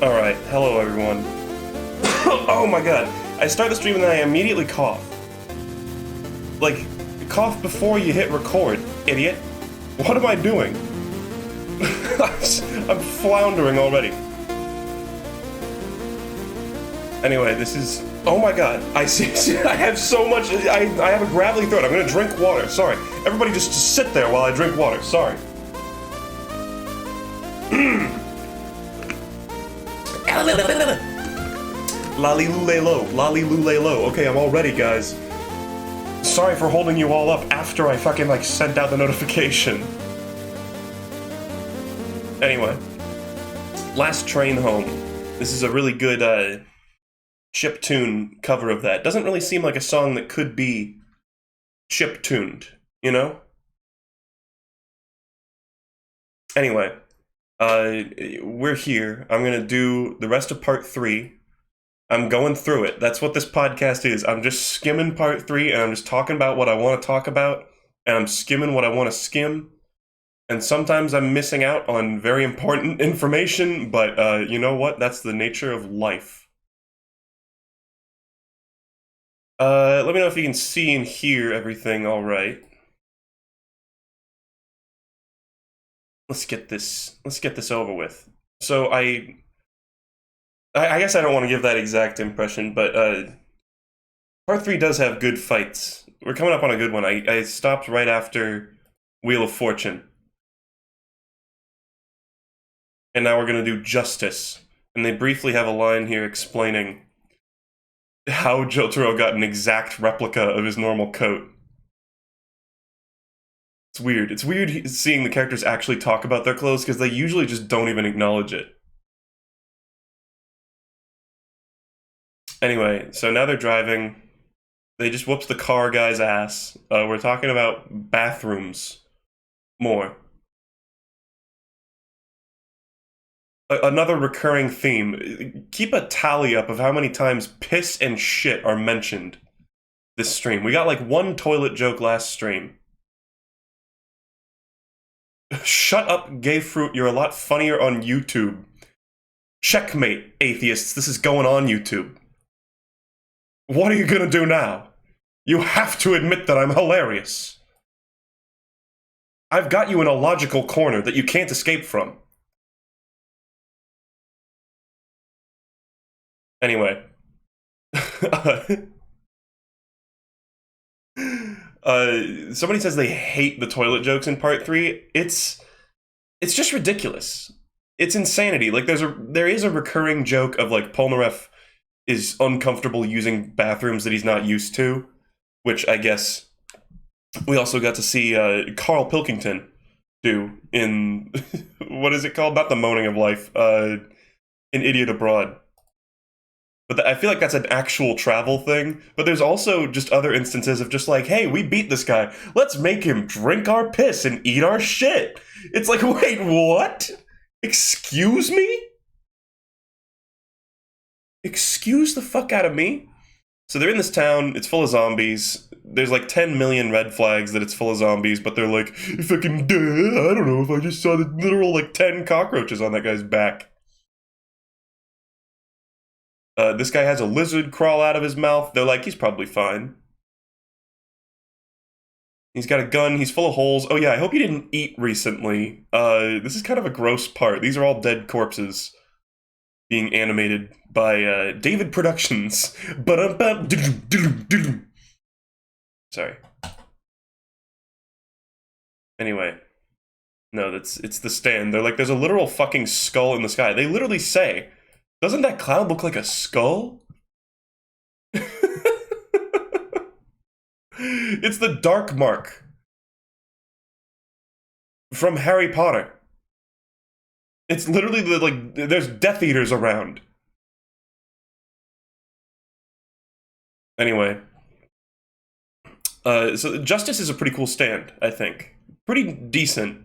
Alright, hello everyone. Oh my god. I start the stream and then I immediately cough. Like, cough before you hit record, idiot. What am I doing? I'm floundering already. Anyway, this is... Oh my god. I see. I have so much... I have a gravelly throat. I'm gonna drink water. Sorry. Everybody just sit there while I drink water. Sorry. Lolly-loo-lay-lo. Lolly-loo-lay-lo. Okay, I'm all ready, guys. Sorry for holding you all up after I fucking, like, sent out the notification. Anyway. Last Train Home. This is a really good, chiptune cover of that. Doesn't really seem like a song that could be chiptuned, you know? Anyway. We're here. I'm gonna do the rest of part 3. I'm going through it. That's what this podcast is. I'm just skimming part 3, and I'm just talking about what I want to talk about, and I'm skimming what I want to skim. And sometimes I'm missing out on very important information, but you know what? That's the nature of life. Let me know if you can see and hear everything all right. Let's get this over with. So I guess I don't want to give that exact impression, but part 3 does have good fights. We're coming up on a good one. I stopped right after Wheel of Fortune. And now we're going to do Justice. And they briefly have a line here explaining how Jotaro got an exact replica of his normal coat. It's weird. It's weird seeing the characters actually talk about their clothes, because they usually just don't even acknowledge it. Anyway, so now they're driving. They just whoops the car guy's ass. We're talking about bathrooms more. Another recurring theme. Keep a tally up of how many times piss and shit are mentioned this stream. We got like one toilet joke last stream. Shut up, Grayfruit. You're a lot funnier on YouTube. Checkmate, atheists. This is going on YouTube. What are you gonna do now? You have to admit that I'm hilarious. I've got you in a logical corner that you can't escape from. Anyway. Somebody says they hate the toilet jokes in part 3. It's just ridiculous. It's insanity. Like there is a recurring joke of like Polnareff is uncomfortable using bathrooms that he's not used to, which I guess we also got to see Carl Pilkington do in what is it called? Not The Moaning of Life. An Idiot Abroad. But I feel like that's an actual travel thing. But there's also just other instances of just like, hey, we beat this guy. Let's make him drink our piss and eat our shit. It's like, wait, what? Excuse me? Excuse the fuck out of me? So they're in this town. It's full of zombies. There's like 10 million red flags that it's full of zombies. But they're like, if I can do, I don't know if I just saw the literal like 10 cockroaches on that guy's back. This guy has a lizard crawl out of his mouth. They're like, he's probably fine. He's got a gun. He's full of holes. Oh yeah, I hope you didn't eat recently. This is kind of a gross part. These are all dead corpses being animated by David Productions. Sorry. Anyway. No, it's the stand. They're like, there's a literal fucking skull in the sky. They literally say... Doesn't that cloud look like a skull? It's the Dark Mark from Harry Potter. It's literally like there's Death Eaters around. Anyway, so Justice is a pretty cool stand, I think. Pretty decent.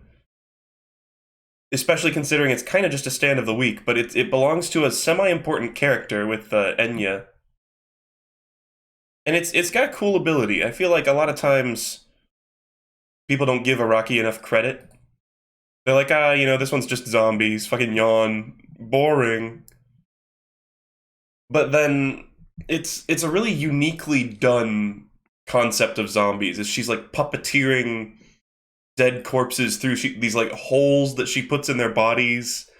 Especially considering it's kind of just a stand of the week, but it belongs to a semi-important character with Enya. And it's got a cool ability. I feel like a lot of times people don't give Araki enough credit. They're like, you know, this one's just zombies, fucking yawn, boring. But then it's a really uniquely done concept of zombies. Is she's like puppeteering dead corpses through these like holes that she puts in their bodies,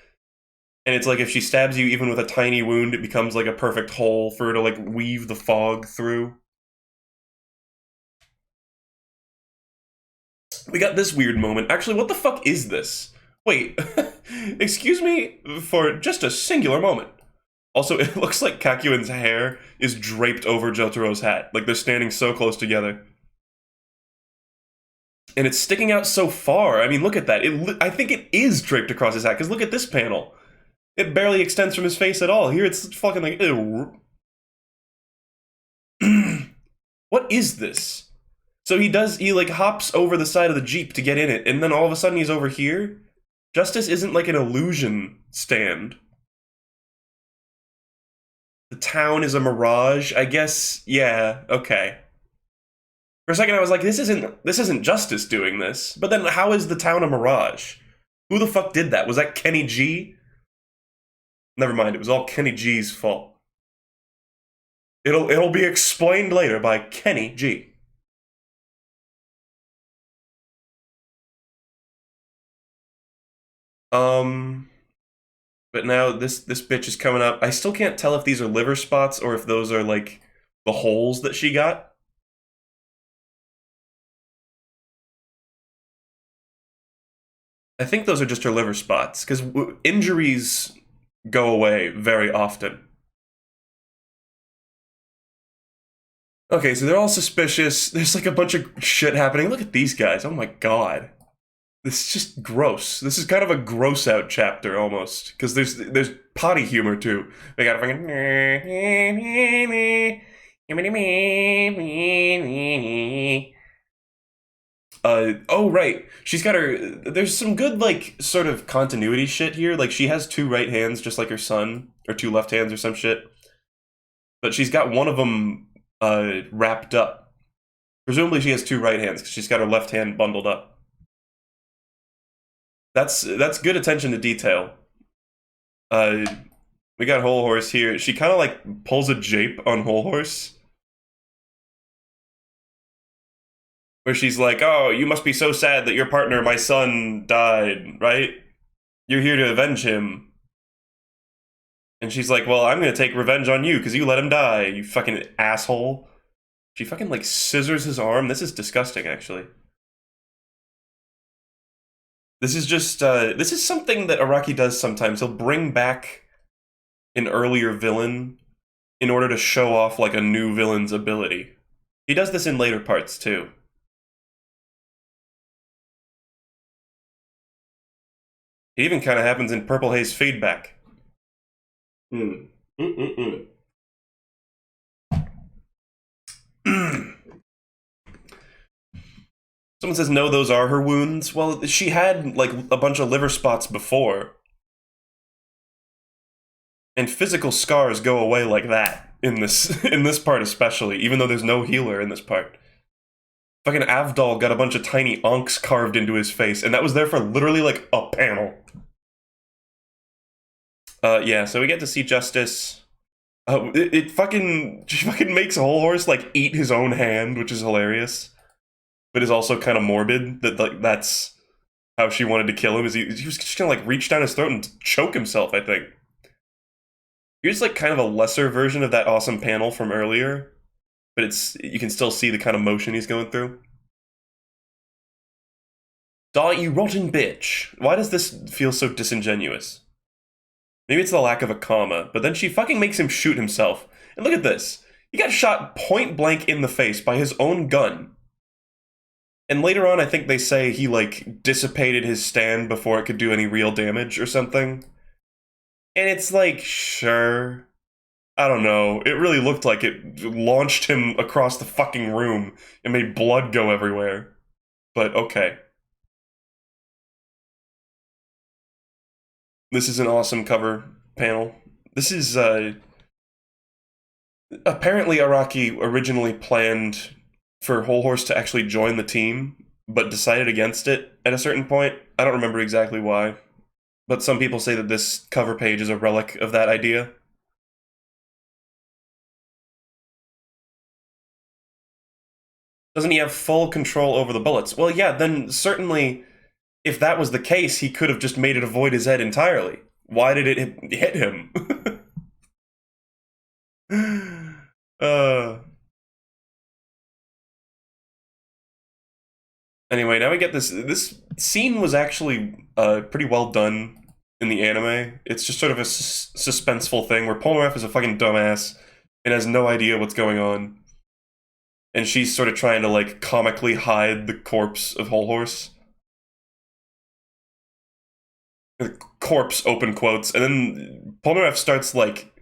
and it's like if she stabs you even with a tiny wound, it becomes like a perfect hole for her to like weave the fog through. We got this weird moment. Actually, what the fuck is this? Wait, excuse me for just a singular moment. Also, it looks like Kakuin's hair is draped over Jotaro's hat. Like they're standing so close together. And it's sticking out so far. I mean, look at that. I think it is draped across his hat, because look at this panel. It barely extends from his face at all. Here it's fucking like, ew. What is this? So he like hops over the side of the Jeep to get in it, and then all of a sudden he's over here? Justice isn't like an illusion stand. The town is a mirage, I guess. Yeah, okay. For a second I was like, this isn't Justice doing this. But then how is the town a mirage? Who the fuck did that? Was that Kenny G? Never mind, it was all Kenny G's fault. It'll be explained later by Kenny G. But now this bitch is coming up. I still can't tell if these are liver spots or if those are like the holes that she got. I think those are just her liver spots, because injuries go away very often. Okay, so they're all suspicious. There's like a bunch of shit happening. Look at these guys. Oh my god. This is just gross. This is kind of a gross out chapter almost, because there's potty humor too. They got a fucking oh right, she's got her. There's some good like sort of continuity shit here. Like she has two right hands just like her son, or two left hands or some shit, but she's got one of them wrapped up. Presumably she has two right hands because she's got her left hand bundled up. That's good attention to detail. We got Whole Horse here. She kind of like pulls a jape on Whole Horse, where she's like, "Oh, you must be so sad that your partner, my son, died, right? You're here to avenge him." And she's like, "Well, I'm gonna take revenge on you because you let him die, you fucking asshole." She fucking like scissors his arm. This is disgusting, actually. This is just this is something that Araki does sometimes. He'll bring back an earlier villain in order to show off like a new villain's ability. He does this in later parts too. It even kind of happens in Purple Haze Feedback. Mm. Someone says, no, those are her wounds. Well, she had, like, a bunch of liver spots before. And physical scars go away like that in this in this part especially, even though there's no healer in this part. Fucking Avdol got a bunch of tiny onks carved into his face, and that was there for literally, like, a panel. Yeah, so we get to see Justice. She fucking makes Whole Horse, like, eat his own hand, which is hilarious. But is also kind of morbid, that like that's how she wanted to kill him. Is he was just gonna like reach down his throat and choke himself, I think. Here's like kind of a lesser version of that awesome panel from earlier, but you can still see the kind of motion he's going through. Die, you rotten bitch. Why does this feel so disingenuous? Maybe it's the lack of a comma, but then she fucking makes him shoot himself. And look at this. He got shot point blank in the face by his own gun. And later on, I think they say he, like, dissipated his stand before it could do any real damage or something. And it's like, sure. I don't know. It really looked like it launched him across the fucking room and made blood go everywhere. But okay. This is an awesome cover panel. This is, apparently Araki originally planned for Whole Horse to actually join the team, but decided against it at a certain point. I don't remember exactly why, but some people say that this cover page is a relic of that idea. Doesn't he have full control over the bullets? Well, yeah, then certainly, if that was the case, he could have just made it avoid his head entirely. Why did it hit him? uh... Anyway, now we get this. This scene was actually pretty well done in the anime. It's just sort of a suspenseful thing where Polnareff is a fucking dumbass and has no idea what's going on. And she's sort of trying to, like, comically hide the corpse of Whole Horse. The corpse, open quotes. And then Polnareff starts, like,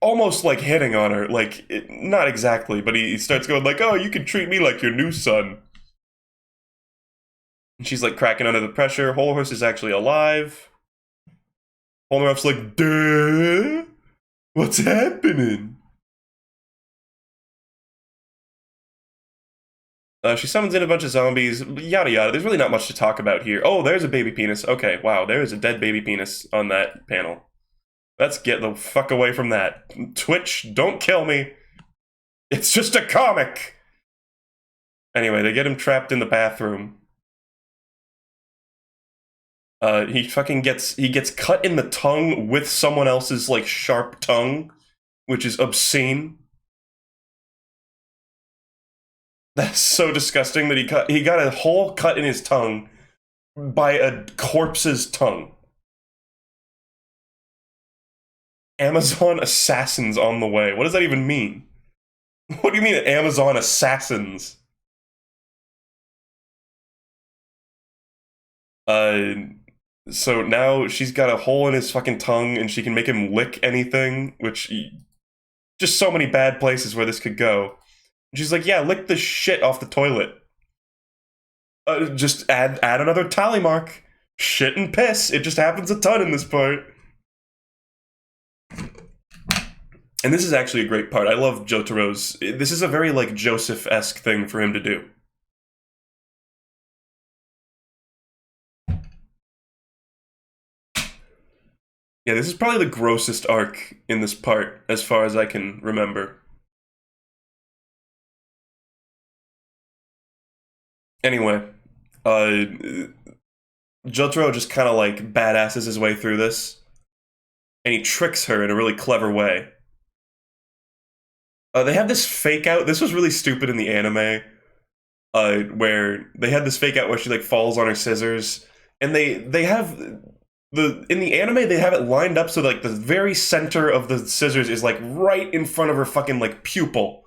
almost, like, hitting on her. Like, not exactly, but he starts going, like, oh, you can treat me like your new son. And she's, like, cracking under the pressure. Whole Horse is actually alive. Polnareff's like, duh? What's happening? She summons in a bunch of zombies, yada yada. There's really not much to talk about here. Oh, there's a baby penis. Okay, wow, there is a dead baby penis on that panel. Let's get the fuck away from that. Twitch, don't kill me. It's just a comic! Anyway, they get him trapped in the bathroom. He gets cut in the tongue with someone else's, like, sharp tongue, which is obscene. That's so disgusting that he got a hole cut in his tongue by a corpse's tongue. Amazon assassins on the way. What does that even mean? What do you mean Amazon assassins? So now she's got a hole in his fucking tongue and she can make him lick anything, which... just so many bad places where this could go. She's like, yeah, lick the shit off the toilet. Just add another tally mark. Shit and piss. It just happens a ton in this part. And this is actually a great part. I love Jotaro's. This is a very, like, Joseph-esque thing for him to do. Yeah, this is probably the grossest arc in this part, as far as I can remember. Anyway, Jotaro just kind of, like, badasses his way through this. And he tricks her in a really clever way. They have this fake out. This was really stupid in the anime. Where they had this fake out where she, like, falls on her scissors. And they have... in the anime, they have it lined up so, like, the very center of the scissors is, like, right in front of her fucking, like, pupil.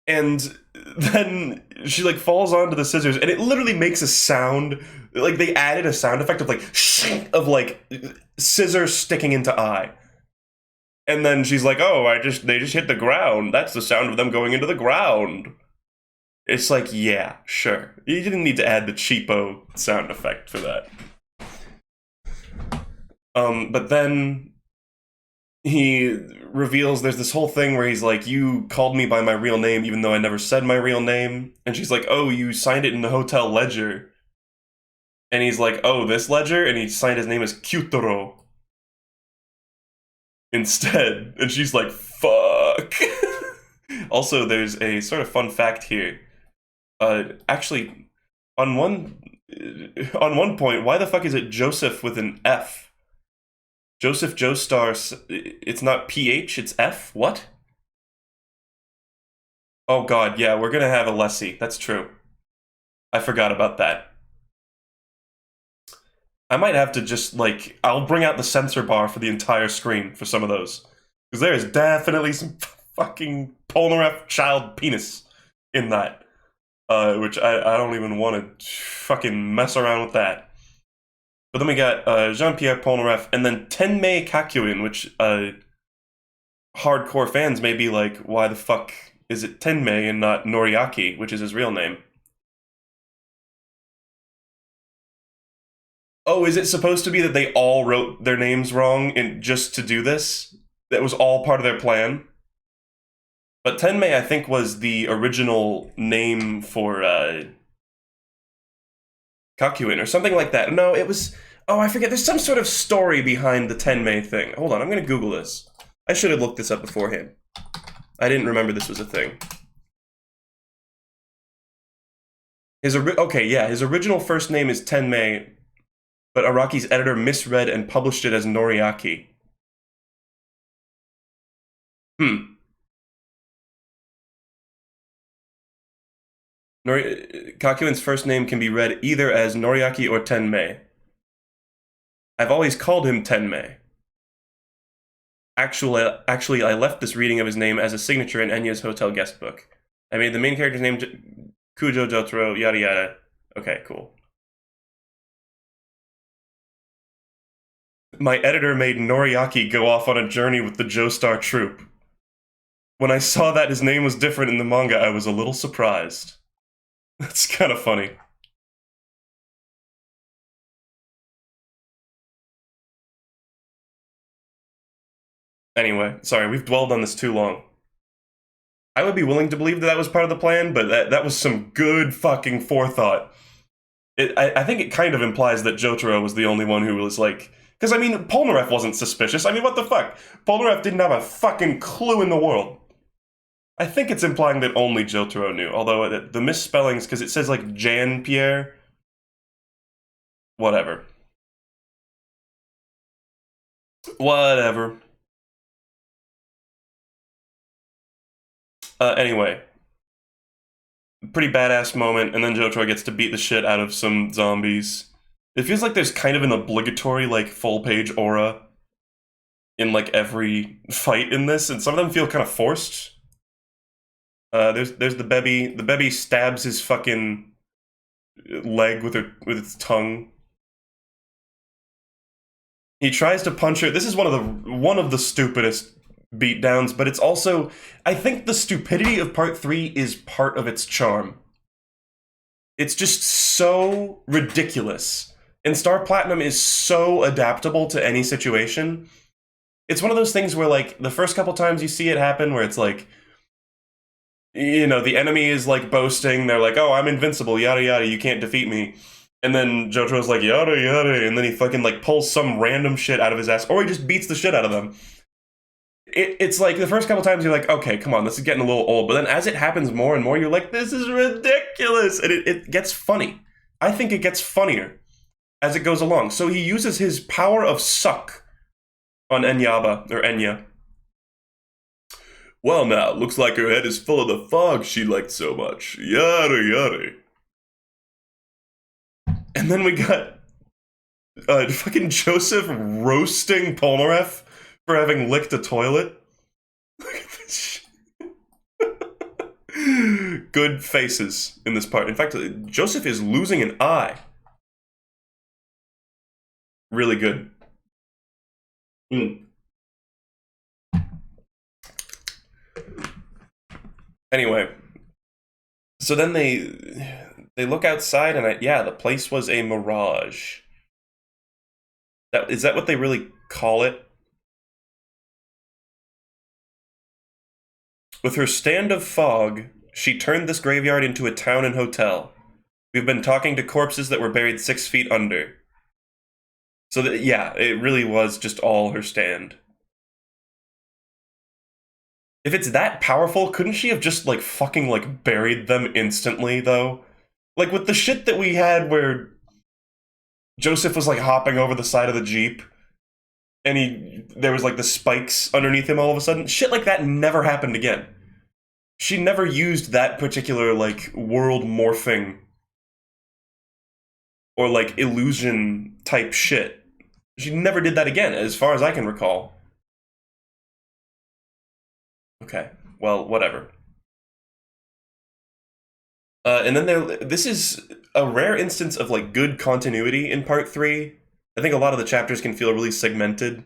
And then she, like, falls onto the scissors, and it literally makes a sound. Like, they added a sound effect of, like, like, scissors sticking into eye. And then she's like, oh, they just hit the ground. That's the sound of them going into the ground. It's like, yeah, sure. You didn't need to add the cheapo sound effect for that. But then he reveals there's this whole thing where he's like, you called me by my real name even though I never said my real name. And she's like, oh, you signed it in the hotel ledger. And he's like, oh, this ledger? And he signed his name as Kyutaro instead. And she's like, fuck. Also, there's a sort of fun fact here. Actually, on one point, why the fuck is it Joseph with an F? Joseph Joestar, it's not PH, it's F? What? Oh god, yeah, we're gonna have a Lessie. That's true. I forgot about that. I might have to just, like, I'll bring out the censor bar for the entire screen for some of those. Because there is definitely some fucking Polnareff child penis in that. Which I don't even want to fucking mess around with that. But then we got Jean-Pierre Polnareff, and then Tenmei Kakuin, which hardcore fans may be like, why the fuck is it Tenmei and not Noriaki, which is his real name? Oh, is it supposed to be that they all wrote their names wrong just to do this? That was all part of their plan? But Tenmei, I think, was the original name for Kakuin or something like that. No, it was... Oh, I forget. There's some sort of story behind the Tenmei thing. Hold on, I'm going to Google this. I should have looked this up beforehand. I didn't remember this was a thing. His original first name is Tenmei, but Araki's editor misread and published it as Noriaki. Hmm. Kakuin's first name can be read either as Noriaki or Tenmei. I've always called him Tenmei. Actually, I left this reading of his name as a signature in Enya's hotel guest book. I made the main character's name Kujo Jotaro, yada yada. Okay, cool. My editor made Noriaki go off on a journey with the Joestar troupe. When I saw that his name was different in the manga, I was a little surprised. That's kind of funny. Anyway, sorry, we've dwelled on this too long. I would be willing to believe that that was part of the plan, but that was some good fucking forethought. I think it kind of implies that Jotaro was the only one who was like... Because, I mean, Polnareff wasn't suspicious. I mean, what the fuck? Polnareff didn't have a fucking clue in the world. I think it's implying that only Jotaro knew, although the misspellings, because it says, like, Jan-Pierre. Whatever. Whatever. Anyway. Pretty badass moment, and then Jotaro gets to beat the shit out of some zombies. It feels like there's kind of an obligatory, like, full-page aura in, like, every fight in this, and some of them feel kind of forced. There's the Bebby. The Bebby stabs his fucking leg with its tongue. He tries to punch her. This is one of the stupidest beatdowns, but it's also, I think the stupidity of part 3 is part of its charm. It's just so ridiculous. And Star Platinum is so adaptable to any situation. It's one of those things where, like, the first couple times you see it happen, where it's like, you know, the enemy is, like, boasting, they're like, oh, I'm invincible, yada yada, you can't defeat me. And then Jotaro's like, yada yada, and then he fucking, like, pulls some random shit out of his ass, or he just beats the shit out of them. It's like, the first couple times you're like, okay, come on, this is getting a little old, but then as it happens more and more, you're like, this is ridiculous, and it gets funny. I think it gets funnier as it goes along. So he uses his power of suck on Enya. Well now, looks like her head is full of the fog she liked so much. Yada yada. And then we got fucking Joseph roasting Polnareff for having licked a toilet. Look at this shit. Good faces in this part. In fact, Joseph is losing an eye. Really good. Anyway, so then they look outside, and yeah, the place was a mirage. Is that what they really call it? With her stand of fog, she turned this graveyard into a town and hotel. We've been talking to corpses that were buried 6 feet under. So that, yeah, it really was just all her stand. If it's that powerful, couldn't she have just, like, fucking, like, buried them instantly, though? Like, with the shit that we had where Joseph was, like, hopping over the side of the Jeep, and there was, like, the spikes underneath him all of a sudden. Shit like that never happened again. She never used that particular, like, world morphing or, like, illusion type shit. She never did that again, as far as I can recall. Okay, well, whatever. And then this is a rare instance of, like, good continuity in part 3. I think a lot of the chapters can feel really segmented.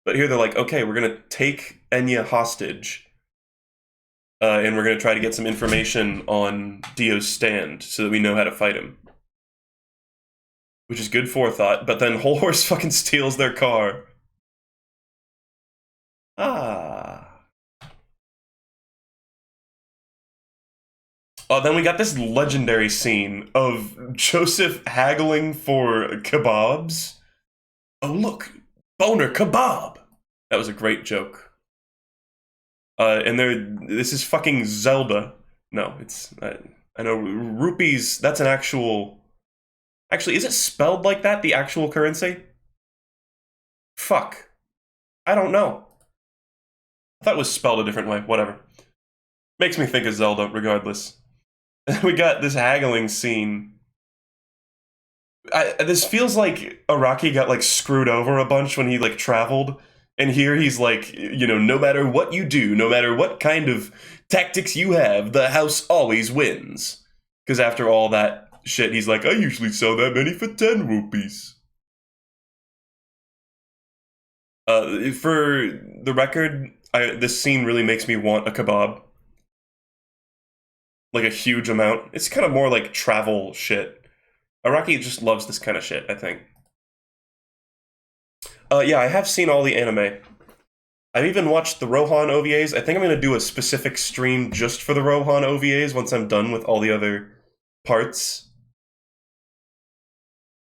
But here they're like, okay, we're going to take Enya hostage. And we're going to try to get some information on Dio's stand so that we know how to fight him. Which is good forethought, but then Whole Horse fucking steals their car. Ah. Then we got this legendary scene of Joseph haggling for kebabs. Oh, look, boner kebab. That was a great joke. And this is fucking Zelda. No, it's I know rupees, that's an actual... Actually, is it spelled like that, the actual currency? Fuck. I don't know. I thought it was spelled a different way. Whatever. Makes me think of Zelda, regardless. We got this haggling scene. This feels like Araki got like screwed over a bunch when he like traveled, and here he's like, you know, no matter what you do, no matter what kind of tactics you have, the house always wins. Because after all that shit, he's like, I usually sell that many for 10 rupees. For the record, this scene really makes me want a kebab. Like a huge amount. It's kind of more like travel shit. Araki just loves this kind of shit, I think. Yeah, I have seen all the anime. I've even watched the Rohan OVAs. I think I'm going to do a specific stream just for the Rohan OVAs once I'm done with all the other parts.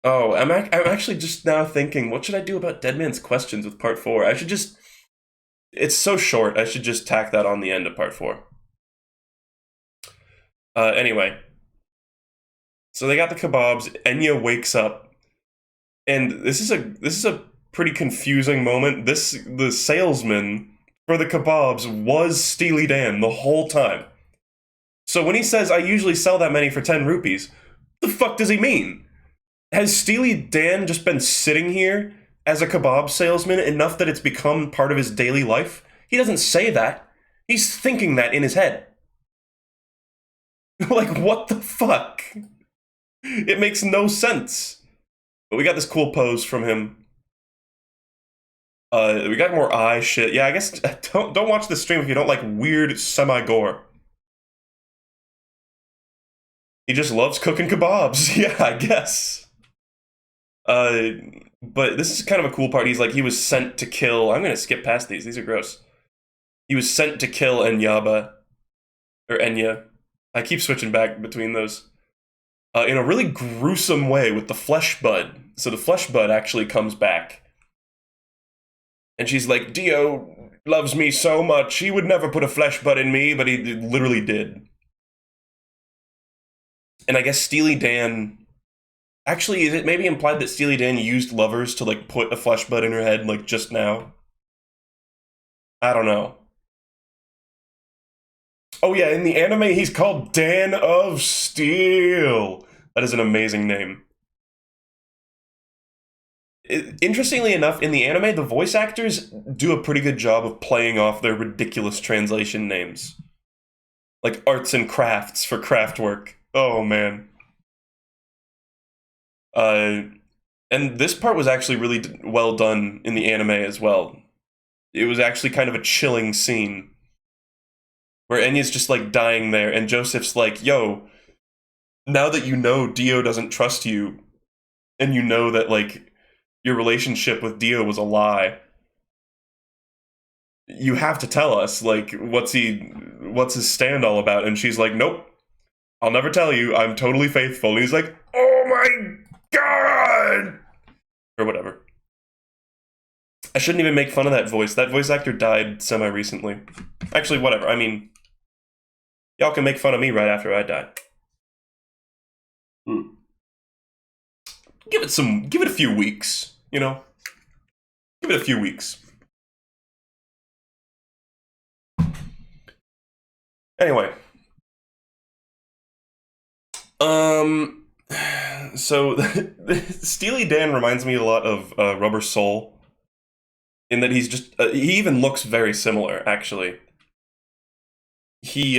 Oh, I'm actually just now thinking, what should I do about Dead Man's Questions with part 4? I should just... It's so short, I should just tack that on the end of part 4. Anyway. So they got the kebabs, Enya wakes up, and this is a pretty confusing moment. The salesman for the kebabs was Steely Dan the whole time. So when he says, I usually sell that many for 10 rupees, the fuck does he mean? Has Steely Dan just been sitting here as a kebab salesman enough that it's become part of his daily life? He doesn't say that. He's thinking that in his head. Like, what the fuck? It makes no sense. But we got this cool pose from him. We got more eye shit. Yeah, I guess don't watch the stream if you don't like weird semi-gore. He just loves cooking kebabs. Yeah, I guess. But this is kind of a cool part. He's like, he was sent to kill... I'm gonna skip past these. These are gross. He was sent to kill Enyaba. Or Enya. I keep switching back between those. In a really gruesome way with the flesh bud. So the flesh bud actually comes back. And she's like, Dio loves me so much. He would never put a flesh bud in me, but he literally did. And I guess Steely Dan... Actually, is it maybe implied that Steely Dan used lovers to, like, put a flesh bud in her head, like, just now? I don't know. Oh yeah, in the anime, he's called Dan of Steel. That is an amazing name. Interestingly enough, in the anime, the voice actors do a pretty good job of playing off their ridiculous translation names. Like arts and crafts for Kraftwerk. Oh, man. And this part was actually really well done in the anime as well. It was actually kind of a chilling scene. Where Enya's just, like, dying there, and Joseph's like, yo, now that you know Dio doesn't trust you, and you know that, like, your relationship with Dio was a lie, you have to tell us, like, what's his stand all about? And she's like, nope, I'll never tell you, I'm totally faithful. And he's like, oh my god! Or whatever. I shouldn't even make fun of that voice. That voice actor died semi-recently. Actually, whatever, I mean... Y'all can make fun of me right after I die. Give it a few weeks, you know? Give it a few weeks. Anyway. So, Steely Dan reminds me a lot of Rubber Soul. In that he's just, he even looks very similar, actually. He's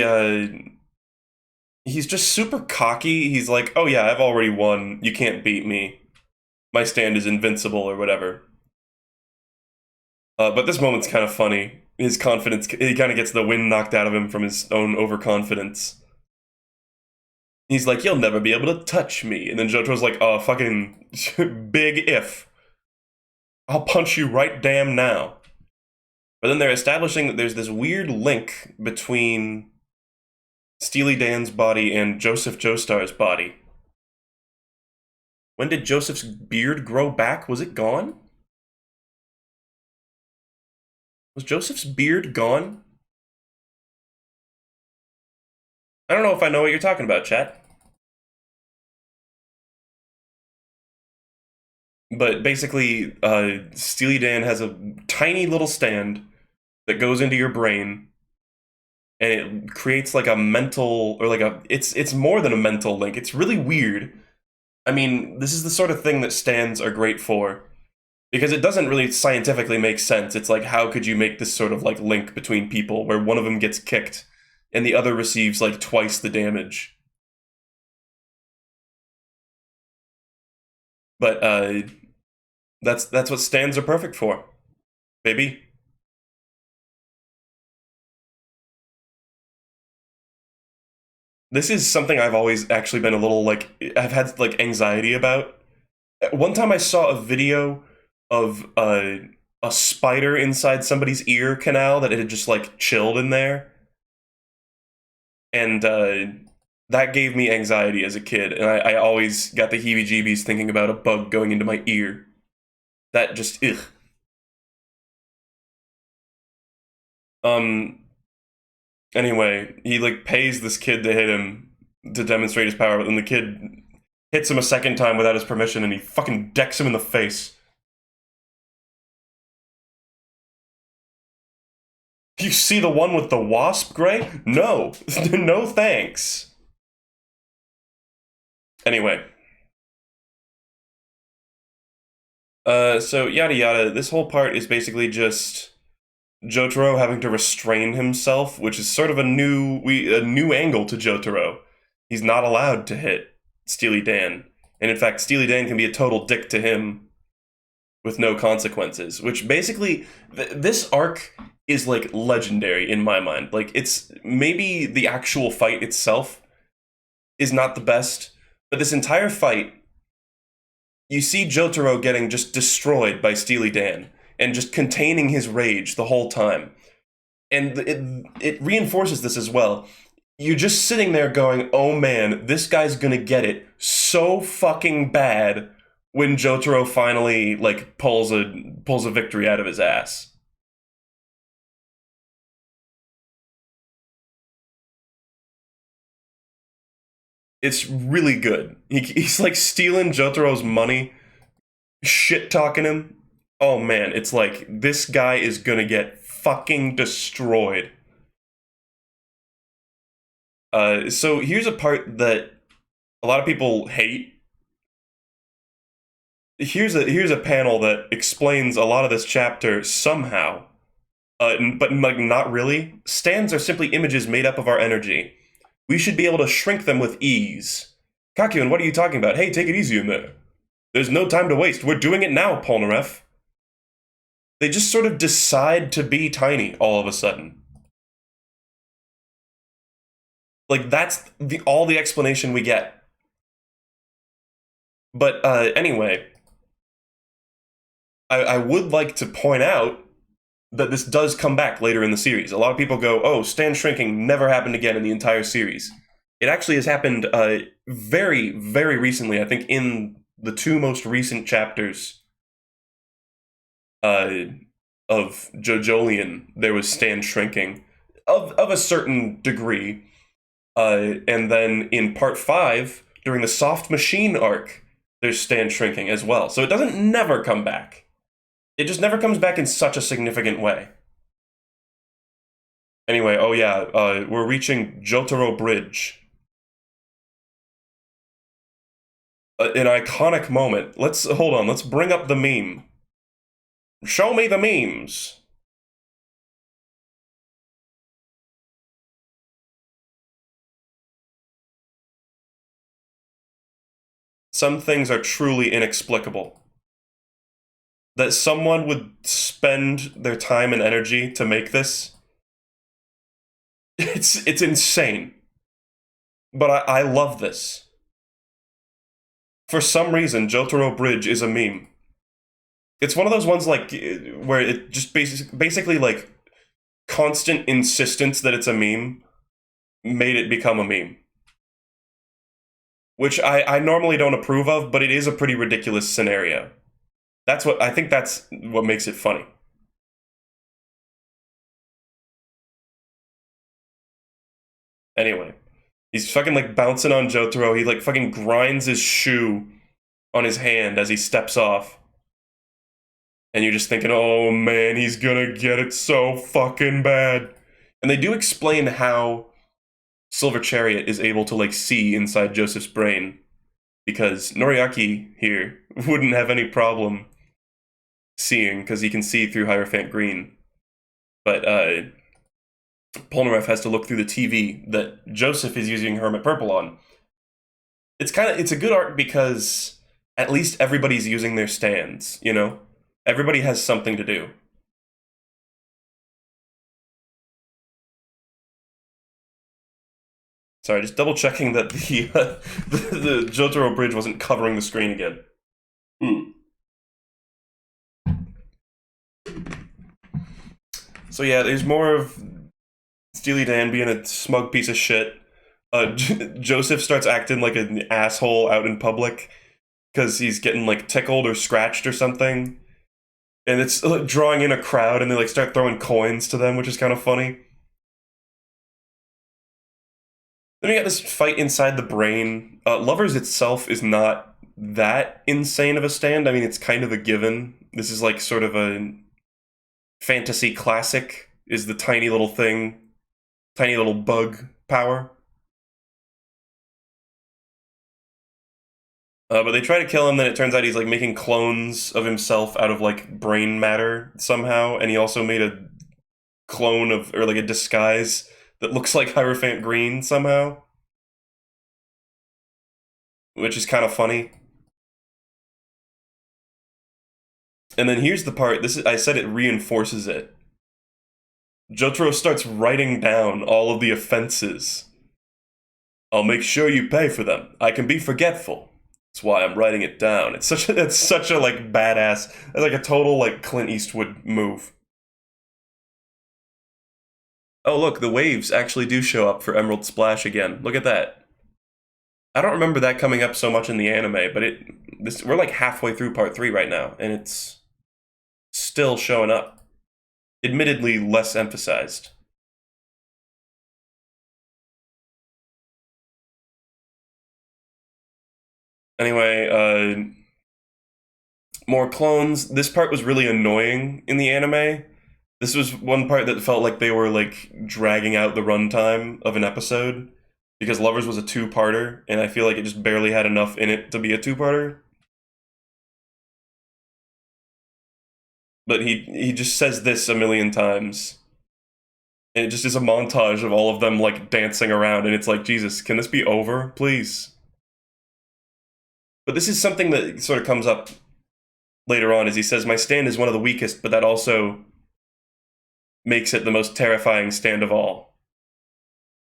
just super cocky. He's like, oh yeah, I've already won. You can't beat me. My stand is invincible or whatever. But this moment's kind of funny. His confidence, he kind of gets the wind knocked out of him from his own overconfidence. He's like, you'll never be able to touch me. And then Jojo's like, oh, fucking big if. I'll punch you right damn now. But then they're establishing that there's this weird link between Steely Dan's body and Joseph Joestar's body. When did Joseph's beard grow back? Was it gone? Was Joseph's beard gone? I don't know if I know what you're talking about, chat. But basically, Steely Dan has a tiny little stand that goes into your brain, and it creates like a mental, or like a, it's more than a mental link. It's really weird. I mean, this is the sort of thing that stands are great for, because it doesn't really scientifically make sense. It's like, how could you make this sort of like link between people where one of them gets kicked and the other receives like twice the damage? But that's what stands are perfect for, baby. This is something I've always actually been a little like, I've had like anxiety about. One time I saw a video of a spider inside somebody's ear canal that it had just like chilled in there, and that gave me anxiety as a kid, and I always got the heebie-jeebies thinking about a bug going into my ear. That just ugh. Um. Anyway, he like pays this kid to hit him to demonstrate his power, but then the kid hits him a second time without his permission, and he fucking decks him in the face. You see the one with the wasp, Gray? No. No thanks. Anyway. So yada yada, this whole part is basically just Jotaro having to restrain himself, which is sort of a new angle to Jotaro. He's not allowed to hit Steely Dan. And in fact, Steely Dan can be a total dick to him with no consequences, which basically, this arc is like legendary in my mind. Like, it's maybe the actual fight itself is not the best, but this entire fight, you see Jotaro getting just destroyed by Steely Dan and just containing his rage the whole time. And it reinforces this as well. You're just sitting there going, oh man, this guy's gonna get it so fucking bad when Jotaro finally like pulls a victory out of his ass. It's really good. He's like stealing Jotaro's money, shit talking him. Oh man, it's like this guy is gonna get fucking destroyed. So here's a part that a lot of people hate. Here's a panel that explains a lot of this chapter somehow, but like not really. Stands are simply images made up of our energy. We should be able to shrink them with ease. Kakyun, what are you talking about? Hey, take it easy in there. There's no time to waste. We're doing it now, Polnareff. They just sort of decide to be tiny all of a sudden. Like, that's all the explanation we get. But anyway, I would like to point out that this does come back later in the series. A lot of people go, oh, Stan shrinking never happened again in the entire series. It actually has happened very, very recently. I think in the two most recent chapters of Jojolian, there was Stan shrinking of a certain degree. And then in part 5, during the Soft Machine arc, there's Stan shrinking as well. So it doesn't never come back. It just never comes back in such a significant way. Anyway, oh yeah, we're reaching Jotaro Bridge. An iconic moment. Hold on, let's bring up the meme. Show me the memes. Some things are truly inexplicable. That someone would spend their time and energy to make this, it's insane. But I love this. For some reason, Jotaro Bridge is a meme. It's one of those ones like where it just basically like constant insistence that it's a meme made it become a meme. Which I normally don't approve of, but it is a pretty ridiculous scenario. I think that's what makes it funny. Anyway, He's fucking like bouncing on Jotaro. He like fucking grinds his shoe on his hand as he steps off. And you're just thinking, oh man, he's gonna get it so fucking bad. And they do explain how Silver Chariot is able to like see inside Joseph's brain, because Noriaki here wouldn't have any problem seeing, because he can see through Hierophant Green. But Polnareff has to look through the TV that Joseph is using Hermit Purple on. It's a good arc because at least everybody's using their stands, you know? Everybody has something to do. Sorry, just double checking that the Jotaro bridge wasn't covering the screen again. So yeah, there's more of Steely Dan being a smug piece of shit. Joseph starts acting like an asshole out in public because he's getting like tickled or scratched or something, and it's like, drawing in a crowd, and they like start throwing coins to them, which is kind of funny. Then we got this fight inside the brain. Lovers itself is not that insane of a stand. I mean, it's kind of a given. This is like sort of a fantasy classic, is the tiny little thing, tiny little bug power. But they try to kill him, then it turns out he's like making clones of himself out of like brain matter somehow, and he also made a clone of, or like a disguise that looks like Hierophant Green somehow, which is kind of funny. And then here's the part, I said it reinforces it. Jotaro starts writing down all of the offenses. I'll make sure you pay for them. I can be forgetful. That's why I'm writing it down. It's such a like badass, it's like a total like Clint Eastwood move. Oh look, the waves actually do show up for Emerald Splash again. Look at that. I don't remember that coming up so much in the anime, but we're like halfway through part 3 right now, and it's still showing up. Admittedly less emphasized. Anyway, more clones. This part was really annoying in the anime. This was one part that felt like they were like dragging out the runtime of an episode, because Lovers was a two-parter, and I feel like it just barely had enough in it to be a two-parter. But he just says this a million times. And it just is a montage of all of them like dancing around, and it's like, Jesus, can this be over, please? But this is something that sort of comes up later on, as he says, my stand is one of the weakest, but that also makes it the most terrifying stand of all.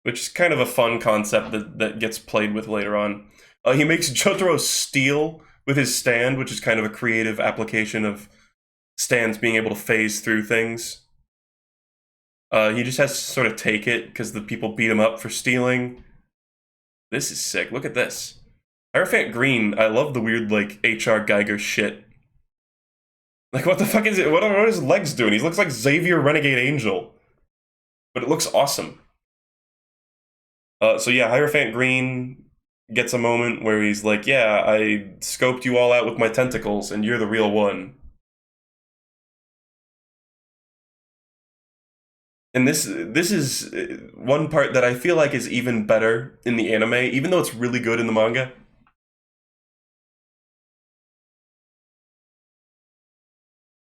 Which is kind of a fun concept that gets played with later on. He makes Jotaro steal with his stand, which is kind of a creative application of stands being able to phase through things. He just has to sort of take it, because the people beat him up for stealing. This is sick. Look at this. Hierophant Green, I love the weird, like, H.R. Geiger shit. Like, what the fuck is it? What are his legs doing? He looks like Xavier Renegade Angel. But it looks awesome. So yeah, Hierophant Green gets a moment where he's like, yeah, I scoped you all out with my tentacles, and you're the real one. And this is one part that I feel like is even better in the anime, even though it's really good in the manga.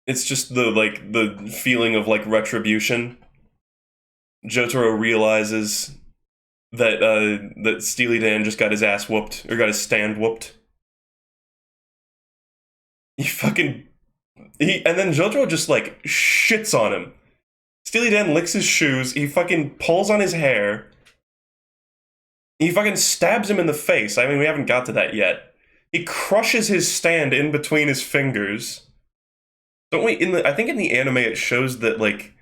It's just the feeling of like retribution. Jotaro realizes that Steely Dan just got his ass whooped, or got his stand whooped. And then Jotaro just like shits on him. Steely Dan licks his shoes, he fucking pulls on his hair, he fucking stabs him in the face. I mean, we haven't got to that yet. He crushes his stand in between his fingers. Don't we, I think in the anime it shows that, like,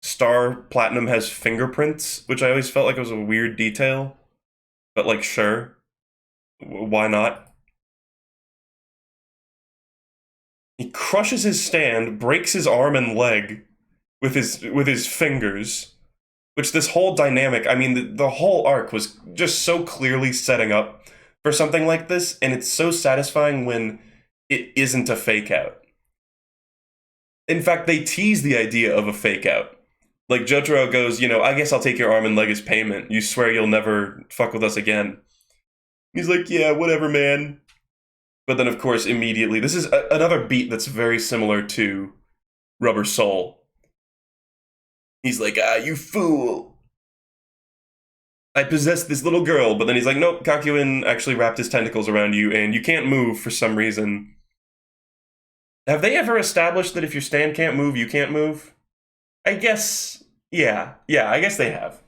Star Platinum has fingerprints, which I always felt like was a weird detail. But, like, sure. Why not? He crushes his stand, breaks his arm and leg with his fingers, Which this whole dynamic, I mean, the whole arc was just so clearly setting up for something like this, and it's so satisfying when it isn't a fake out. In fact, they tease the idea of a fake out. Like, Jotaro goes, I guess I'll take your arm and leg as payment. You swear you'll never fuck with us again. He's like, yeah, whatever, man. But then, of course, immediately, this is another beat that's very similar to Rubber Soul. He's like, you fool. I possessed this little girl. But then he's like, nope, Kakyoin actually wrapped his tentacles around you, and you can't move for some reason. Have they ever established that if your stand can't move, you can't move? I guess, yeah, I guess they have.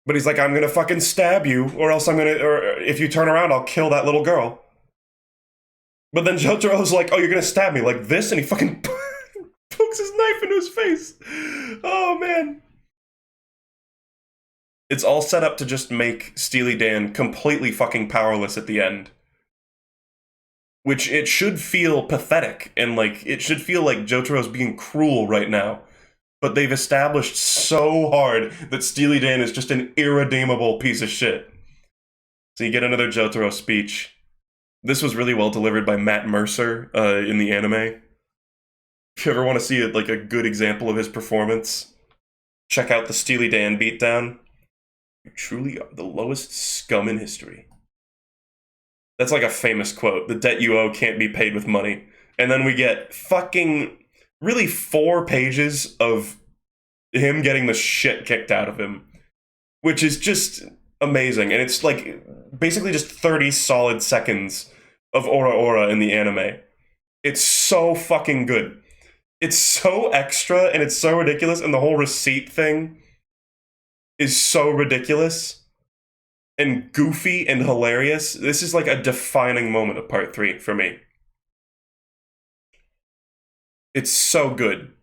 But he's like, I'm gonna fucking stab you, or if you turn around, I'll kill that little girl. But then Jotaro's like, oh, you're gonna stab me like this? And he fucking pokes his knife into his face. Oh, man. It's all set up to just make Steely Dan completely fucking powerless at the end. Which it should feel pathetic, and it should feel like Jotaro's being cruel right now. But they've established so hard that Steely Dan is just an irredeemable piece of shit. So you get another Jotaro speech. This was really well delivered by Matt Mercer in the anime. If you ever want to see a good example of his performance, check out the Steely Dan beatdown. You truly are the lowest scum in history. That's like a famous quote. The debt you owe can't be paid with money. And then we get fucking really 4 pages of him getting the shit kicked out of him, which is just amazing. And it's basically just 30 solid seconds of Ora Ora in the anime. It's so fucking good. It's so extra and it's so ridiculous, and the whole receipt thing is so ridiculous and goofy and hilarious. This is a defining moment of part 3 for me. It's so good.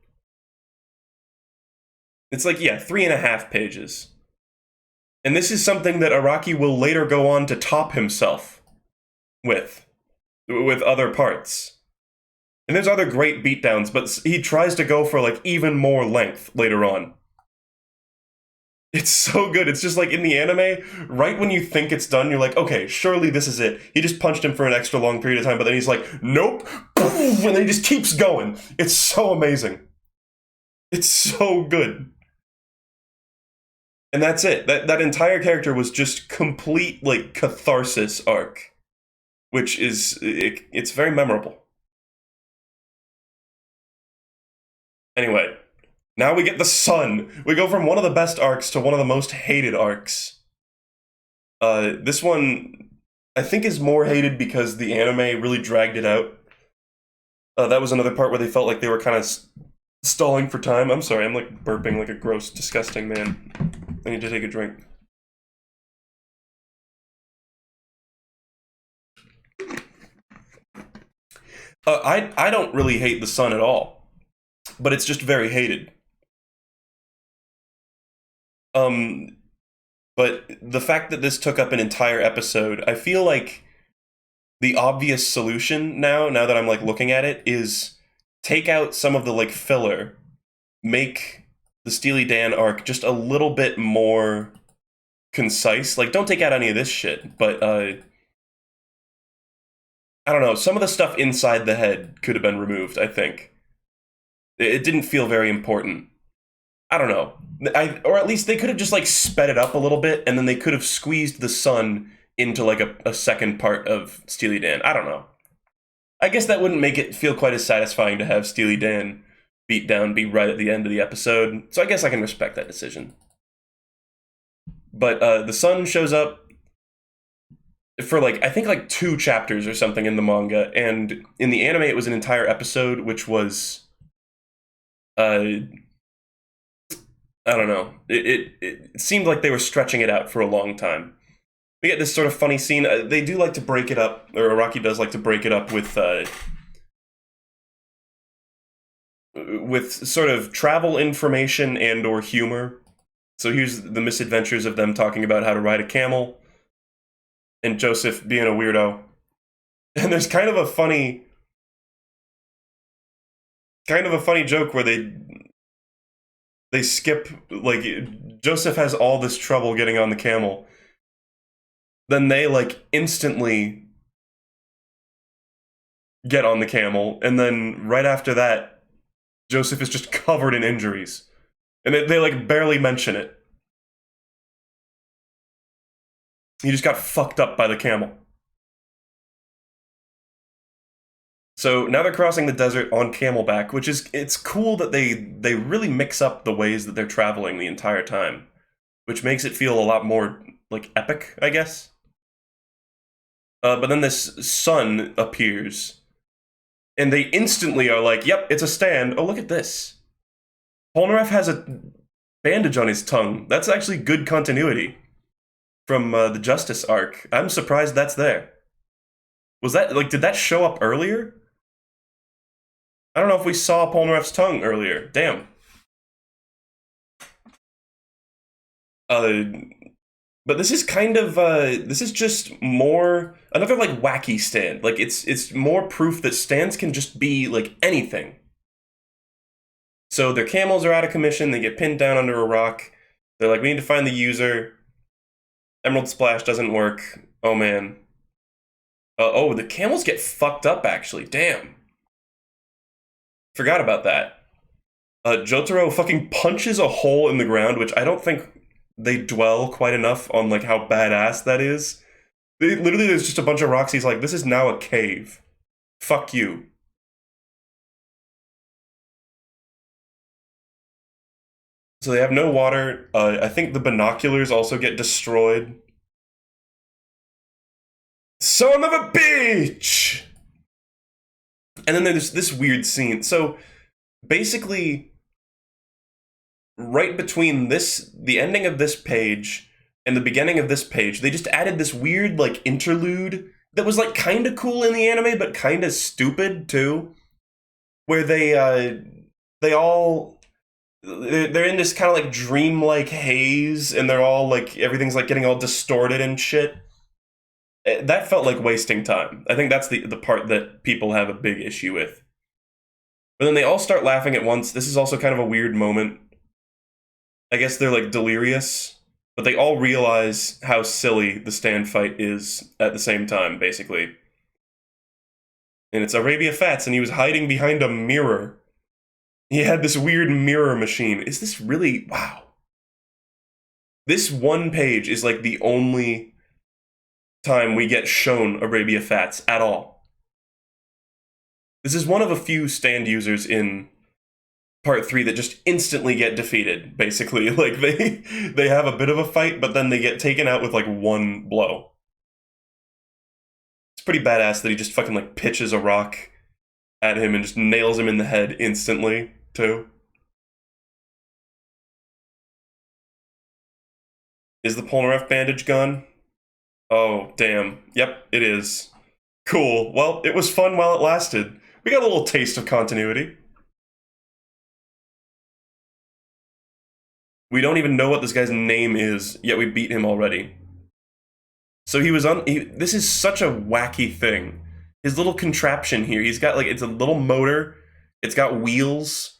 It's 3.5 pages. And this is something that Araki will later go on to top himself with other parts. And there's other great beatdowns, but he tries to go for even more length later on. It's so good. It's just in the anime, right when you think it's done, you're like, okay, surely this is it. He just punched him for an extra long period of time, but then he's like, nope, and then he just keeps going. It's so amazing. It's so good. And that's it. That entire character was just complete, catharsis arc, which is, it's very memorable. Anyway. Now we get the sun. We go from one of the best arcs to one of the most hated arcs. This one, I think, is more hated because the anime really dragged it out. That was another part where they felt like they were kind of stalling for time. I'm sorry, I'm burping like a gross, disgusting man. I need to take a drink. I don't really hate the sun at all, but it's just very hated. But the fact that this took up an entire episode, I feel like the obvious solution now that I'm looking at it, is take out some of the filler, make the Steely Dan arc just a little bit more concise. Don't take out any of this shit, but I don't know, some of the stuff inside the head could have been removed, I think. It didn't feel very important. I don't know. Or at least they could have just sped it up a little bit, and then they could have squeezed the sun into a second part of Steely Dan. I don't know. I guess that wouldn't make it feel quite as satisfying to have Steely Dan beatdown be right at the end of the episode, so I guess I can respect that decision. But the sun shows up for I think 2 chapters or something in the manga, and in the anime it was an entire episode, which was I don't know. It seemed like they were stretching it out for a long time. We get this sort of funny scene. They do like to break it up, or Araki does like to break it up with sort of travel information and or humor. So here's the misadventures of them talking about how to ride a camel, and Joseph being a weirdo. And there's kind of a funny joke where They skip, like, Joseph has all this trouble getting on the camel. Then they, like, instantly get on the camel, and then right after that, Joseph is just covered in injuries. And they like, barely mention it. He just got fucked up by the camel. So now they're crossing the desert on camelback, which is, it's cool that they really mix up the ways that they're traveling the entire time, which makes it feel a lot more, like, epic, I guess. But then this sun appears, and they instantly are like, yep, it's a stand. Oh, look at this. Polnareff has a bandage on his tongue. That's actually good continuity from the Justice arc. I'm surprised that's there. Was that, like, did that show up earlier? I don't know if we saw Polnareff's tongue earlier. Damn. Uh, but this is kind of this is just more another, like, wacky stand. Like, it's more proof that stands can just be like anything. So their camels are out of commission. They get pinned down under a rock. They're like, we need to find the user. Emerald Splash doesn't work. Oh man. Oh, the camels get fucked up actually. Damn. Forgot about that. Jotaro fucking punches a hole in the ground, which I don't think they dwell quite enough on, like, how badass that is. Literally, there's just a bunch of rocks. He's like, this is now a cave. Fuck you. So they have no water. I think the binoculars also get destroyed. Son of a bitch! And then there's this weird scene. So basically, right between the ending of this page and the beginning of this page, they just added this weird, like, interlude that was, like, kind of cool in the anime, but kind of stupid too, where they all they're in this kind of, like, dreamlike haze, and they're all like, everything's like getting all distorted and shit. That felt like wasting time. I think that's the part that people have a big issue with. But then they all start laughing at once. This is also kind of a weird moment. I guess they're, like, delirious, but they all realize how silly the stand fight is at the same time, basically. And it's Arabia Fats, and he was hiding behind a mirror. He had this weird mirror machine. Is this really... Wow. This one page is, like, the only time we get shown Arabia Fats at all. This is one of a few stand users in part 3 that just instantly get defeated, basically. Like, they have a bit of a fight, but then they get taken out with, like, one blow. It's pretty badass that he just fucking, like, pitches a rock at him and just nails him in the head instantly, too. Is the Polnareff bandage gone? Oh, damn. Yep, it is. Cool. Well, it was fun while it lasted. We got a little taste of continuity. We don't even know what this guy's name is, yet we beat him already. So he was this is such a wacky thing. His little contraption here, he's got, like, it's a little motor, it's got wheels.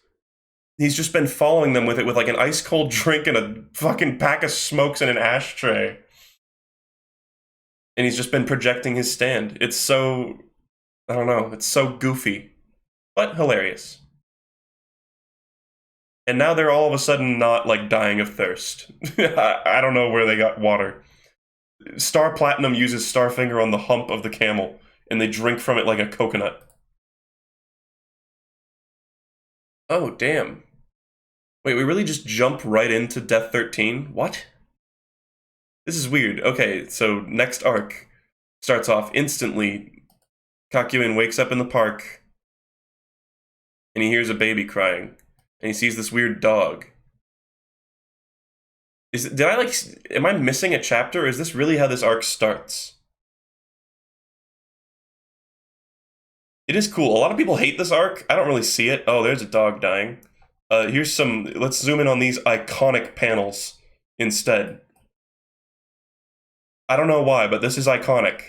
He's just been following them with it with, like, an ice cold drink and a fucking pack of smokes and an ashtray. And he's just been projecting his stand. It's so, I don't know, it's so goofy, but hilarious. And now they're all of a sudden not, like, dying of thirst. I don't know where they got water. Star Platinum uses Starfinger on the hump of the camel, and they drink from it like a coconut. Oh, damn. Wait, we really just jump right into Death 13? What? This is weird. Okay, so next arc starts off instantly. Kakyoin wakes up in the park, and he hears a baby crying, and he sees this weird dog. Am I missing a chapter, or is this really how this arc starts? It is cool. A lot of people hate this arc. I don't really see it. Oh, there's a dog dying. Let's zoom in on these iconic panels instead. I don't know why, but this is iconic.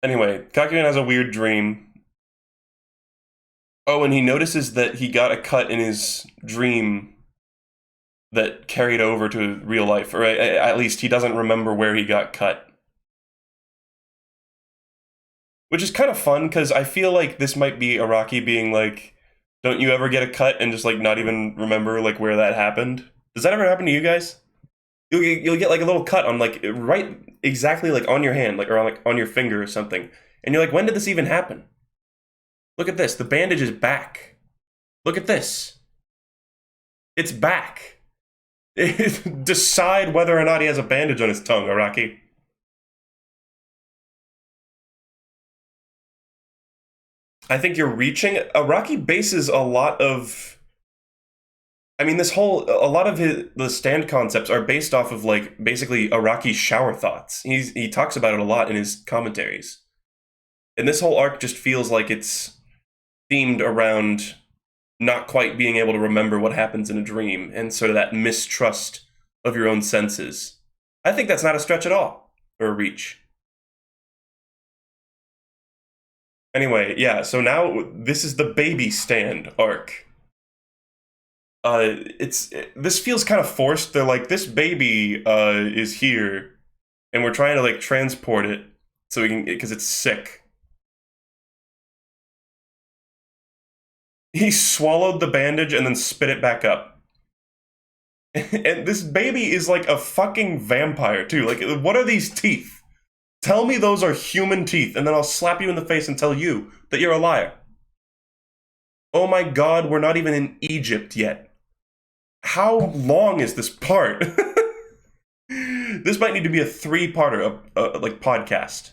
Anyway, Kakyoin has a weird dream. Oh, and he notices that he got a cut in his dream that carried over to real life, or at least he doesn't remember where he got cut. Which is kind of fun, because I feel like this might be Araki being like, don't you ever get a cut and just like not even remember like where that happened? Does that ever happen to you guys? You'll get like a little cut on like right exactly like on your hand, like or on, like on your finger or something. And you're like, when did this even happen? Look at this. The bandage is back. Look at this. It's back. Decide whether or not he has a bandage on his tongue, Araki. I think you're reaching. Araki bases a lot of. I mean, a lot of the stand concepts are based off of like basically Araki's shower thoughts. He talks about it a lot in his commentaries, and this whole arc just feels like it's themed around not quite being able to remember what happens in a dream and sort of that mistrust of your own senses. I think that's not a stretch at all or a reach. Anyway, yeah, so now this is the baby stand arc. This feels kind of forced. They're like, this baby is here, and we're trying to like transport it so we can, because it's sick. He swallowed the bandage and then spit it back up. And this baby is like a fucking vampire too. Like, what are these teeth? Tell me those are human teeth, and then I'll slap you in the face and tell you that you're a liar. Oh my god, we're not even in Egypt yet. How long is this part? This might need to be a 3-parter like podcast.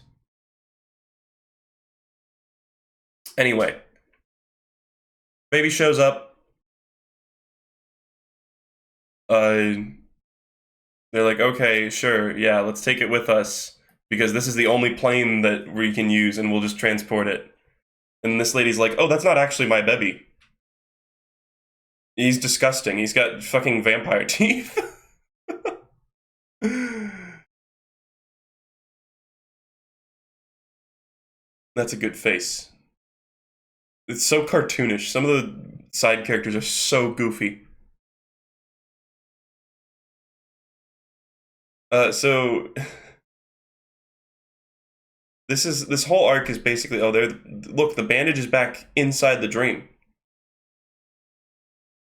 Anyway, baby shows up. They're like, okay, sure, yeah, let's take it with us because this is the only plane that we can use, and we'll just transport it. And this lady's like, oh, that's not actually my baby. He's disgusting. He's got fucking vampire teeth. That's a good face. It's so cartoonish. Some of the side characters are so goofy. So this whole arc is basically, oh, look, the bandage is back inside the dream.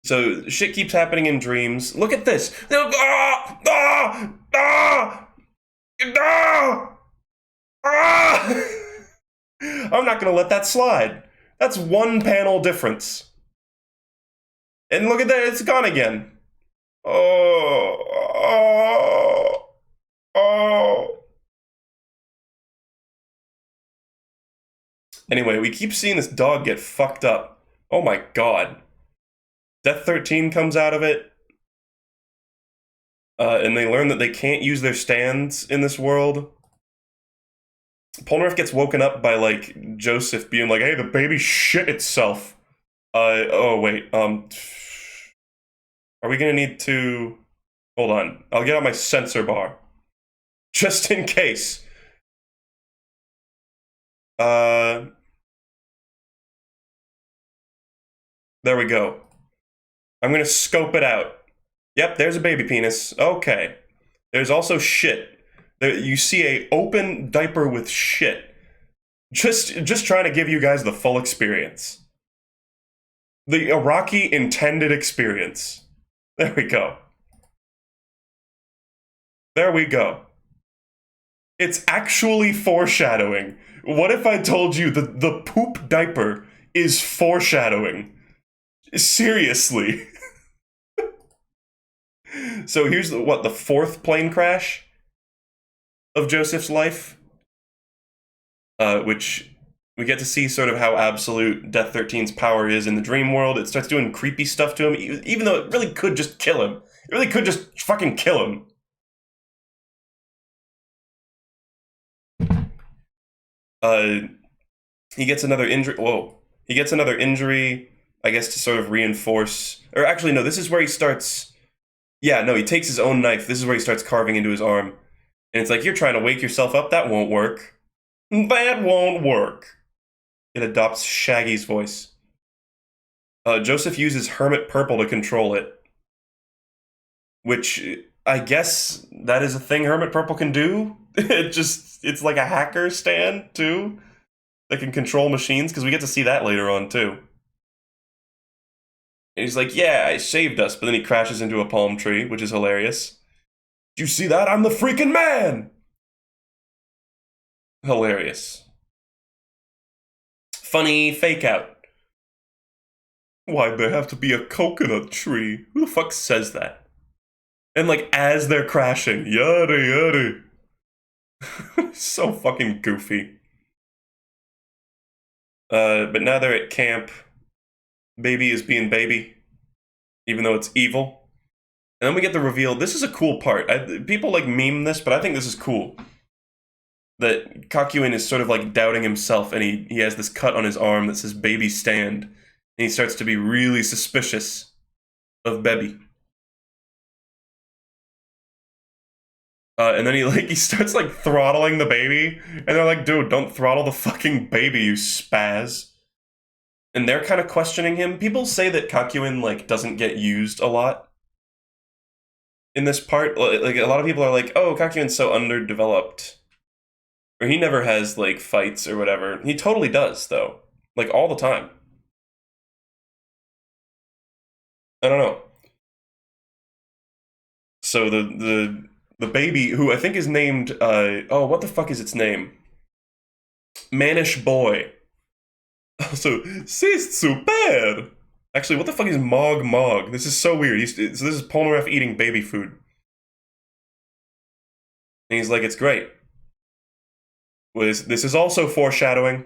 So shit keeps happening in dreams. Look at this. Ah! Ah! Ah! Ah! Ah! I'm not gonna let that slide. That's one panel difference. And look at that, it's gone again. Oh, oh, oh. Anyway, we keep seeing this dog get fucked up. Oh my god. Death 13 comes out of it. And they learn that they can't use their stands in this world. Polnareff gets woken up by, like, Joseph being like, hey, the baby shit itself. Oh, wait, are we gonna need to... Hold on, I'll get out my sensor bar. Just in case. There we go. I'm gonna scope it out. Yep, there's a baby penis. Okay. There's also shit. You see a open diaper with shit. Just trying to give you guys the full experience. The Araki intended experience. There we go. There we go. It's actually foreshadowing. What if I told you that the poop diaper is foreshadowing? Seriously. So here's the 4th plane crash of Joseph's life, which we get to see sort of how absolute Death 13's power is in the dream world. It starts doing creepy stuff to him, even though it really could just kill him. It really could just fucking kill him. He gets another injury. Whoa. He gets another injury, I guess, to sort of reinforce... Or actually, no, this is where he starts... Yeah, no, he takes his own knife. This is where he starts carving into his arm. And it's like, you're trying to wake yourself up? That won't work. That won't work. It adopts Shaggy's voice. Joseph uses Hermit Purple to control it, which I guess that is a thing Hermit Purple can do. It's like a hacker stand too that can control machines, because we get to see that later on too. And he's like, yeah, I saved us, but then he crashes into a palm tree, which is hilarious. Do you see that? I'm the freaking man! Hilarious. Funny fake out. Why'd there have to be a coconut tree? Who the fuck says that? And like, as they're crashing, yada yada. So fucking goofy. But now they're at camp. Baby is being baby, even though it's evil. And then we get the reveal. This is a cool part. People like meme this, but I think this is cool. That Kakyoin is sort of like doubting himself, and he has this cut on his arm that says baby stand. And he starts to be really suspicious of Baby. And then he starts like throttling the baby, and they're like, dude, don't throttle the fucking baby, you spaz. And they're kind of questioning him. People say that Kakyoin like doesn't get used a lot in this part. Like a lot of people are like, oh, Kakyoin's so underdeveloped. Or he never has like fights or whatever. He totally does though. Like all the time. I don't know. So the baby, who I think is named what the fuck is its name? Manish Boy. Also, c'est super! Actually, what the fuck is Mog Mog? This is so weird. So this is Polnareff eating baby food. And he's like, it's great. This is also foreshadowing.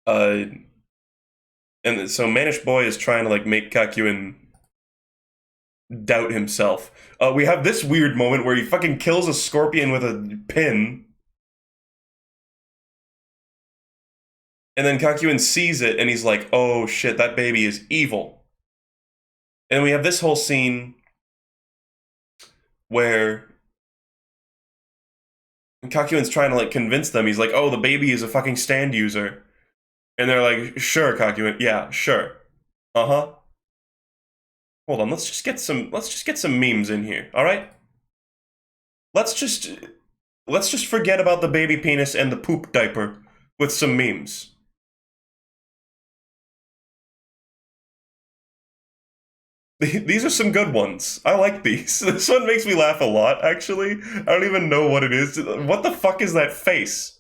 And so Manish Boy is trying to like make Kakyoin doubt himself. We have this weird moment where he fucking kills a scorpion with a pin. And then Kakyoin sees it, and he's like, oh shit, that baby is evil. And we have this whole scene where Kakyoin's trying to like convince them. He's like, oh, the baby is a fucking stand user. And they're like, sure, Kakyoin, yeah, sure. Uh-huh. Hold on, let's just get some memes in here, alright? Let's just forget about the baby penis and the poop diaper with some memes. These are some good ones. I like these. This one makes me laugh a lot, actually. I don't even know what it is. What the fuck is that face?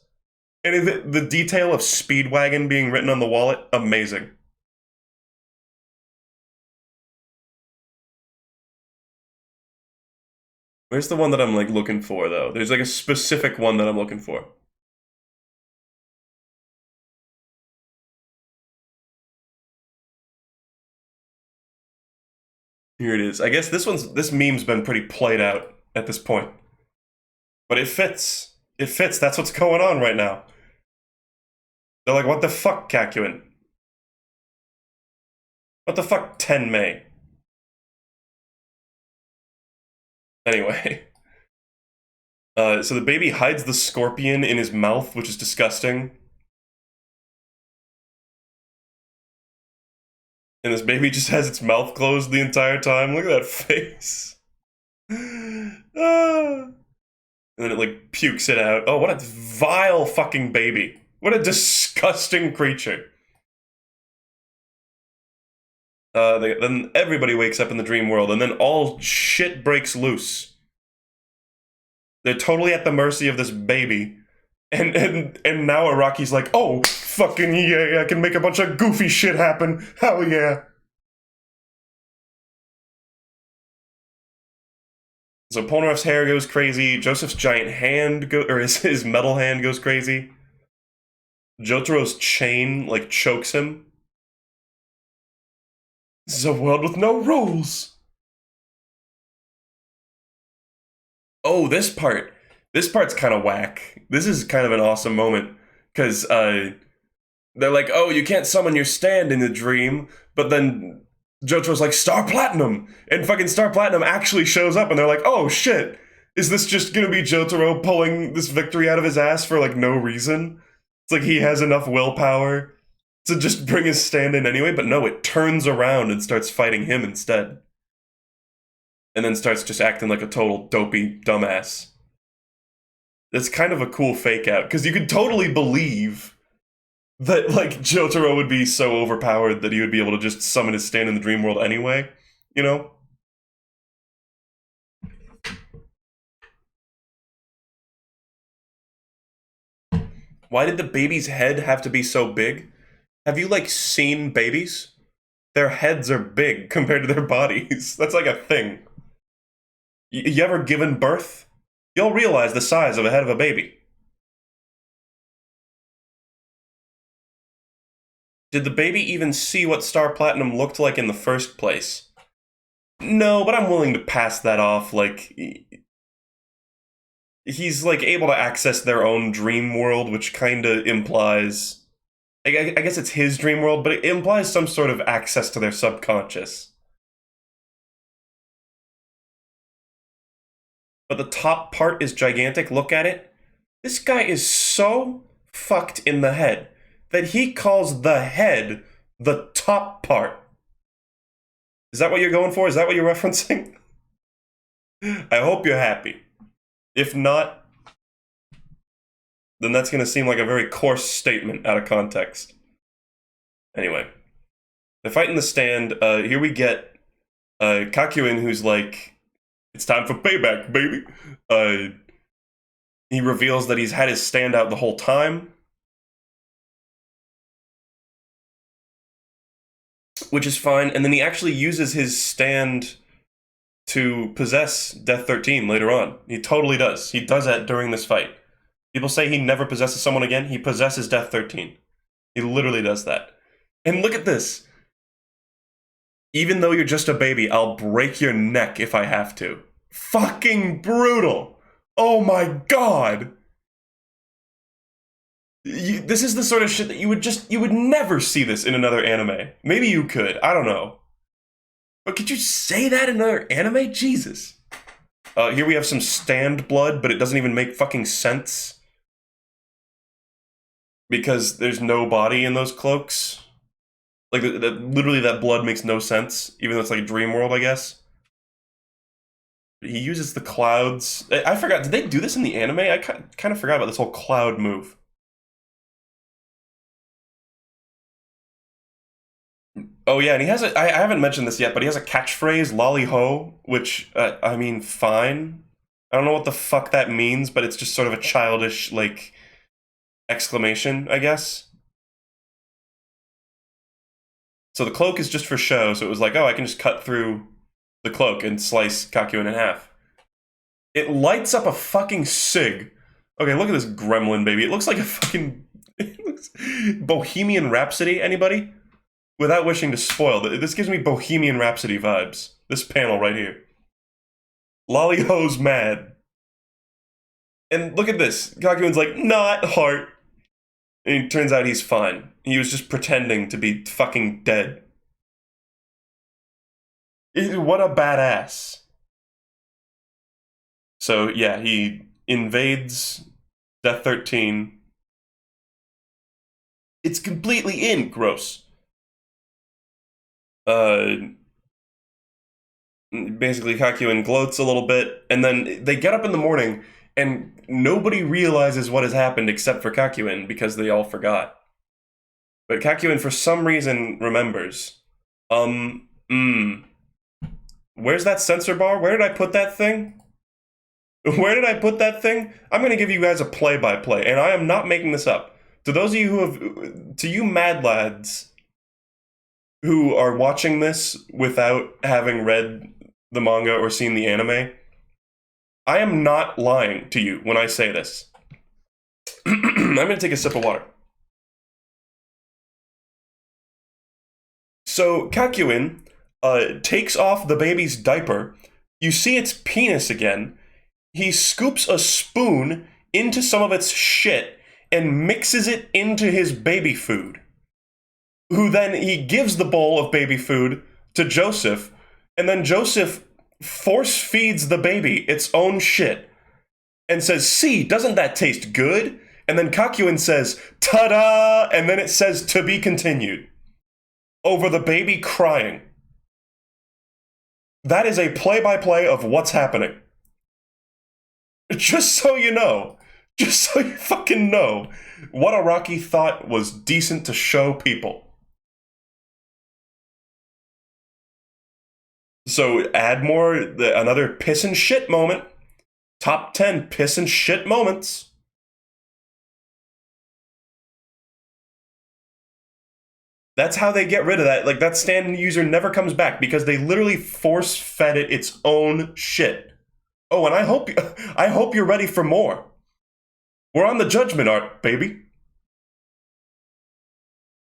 And the detail of Speedwagon being written on the wallet, amazing. Where's the one that I'm like looking for, though? There's like a specific one that I'm looking for. Here it is. I guess this meme's been pretty played out at this point. But it fits. It fits. That's what's going on right now. They're like, what the fuck, Kakyoin? What the fuck, Tenmei? Anyway. So the baby hides the scorpion in his mouth, which is disgusting. And this baby just has its mouth closed the entire time. Look at that face. And then it like pukes it out. Oh, what a vile fucking baby. What a disgusting creature. Then everybody wakes up in the dream world, and then all shit breaks loose. They're totally at the mercy of this baby. And now Araki's like, oh, fucking yeah, I can make a bunch of goofy shit happen. Hell yeah. So Polnareff's hair goes crazy. Joseph's giant hand his metal hand goes crazy. Jotaro's chain like chokes him. This is a world with no rules. Oh, this part's kind of whack. This is kind of an awesome moment because they're like, oh, you can't summon your stand in the dream, but then Jotaro's like, Star Platinum! And fucking Star Platinum actually shows up, and they're like, oh shit, is this just gonna be Jotaro pulling this victory out of his ass for like no reason? It's like he has enough willpower to just bring his stand in anyway, but no, it turns around and starts fighting him instead. And then starts just acting like a total dopey dumbass. That's kind of a cool fake out, because you could totally believe that, like, Jotaro would be so overpowered that he would be able to just summon his stand in the dream world anyway, you know? Why did the baby's head have to be so big? Have you, like, seen babies? Their heads are big compared to their bodies. That's like a thing. You ever given birth? You'll realize the size of a head of a baby. Did the baby even see what Star Platinum looked like in the first place? No, but I'm willing to pass that off, like... He's, like, able to access their own dream world, which kinda implies... I guess it's his dream world, but it implies some sort of access to their subconscious. But the top part is gigantic. Look at it. This guy is so fucked in the head that he calls the head the top part. Is that what you're going for? Is that what you're referencing? I hope you're happy. If not, then that's going to seem like a very coarse statement out of context. Anyway, they're fighting the stand. Here we get Kakyoin, who's like, it's time for payback, baby. He reveals that he's had his stand out the whole time, which is fine. And then he actually uses his stand to possess Death 13 later on. He totally does. He does that during this fight. People say he never possesses someone again. He possesses Death 13. He literally does that. And look at this. Even though you're just a baby, I'll break your neck if I have to. Fucking brutal. Oh my god. This is the sort of shit that you would never see this in another anime. Maybe you could. I don't know. But could you say that in another anime? Jesus. Here we have some stand blood, but it doesn't even make fucking sense. Because there's no body in those cloaks. Like, literally that blood makes no sense, even though it's like a dream world, I guess. He uses the clouds. I forgot, did they do this in the anime? I kind of forgot about this whole cloud move. Oh yeah, and he has a, I haven't mentioned this yet, but he has a catchphrase, lolly ho, which, I mean, fine. I don't know what the fuck that means, but it's just sort of a childish, like, exclamation, I guess. So the cloak is just for show, so it was like, oh, I can just cut through the cloak and slice Kakyoin in half. It lights up a fucking cig. Okay, look at this gremlin, baby. It looks like a fucking... It looks... Bohemian Rhapsody, anybody? Without wishing to spoil, this gives me Bohemian Rhapsody vibes. This panel right here. Lollyho's mad. And look at this. Kakyoin's like, not heart. And it turns out he's fine. He was just pretending to be fucking dead. What a badass. So, yeah, he invades Death 13. It's completely in. Gross. Basically, Kakyoin gloats a little bit, and then they get up in the morning, and nobody realizes what has happened except for Kakyoin, because they all forgot. But Kakyoin, for some reason, remembers. Where's that censor bar? Where did I put that thing? Where did I put that thing? I'm going to give you guys a play-by-play, and I am not making this up. To those of you who have... To you mad lads who are watching this without having read the manga or seen the anime, I am not lying to you when I say this. I'm going to take a sip of water. So, Kakyoin takes off the baby's diaper. You see its penis again. He scoops a spoon into some of its shit and mixes it into his baby food. Who then he gives the bowl of baby food to Joseph, and then Joseph force feeds the baby its own shit and says, see, doesn't that taste good? and then Kakyoin says, ta-da! And then it says, to be continued. Over the baby crying. That is a play-by-play of what's happening. Just so you know. Just so you fucking know what Araki thought was decent to show people. So add more, another piss and shit moment. Top 10 piss and shit moments. That's how they get rid of that. Like, that stand user never comes back because they literally force-fed it its own shit. Oh, and I hope you're ready for more. We're on the judgment arc, baby.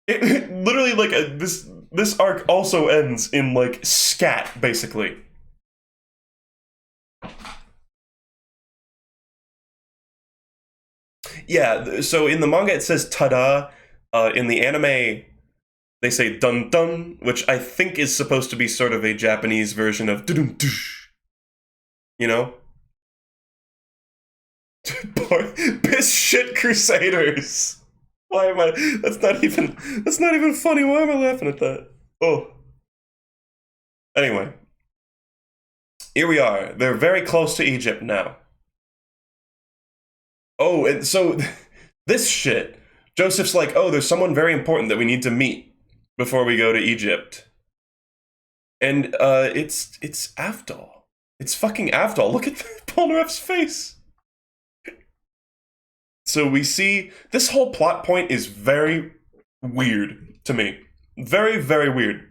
It literally, like, this arc also ends in, like, scat, basically. Yeah, so in the manga it says ta-da. In the anime, they say dun dun, which I think is supposed to be sort of a Japanese version of dun dun. You know? Piss shit Crusaders. Why am I? That's not even funny. Why am I laughing at that? Oh. Anyway. Here we are. They're very close to Egypt now. Oh, and so this shit. Joseph's like, oh, there's someone very important that we need to meet before we go to Egypt. And it's Avdol. It's fucking Avdol. Look at Polnareff's face. So we see this whole plot point is very weird to me. Very, very weird.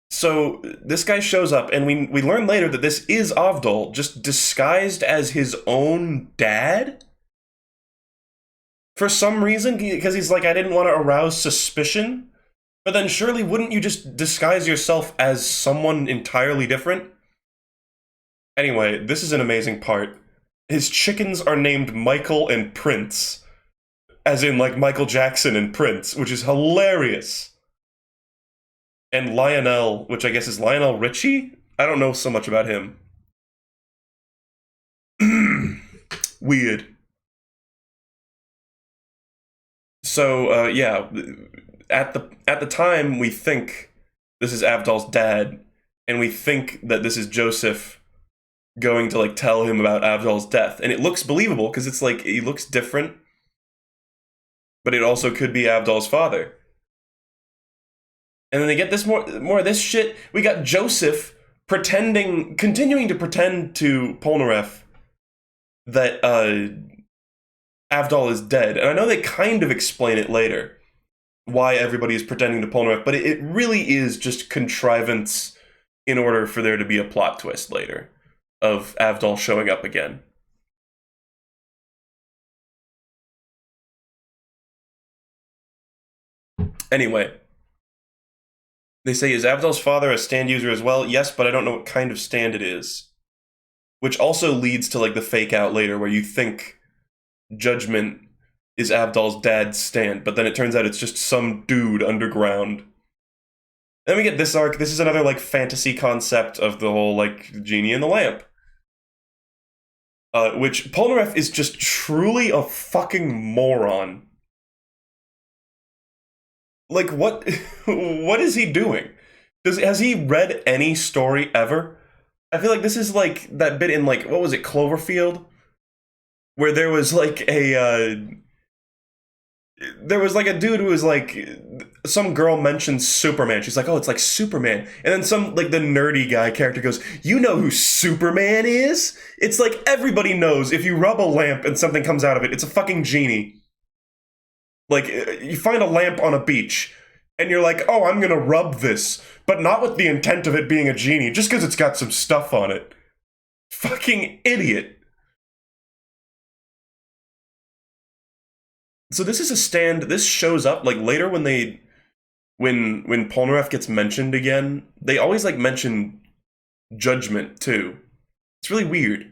So this guy shows up, and we learn later that this is Avdol, just disguised as his own dad? For some reason, because he's like, I didn't want to arouse suspicion. But then surely wouldn't you just disguise yourself as someone entirely different? Anyway, this is an amazing part. His chickens are named Michael and Prince. As in, like, Michael Jackson and Prince, which is hilarious. And Lionel, which I guess is Lionel Richie? I don't know so much about him. Weird. So, yeah, at the time, we think this is Avdol's dad, and we think that this is Joseph going to, like, tell him about Avdol's death. And it looks believable, because it's like, he looks different, but it also could be Avdol's father. And then they get this more of this shit. We got Joseph continuing to pretend to Polnareff that Avdol is dead. And I know they kind of explain it later, why everybody is pretending to Polnareff, but it really is just contrivance in order for there to be a plot twist later of Avdol showing up again. Anyway, they say, is Avdol's father a stand user as well? Yes, but I don't know what kind of stand it is. Which also leads to, like, the fake out later where you think Judgment is Avdol's dad's stand, but then it turns out it's just some dude underground. Then we get this arc. This is another, like, fantasy concept of the whole, like, genie in the lamp. Which Polnareff is just truly a fucking moron. Like, what what is he doing? Has he read any story ever? I feel like this is like that bit in, like, what was it, Cloverfield? Where there was like a dude who was like, some girl mentions Superman. She's like, oh, it's like Superman. And then some, like, the nerdy guy character goes, you know who Superman is? It's like everybody knows if you rub a lamp and something comes out of it, it's a fucking genie. Like, you find a lamp on a beach, and you're like, oh, I'm gonna rub this, but not with the intent of it being a genie, just because it's got some stuff on it. Fucking idiot. So this is a stand, this shows up, like, later when Polnareff gets mentioned again, they always, like, mention Judgment, too. It's really weird.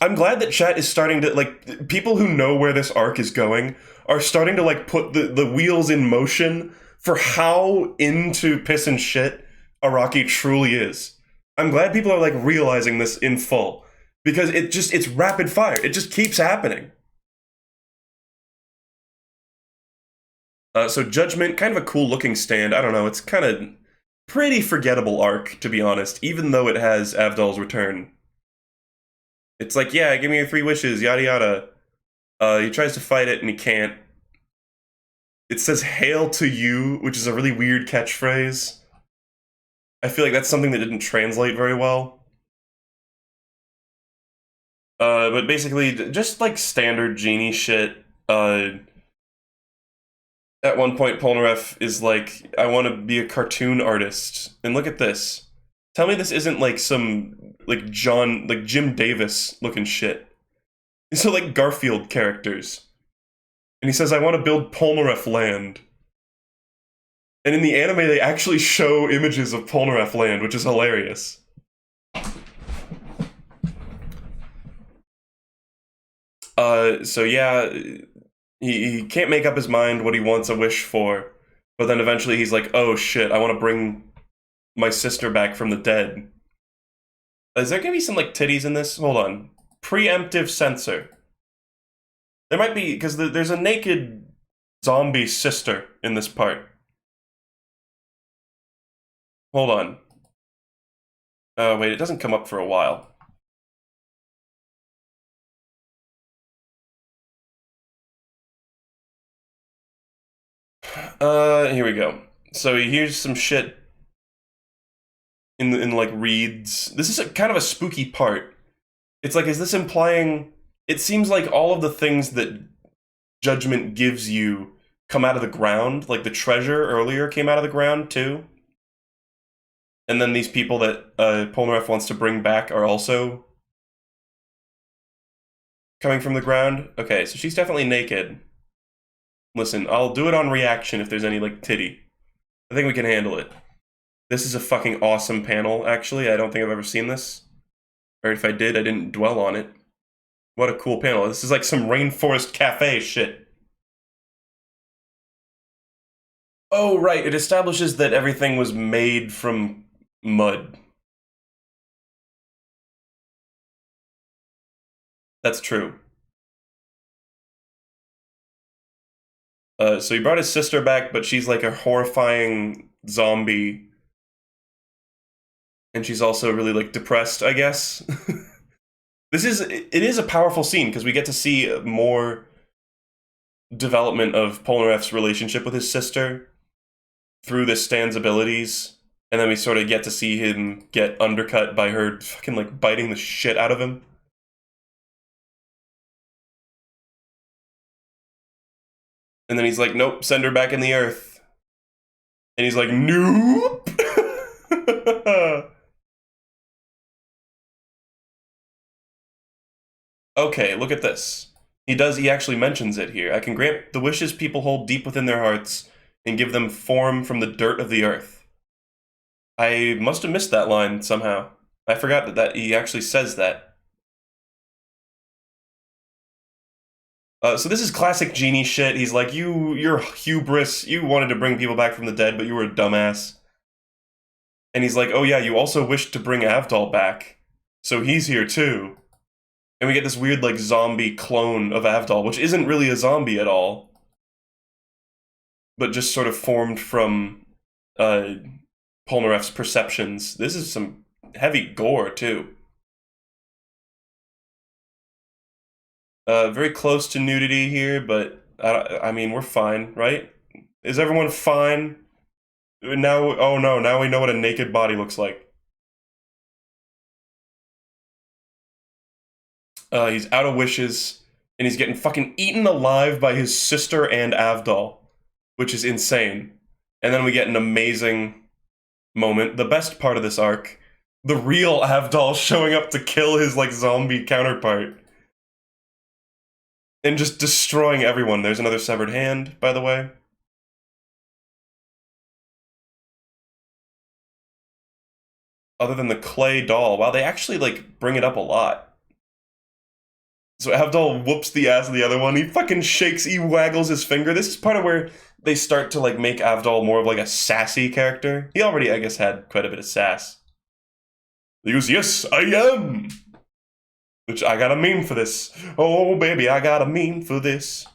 I'm glad that chat is starting to, like, people who know where this arc is going are starting to, like, put the wheels in motion for how into piss and shit Araki truly is. I'm glad people are like realizing this in full because it's rapid fire. It just keeps happening. So Judgment, kind of a cool looking stand. I don't know. It's kind of pretty forgettable arc, to be honest, even though it has Avdol's return. It's like, yeah, give me your 3 wishes, yada yada. He tries to fight it and he can't. It says "Hail to you," which is a really weird catchphrase. I feel like that's something that didn't translate very well. But basically, just like standard genie shit. At one point, Polnareff is like, I want to be a cartoon artist. And look at this. Tell me this isn't like some, like Jim Davis looking shit. These are like Garfield characters. And he says, I want to build Polnareff Land. And in the anime, they actually show images of Polnareff Land, which is hilarious. So yeah, he can't make up his mind what he wants a wish for. But then eventually he's like, oh shit, I want to bring my sister back from the dead. Is there gonna be some like titties in this? Hold on. Preemptive censor. There might be, because there's a naked zombie sister in this part. Hold on. Wait, it doesn't come up for a while. Here we go. So here's some shit in like reads. This is kind of a spooky part. It's like, is this implying? It seems like all of the things that Judgment gives you come out of the ground. Like the treasure earlier came out of the ground too. And then these people that Polnareff wants to bring back are also coming from the ground. Okay, so she's definitely naked. Listen, I'll do it on reaction if there's any like titty. I think we can handle it. This is a fucking awesome panel, actually. I don't think I've ever seen this. Or if I did, I didn't dwell on it. What a cool panel. This is like some Rainforest Cafe shit. Oh, right. It establishes that everything was made from mud. That's true. So he brought his sister back, but she's like a horrifying zombie. And she's also really like depressed, I guess. It is a powerful scene because we get to see more development of Polnareff's relationship with his sister through this stand's abilities, and then we sort of get to see him get undercut by her fucking like biting the shit out of him. And then he's like, nope, send her back in the earth. And he's like, nope. Okay, look at this. He actually mentions it here. I can grant the wishes people hold deep within their hearts and give them form from the dirt of the earth. I must have missed that line somehow. I forgot that he actually says that. So this is classic genie shit. He's like, you're hubris. You wanted to bring people back from the dead, but you were a dumbass. And he's like, oh yeah, you also wished to bring Avdol back. So he's here too. And we get this weird, like, zombie clone of Avdol, which isn't really a zombie at all. But just sort of formed from Polnareff's perceptions. This is some heavy gore, too. Very close to nudity here, but I mean, we're fine, right? Is everyone fine? Now, oh no, now we know what a naked body looks like. He's out of wishes, and he's getting fucking eaten alive by his sister and Avdol, which is insane. And then we get an amazing moment, the best part of this arc, the real Avdol showing up to kill his like zombie counterpart. And just destroying everyone. There's another severed hand, by the way. Other than the clay doll. Wow, they actually like bring it up a lot. So Avdol whoops the ass of the other one. He fucking shakes, he waggles his finger. This is part of where they start to like make Avdol more of like a sassy character. He already, I guess, had quite a bit of sass. He goes, "Yes, I am." Which I got a meme for this. Oh baby, I got a meme for this.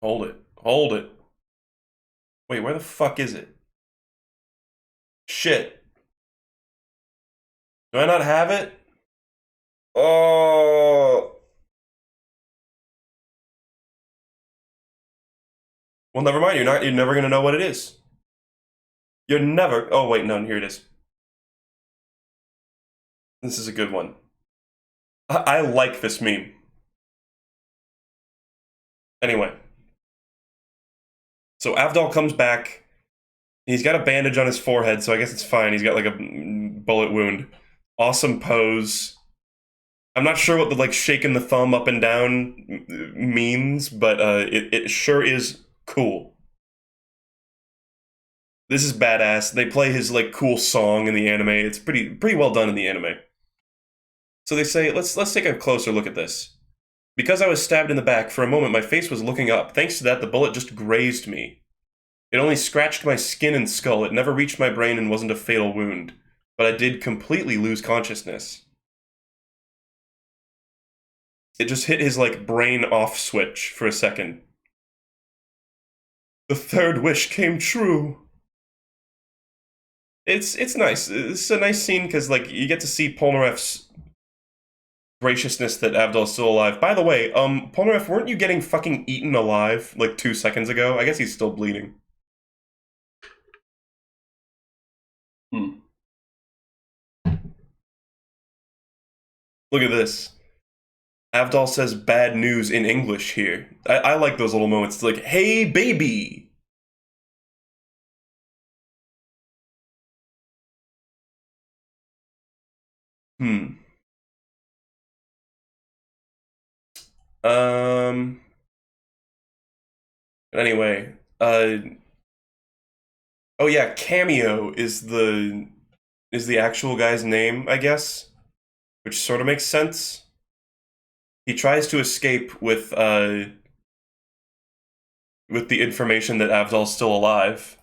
Hold it. Hold it. Wait, where the fuck is it? Shit. Do I not have it? Oh. Well, never mind. You're never gonna know what it is. You're never. Oh wait, no. Here it is. This is a good one. I like this meme. Anyway, so Avdol comes back. He's got a bandage on his forehead, so I guess it's fine. He's got like a bullet wound. Awesome pose. I'm not sure what the like shaking the thumb up and down means, but it sure is cool. This is badass. They play his like cool song in the anime. It's pretty well done in the anime. So they say, let's take a closer look at this. Because I was stabbed in the back, for a moment my face was looking up. Thanks to that, the bullet just grazed me. It only scratched my skin and skull. It never reached my brain and wasn't a fatal wound. But I did completely lose consciousness. It just hit his, like, brain off switch for a second. The third wish came true. It's nice. It's a nice scene because, like, you get to see Polnareff's graciousness that Avdol's still alive. By the way, Polnareff, weren't you getting fucking eaten alive, like, 2 seconds ago? I guess he's still bleeding. Look at this. Avdol says bad news in English here. I like those little moments. It's like, hey, baby! Um... Anyway, oh yeah, Cameo is the actual guy's name, I guess, which sort of makes sense. He tries to escape with the information that Avdol's still alive,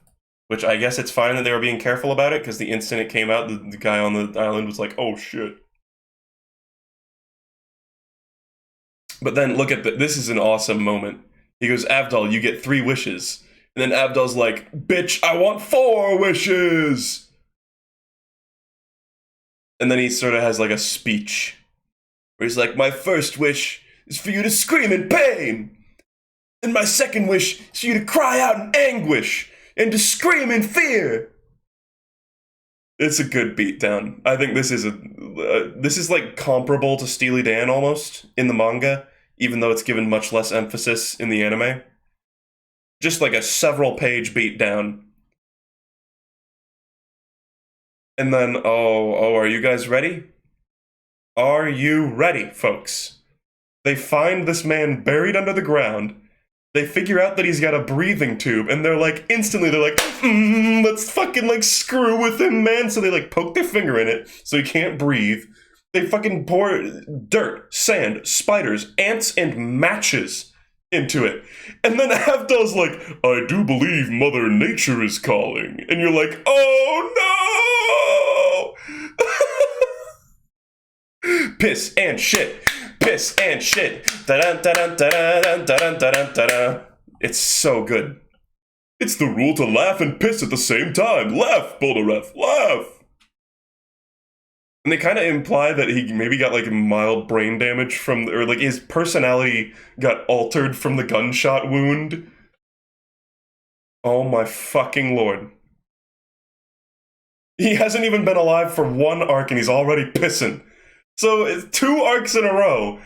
which I guess it's fine that they were being careful about it, because the instant it came out, the guy on the island was like, oh shit. But then look at this is an awesome moment. He goes, Avdol, you get 3 wishes. And then Avdol's like, bitch, I want 4 wishes! And then he sort of has like a speech where he's like, my first wish is for you to scream in pain. And my second wish is for you to cry out in anguish and to scream in fear. It's a good beatdown. I think this is like comparable to Steely Dan almost in the manga, even though it's given much less emphasis in the anime. Just like a several page beatdown. And then, oh, are you guys ready? Are you ready, folks? They find this man buried under the ground. They figure out that he's got a breathing tube, and they're like, instantly, they're like, let's fucking, like, screw with him, man. So they, like, poke their finger in it, so he can't breathe. They fucking pour dirt, sand, spiders, ants, and matches into it. And then Avdol's like, I do believe Mother Nature is calling. And you're like, oh no! Piss and shit. Piss and shit. It's so good. It's the rule to laugh and piss at the same time. Laugh, Polnareff, laugh! And they kind of imply that he maybe got like mild brain damage from, or like his personality got altered from the gunshot wound. Oh my fucking lord. He hasn't even been alive for 1 arc and he's already pissing. So it's 2 arcs in a row.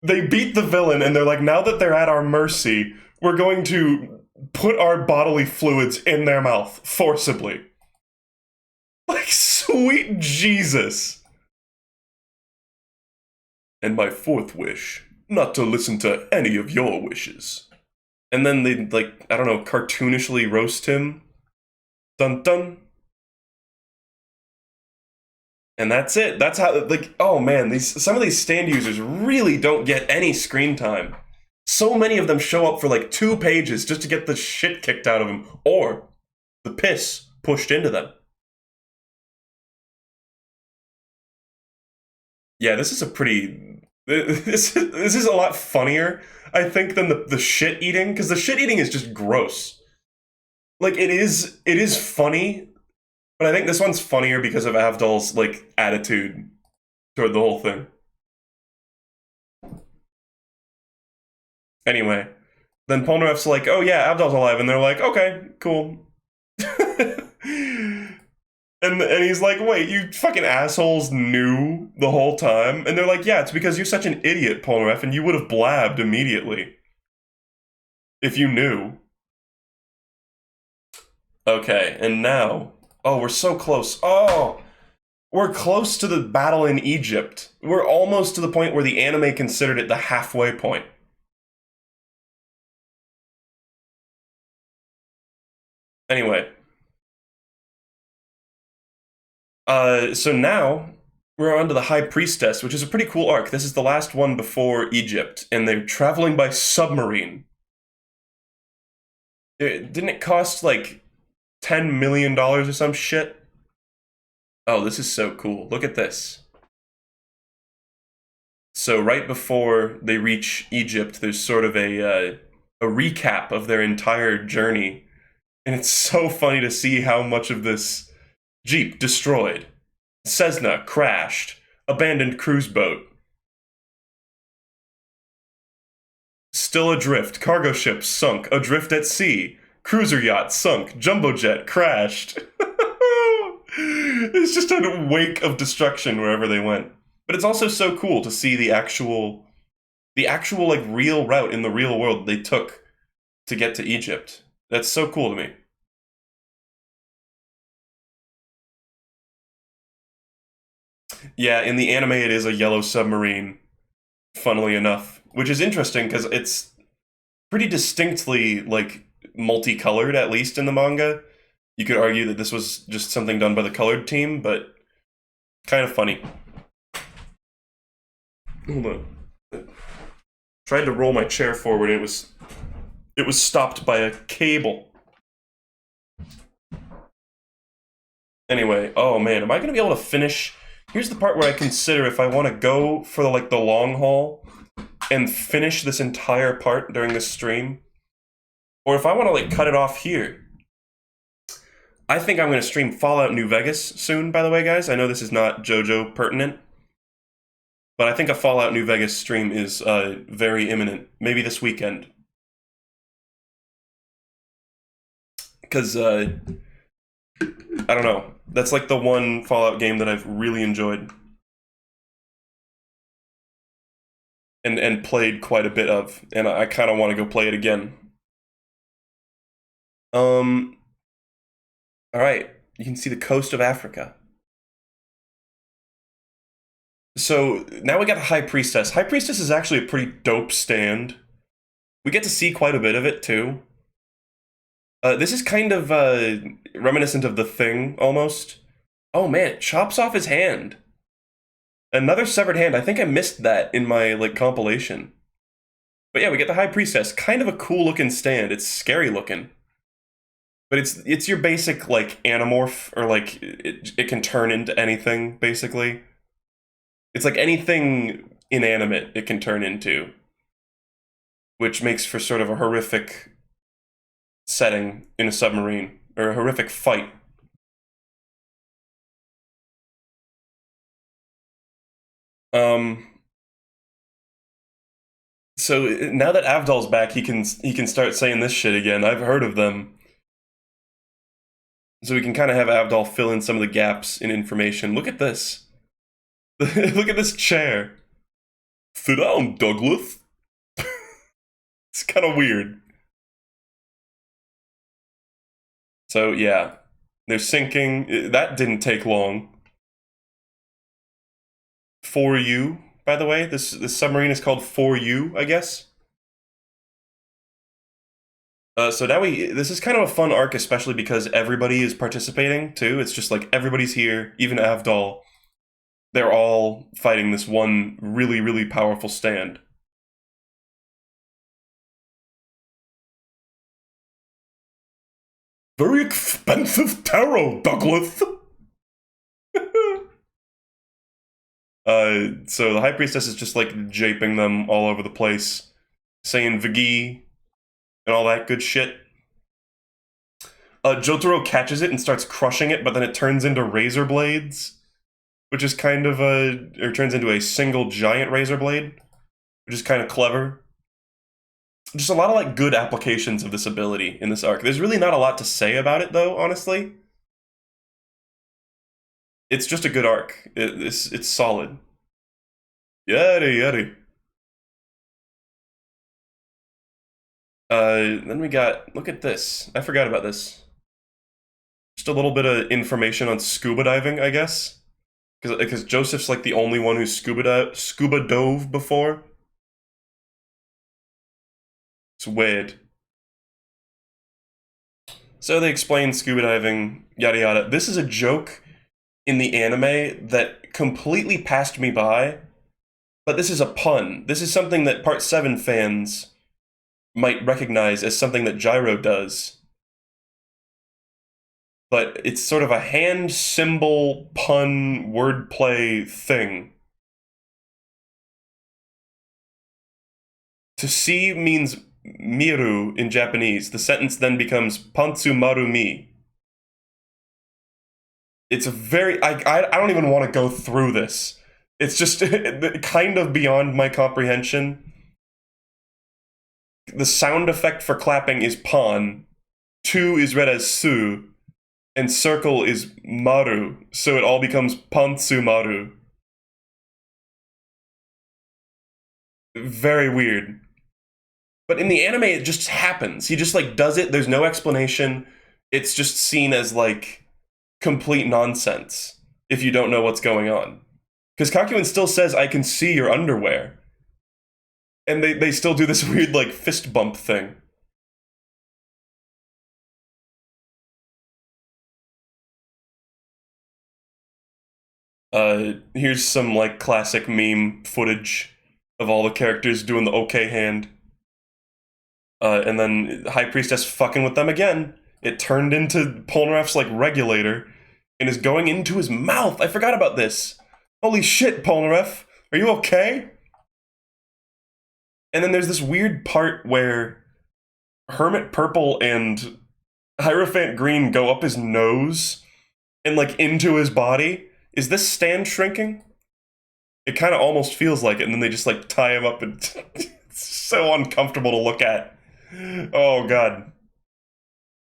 They beat the villain and they're like, now that they're at our mercy, we're going to put our bodily fluids in their mouth forcibly. Like, sweet Jesus. And my 4th wish, not to listen to any of your wishes. And then they, like, I don't know, cartoonishly roast him. Dun dun. And that's it. That's how, like, oh man, these some of these stand users really don't get any screen time. So many of them show up for like 2 pages just to get the shit kicked out of them, or the piss pushed into them. Yeah, this is a pretty. This is a lot funnier, I think, than the shit eating, because the shit eating is just gross. Like it is funny, but I think this one's funnier because of Avdol's like attitude toward the whole thing. Anyway, then Polnareff's like, "Oh yeah, Avdol's alive," and they're like, "Okay, cool." And he's like, "Wait, you fucking assholes knew the whole time?" And they're like, "Yeah, it's because you're such an idiot, Polnareff, and you would have blabbed immediately if you knew." Okay, and now, oh, we're so close. Oh, we're close to the battle in Egypt. We're almost to the point where the anime considered it the halfway point. Anyway, so now we're on to the High Priestess, which is a pretty cool arc. This is the last one before Egypt, and they're traveling by submarine. Didn't it cost like $10 million or some shit? Oh, this is so cool. Look at this. So right before they reach Egypt, there's sort of a recap of their entire journey, and it's so funny to see how much of this Jeep destroyed, Cessna crashed, abandoned cruise boat, still adrift, cargo ship sunk, adrift at sea, cruiser yacht sunk, jumbo jet crashed. It's just a wake of destruction wherever they went. But it's also so cool to see the actual like real route in the real world they took to get to Egypt. That's so cool to me. Yeah, in the anime it is a yellow submarine, funnily enough, which is interesting because it's pretty distinctly like multicolored, at least in the manga. You could argue that this was just something done by the colored team, but kind of funny. Hold on. Tried to roll my chair forward, and it was stopped by a cable. Anyway, oh man, am I gonna be able to finish? Here's the part where I consider if I want to go for like the long haul and finish this entire part during this stream, or if I want to like cut it off here. I think I'm going to stream Fallout New Vegas soon, by the way, guys. I know this is not JoJo pertinent, but I think a Fallout New Vegas stream is very imminent. Maybe this weekend. Because, I don't know. That's like the one Fallout game that I've really enjoyed. And played quite a bit of. And I kind of want to go play it again. Um, alright. You can see the coast of Africa. So now we got the High Priestess. High Priestess is actually a pretty dope stand. We get to see quite a bit of it too. This is kind of reminiscent of The Thing, almost. Oh man, it chops off his hand. Another severed hand. I think I missed that in my like compilation. But yeah, we get the High Priestess. Kind of a cool looking stand. It's scary looking. But it's your basic like anamorph, or like it can turn into anything, basically. It's like anything inanimate it can turn into, which makes for sort of a horrific setting in a submarine, or a horrific fight. Um, so now that Avdol's back, he can start saying this shit again. I've heard of them. So we can kind of have Avdol fill in some of the gaps in information. Look at this. Look at this chair. Sit down, Douglas. It's kind of weird. So yeah, they're sinking. That didn't take long. For you, by the way, this submarine is called For You, I guess. So now this is kind of a fun arc, especially because everybody is participating too. It's just like everybody's here, even Avdol. they're all fighting this one really, really powerful stand. Very expensive tarot, Douglas. So the High Priestess is just like japing them all over the place, saying Vigi and all that good shit. Jotaro catches it and starts crushing it, but then it turns into razor blades, which is kind of or turns into a single giant razor blade, which is kind of clever. Just a lot of like good applications of this ability in this arc. There's really not a lot to say about it though, honestly. It's just a good arc. It's solid. Yeti, yeti. Then we got, look at this. I forgot about this. Just a little bit of information on scuba diving, I guess. Because Joseph's like the only one who's scuba dove before. It's weird. So they explain scuba diving, yada yada. This is a joke in the anime that completely passed me by, but this is a pun. This is something that Part 7 fans might recognize as something that Gyro does. But it's sort of a hand symbol pun wordplay thing. To see means miru in Japanese. The sentence then becomes pantsu maru mi. It's a very... I don't even want to go through this. It's just kind of beyond my comprehension. The sound effect for clapping is pan. Two is read as su. And circle is maru. So it all becomes pantsu maru. Very weird. But in the anime, it just happens. He just, like, does it. There's no explanation. It's just seen as, like, complete nonsense if you don't know what's going on. Because Kakyoin still says, I can see your underwear. And they still do this weird, like, fist bump thing. Here's some, like, classic meme footage of all the characters doing the okay hand. And then High Priestess fucking with them again. It turned into Polnareff's, like, regulator and is going into his mouth. I forgot about this. Holy shit, Polnareff. Are you okay? And then there's this weird part where Hermit Purple and Hierophant Green go up his nose and, like, into his body. Is this stand shrinking? It kind of almost feels like it, and then they just, like, tie him up and... it's so uncomfortable to look at. Oh, God.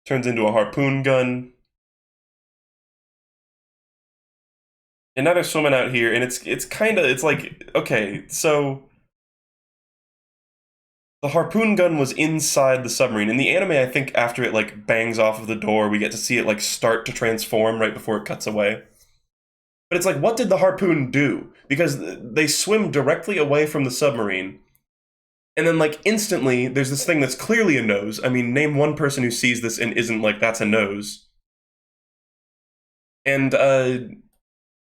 Turns into a harpoon gun. And now they're swimming out here, and it's kind of... It's like, okay, so... The harpoon gun was inside the submarine. In the anime, I think after it, like, bangs off of the door, we get to see it, like, start to transform right before it cuts away. But it's like, what did the harpoon do? Because they swim directly away from the submarine. And then, like, instantly, there's this thing that's clearly a nose. I mean, name one person who sees this and isn't like, that's a nose. And,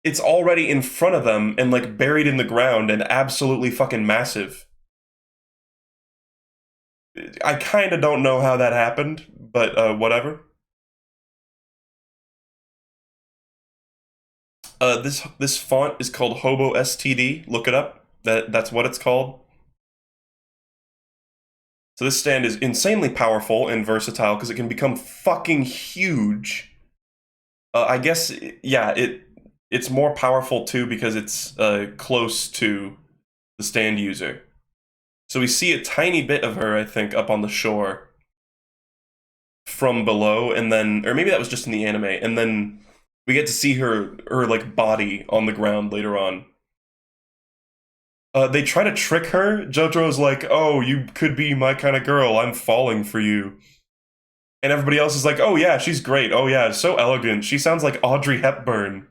it's already in front of them and, like, buried in the ground and absolutely fucking massive. I kind of don't know how that happened, but, whatever. This font is called Hobo STD. Look it up. That's what it's called. So this stand is insanely powerful and versatile because it can become fucking huge. I guess, yeah, it's more powerful too because it's close to the stand user. So we see a tiny bit of her, I think, up on the shore from below, and then, or maybe that was just in the anime, and then we get to see her like body on the ground later on. They try to trick her. Jotaro's like, "Oh, you could be my kind of girl. I'm falling for you." And everybody else is like, "Oh yeah, she's great. Oh yeah, so elegant. She sounds like Audrey Hepburn."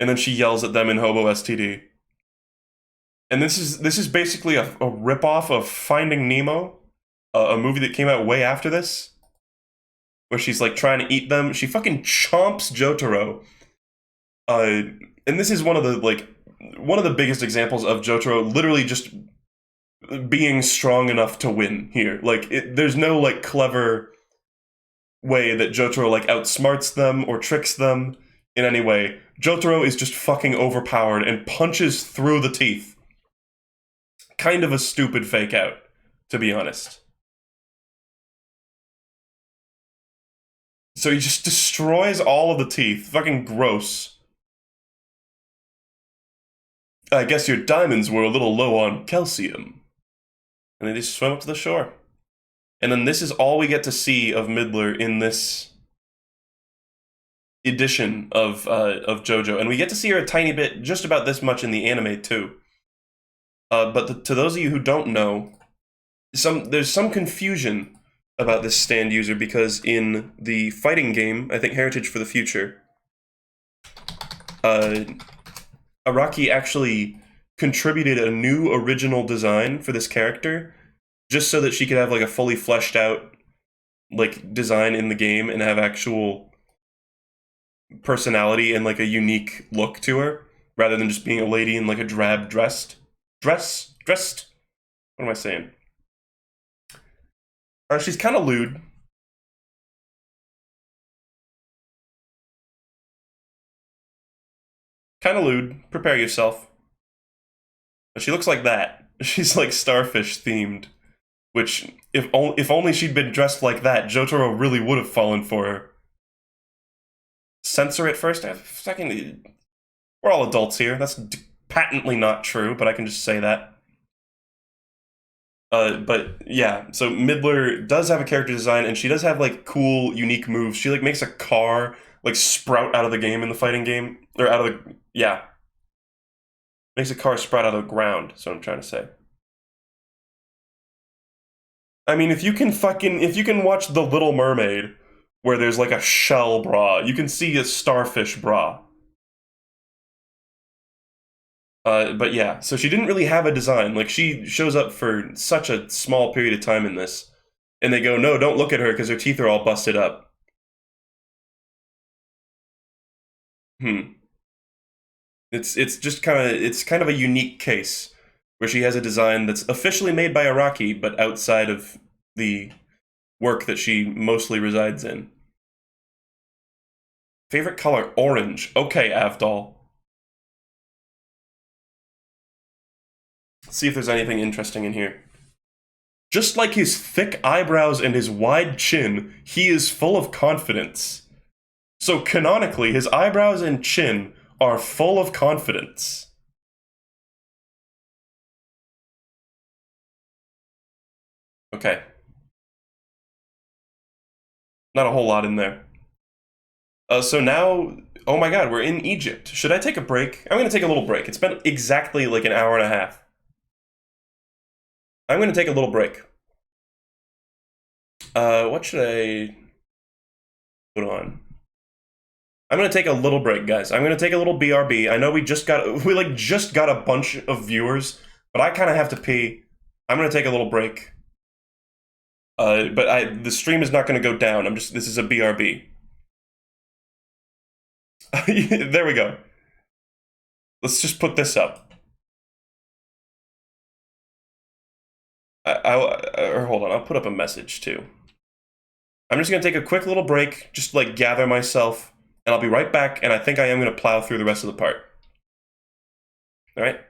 And then she yells at them in Hobo STD. And this is basically a ripoff of Finding Nemo, a movie that came out way after this, where she's like trying to eat them. She fucking chomps Jotaro. Uh, and this is one of the biggest examples of Jotaro literally just being strong enough to win here. Like, there's no like clever way that Jotaro like outsmarts them or tricks them in any way. Jotaro is just fucking overpowered and punches through the teeth. Kind of a stupid fake out, to be honest. So he just destroys all of the teeth. Fucking gross. I guess your diamonds were a little low on calcium. And they just swim up to the shore. And then this is all we get to see of Midler in this edition of JoJo. And we get to see her a tiny bit, just about this much in the anime too. But to those of you who don't know, there's some confusion about this stand user because in the fighting game, I think Heritage for the Future, Araki actually contributed a new original design for this character just so that she could have like a fully fleshed out like design in the game and have actual personality and like a unique look to her rather than just being a lady in like a drab dressed. What am I saying? She's kind of lewd. Kind of lewd. Prepare yourself. But she looks like that. She's like starfish themed. Which, if only she'd been dressed like that, Jotaro really would have fallen for her. Censor it first? Second, we're all adults here. That's patently not true, but I can just say that. But yeah, so Midler does have a character design, and she does have like cool, unique moves. She like makes a car like sprout out of the game in the fighting game, or out of the makes a car sprout out of the ground. That's what I'm trying to say. I mean, if you can watch The Little Mermaid, where there's like a shell bra, you can see a starfish bra. But yeah, so she didn't really have a design. Like, she shows up for such a small period of time in this. And they go, no, don't look at her because her teeth are all busted up. It's just kind of a unique case where she has a design that's officially made by Araki, but outside of the work that she mostly resides in. Favorite color? Orange. Okay, Avdol. Let's see if there's anything interesting in here. Just like his thick eyebrows and his wide chin, he is full of confidence. So canonically, his eyebrows and chin are full of confidence. Okay. Not a whole lot in there. So now, oh my god, we're in Egypt. Should I take a break? I'm going to take a little break. It's been exactly like an hour and a half. I'm going to take a little break. What should I put on? I'm going to take a little break, guys. I'm going to take a little BRB. I know we just got a bunch of viewers, but I kind of have to pee. I'm going to take a little break. But the stream is not going to go down. This is a BRB. There we go. Let's just put this up. Or hold on, I'll put up a message too. I'm just going to take a quick little break, just like gather myself, and I'll be right back, and I think I am going to plow through the rest of the part. Alright?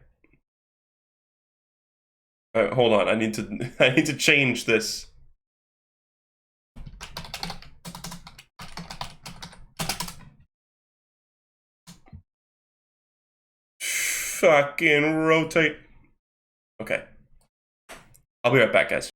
Alright, hold on, I need to change this. Fucking rotate. Okay. I'll be right back, guys.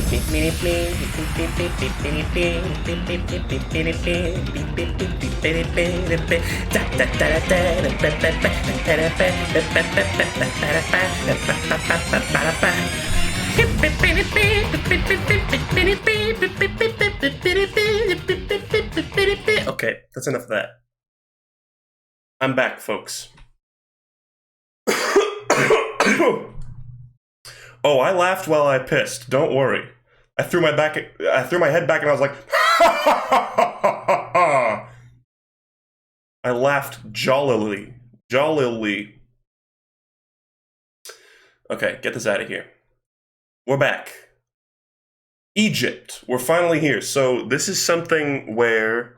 Okay, that's enough of that. I'm back, folks. Oh, I laughed while I pissed. Don't worry. I threw my head back and I was like, I laughed jollily. Jollily. Okay, get this out of here. We're back. Egypt. We're finally here. So this is something where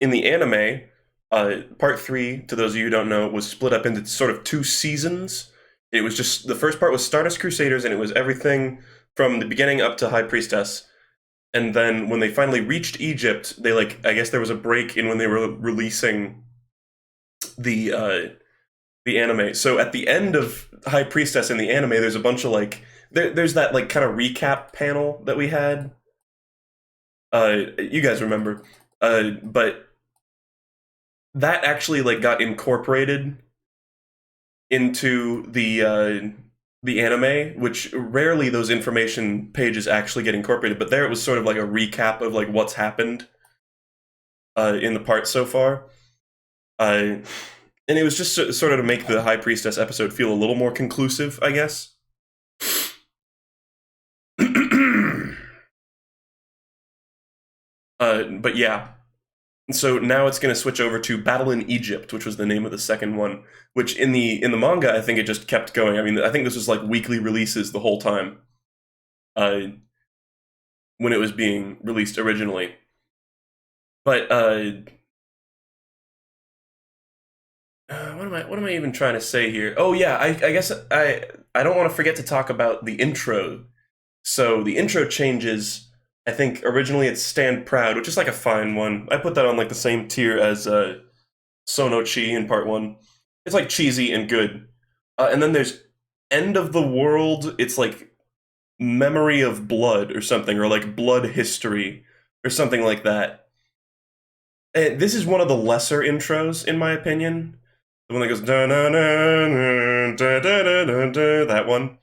in the anime, part 3, to those of you who don't know, was split up into sort of 2 seasons. It was just, the first part was Stardust Crusaders, and it was everything from the beginning up to High Priestess. And then when they finally reached Egypt, they I guess there was a break in when they were releasing the anime. So at the end of High Priestess in the anime, there's a bunch of there's that kind of recap panel that we had. You guys remember. But that actually got incorporated into the anime, which rarely those information pages actually get incorporated, but there it was sort of like a recap of what's happened in the part so far. And it was just sort of to make the High Priestess episode feel a little more conclusive, I guess. But yeah. So now it's going to switch over to Battle in Egypt, which was the name of the second one, which in the manga, I think it just kept going. I mean, I think this was weekly releases the whole time when it was being released originally. But what am I even trying to say here? Oh yeah, I guess I don't want to forget to talk about the intro. So the intro changes. I think originally it's Stand Proud, which is a fine one. I put that on the same tier as Sono Chi in part 1. It's cheesy and good. And then there's End of the World. It's Memory of Blood or something, or Blood History or something like that. And this is one of the lesser intros, in my opinion. The one that goes da da da da da da da, that one.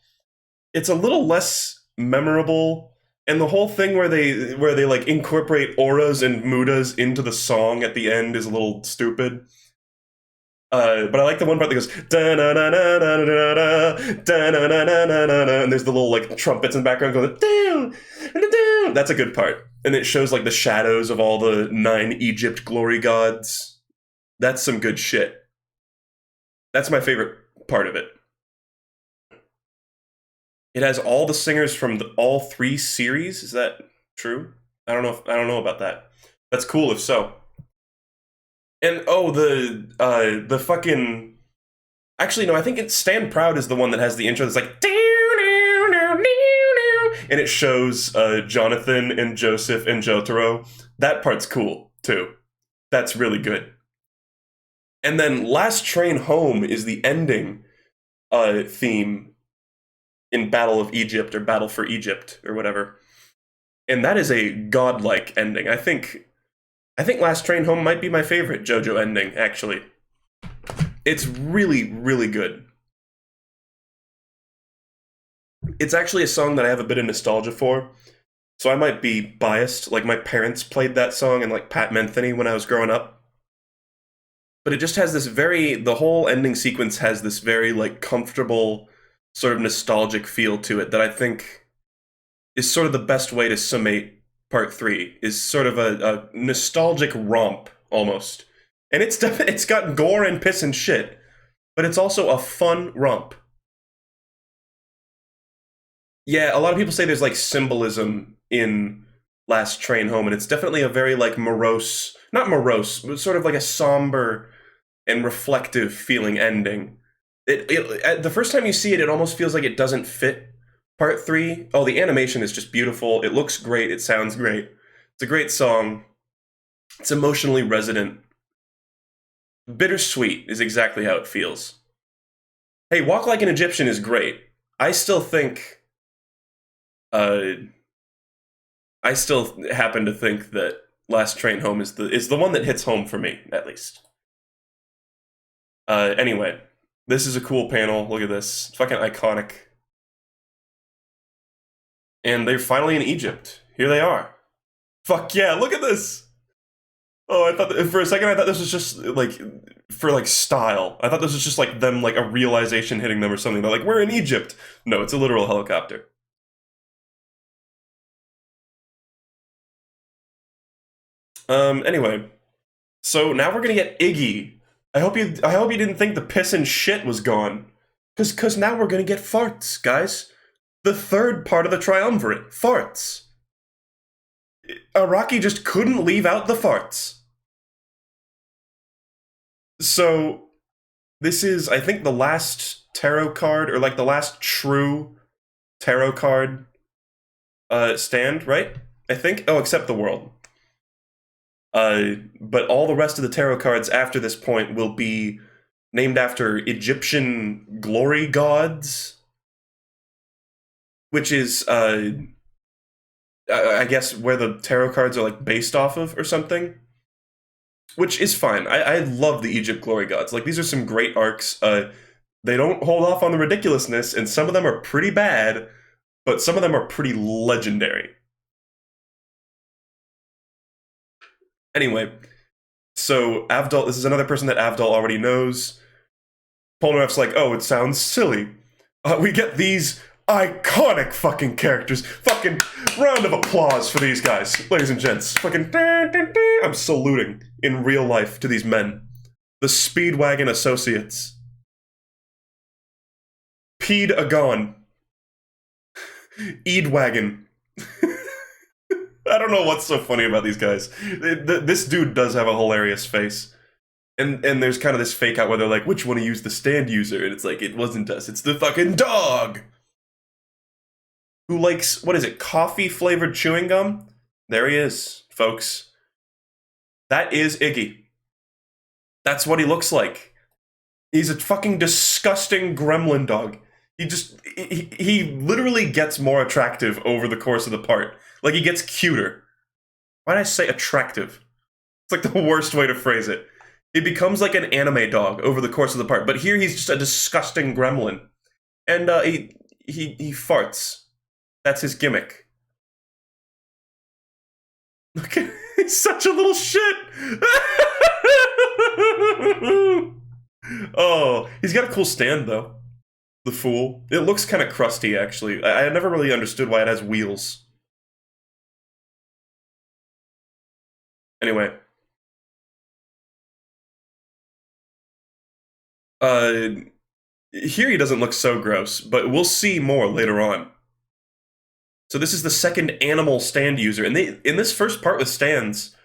It's a little less memorable. And the whole thing where they incorporate auras and mudas into the song at the end is a little stupid. But I like the one part that goes da da da da da da da da da da, and there's the little trumpets in the background going down. That's a good part, and it shows the shadows of all the 9 Egypt glory gods. That's some good shit. That's my favorite part of it. It has all the singers from all 3 series. Is that true? I don't know about that. That's cool if so. And the fucking. Actually, no. I think it's Stand Proud is the one that has the intro that's and it shows Jonathan and Joseph and Jotaro. That part's cool too. That's really good. And then Last Train Home is the ending theme in Battle of Egypt or Battle for Egypt or whatever. And that is a godlike ending. I think Last Train Home might be my favorite JoJo ending, actually. It's really, really good. It's actually a song that I have a bit of nostalgia for, so I might be biased. My parents played that song and Pat Metheny when I was growing up. But it just has this the whole ending sequence has this very comfortable sort of nostalgic feel to it that I think is sort of the best way to summate part 3, is sort of a nostalgic romp almost. And it's got gore and piss and shit, but it's also a fun romp. Yeah, a lot of people say there's symbolism in Last Train Home, and it's definitely a very morose, not morose, but sort of a somber and reflective feeling ending. The first time you see it, it almost feels like it doesn't fit part 3. Oh, the animation is just beautiful. It looks great. It sounds great. It's a great song. It's emotionally resonant. Bittersweet is exactly how it feels. Hey, Walk Like an Egyptian is great. I still think I still happen to think that Last Train Home is the one that hits home for me, at least. Anyway, this is a cool panel. Look at this. It's fucking iconic. And they're finally in Egypt. Here they are. Fuck yeah, look at this! Oh, I thought for a second I thought this was just like for like style. I thought this was just like them like a realization hitting them or something. They're like, we're in Egypt. No, it's a literal helicopter. Anyway, so now we're gonna get Iggy. I hope you didn't think the piss and shit was gone, cause now we're gonna get farts, guys. The third part of the triumvirate, farts. Araki just couldn't leave out the farts. So this is, I think, the last tarot card, or like the last true tarot card stand, right? I think. Oh, except the world. But all the rest of the tarot cards after this point will be named after Egyptian glory gods, which is, I guess, where the tarot cards are like based off of or something. Which is fine. I love the Egypt glory gods. Like, these are some great arcs. They don't hold off on the ridiculousness, and some of them are pretty bad, but some of them are pretty legendary. Anyway, so Avdol, this is another person that Avdol already knows. Polnareff's like, oh, it sounds silly. We get these iconic fucking characters. Fucking round of applause for these guys, ladies and gents. Fucking I'm saluting in real life to these men. The Speedwagon Associates. Peed Agon. Eadwagon. I don't know what's so funny about these guys. This dude does have a hilarious face. And there's kind of this fake out where they're like, which one to use the stand user? And it's like, it wasn't us, it's the fucking dog! Who likes, what is it, coffee-flavored chewing gum? There he is, folks. That is Iggy. That's what he looks like. He's a fucking disgusting gremlin dog. He literally gets more attractive over the course of the part. Like, he gets cuter. Why did I say attractive? It's like the worst way to phrase it. He becomes like an anime dog over the course of the part, but here he's just a disgusting gremlin. And he farts. That's his gimmick. Look at, he's such a little shit! Oh, he's got a cool stand though. The fool. It looks kind of crusty, actually. I never really understood why it has wheels. Anyway. Here he doesn't look so gross, but we'll see more later on. So this is the second animal stand user, and in this first part with stands,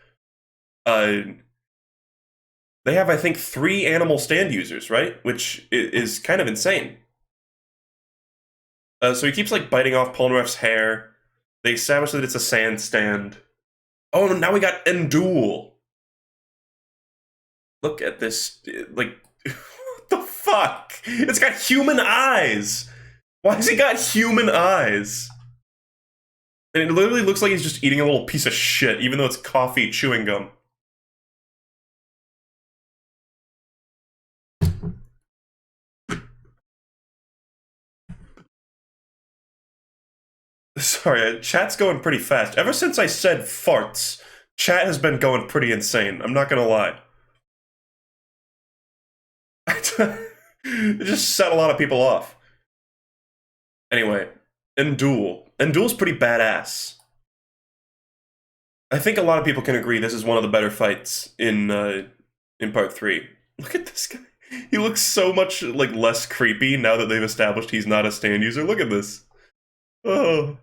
they have, I think, 3 animal stand users, right? Which is kind of insane. So he keeps, like, biting off Polnareff's hair. They establish that it's a sand stand. Oh, now we got Endul. Look at this, like, what the fuck? It's got human eyes! Why has he got human eyes? And it literally looks like he's just eating a little piece of shit, even though it's coffee chewing gum. Sorry, chat's going pretty fast. Ever since I said farts, chat has been going pretty insane. I'm not gonna lie. It just set a lot of people off. Anyway, Endul. Endul's pretty badass. I think a lot of people can agree this is one of the better fights in part 3. Look at this guy. He looks so much like less creepy now that they've established he's not a stand user. Look at this. Oh.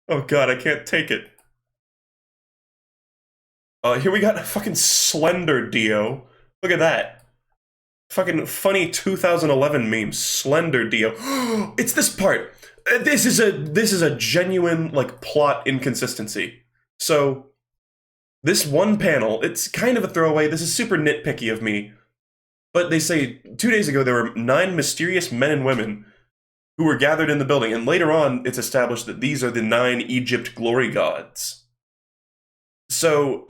Oh god, I can't take it. Here we got a fucking Slender Dio. Look at that. Fucking funny 2011 meme, Slender Dio. It's this part. This is a genuine, like, plot inconsistency. So, this one panel, it's kind of a throwaway. This is super nitpicky of me. But they say, 2 days ago, there were 9 mysterious men and women who were gathered in the building. And later on, it's established that these are the 9 Egypt glory gods. So,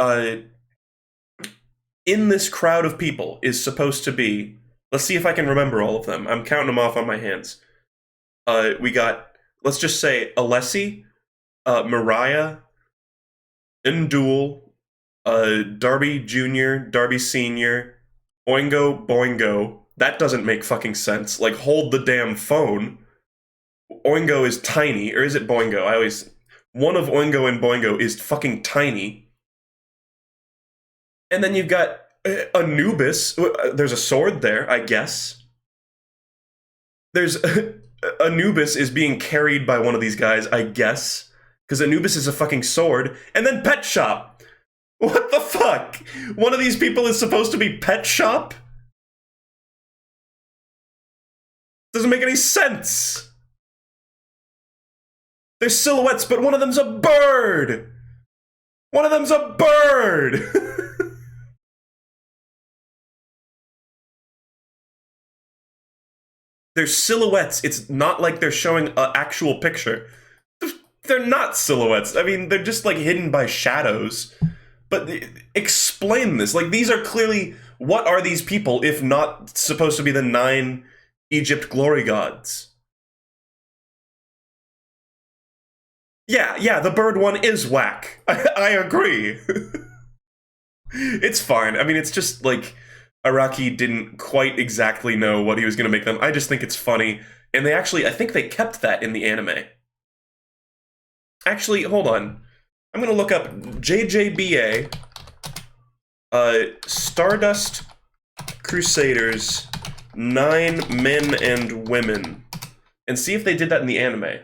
in this crowd of people is supposed to be, let's see if I can remember all of them. I'm counting them off on my hands. We got, let's just say, Alessi, Mariah, Ndul, Darby Jr., Darby Sr., Oingo Boingo. That doesn't make fucking sense. Like, hold the damn phone. Oingo is tiny, or is it Boingo? One of Oingo and Boingo is fucking tiny. And then you've got Anubis. There's a sword there, I guess. There's Anubis is being carried by one of these guys, I guess. Because Anubis is a fucking sword. And then Pet Shop. What the fuck? One of these people is supposed to be Pet Shop? Doesn't make any sense. There's silhouettes, but one of them's a bird. One of them's a bird. There's silhouettes. It's not like they're showing an actual picture. They're not silhouettes. I mean, they're just like hidden by shadows. But explain this. Like, these are clearly, what are these people if not supposed to be the 9 Egypt glory gods? Yeah, the bird one is whack. I agree. It's fine. I mean, it's just like Araki didn't quite exactly know what he was going to make them. I just think it's funny. And they actually, I think they kept that in the anime. Actually, hold on. I'm going to look up JJBA, Stardust Crusaders, 9 men and women, and see if they did that in the anime.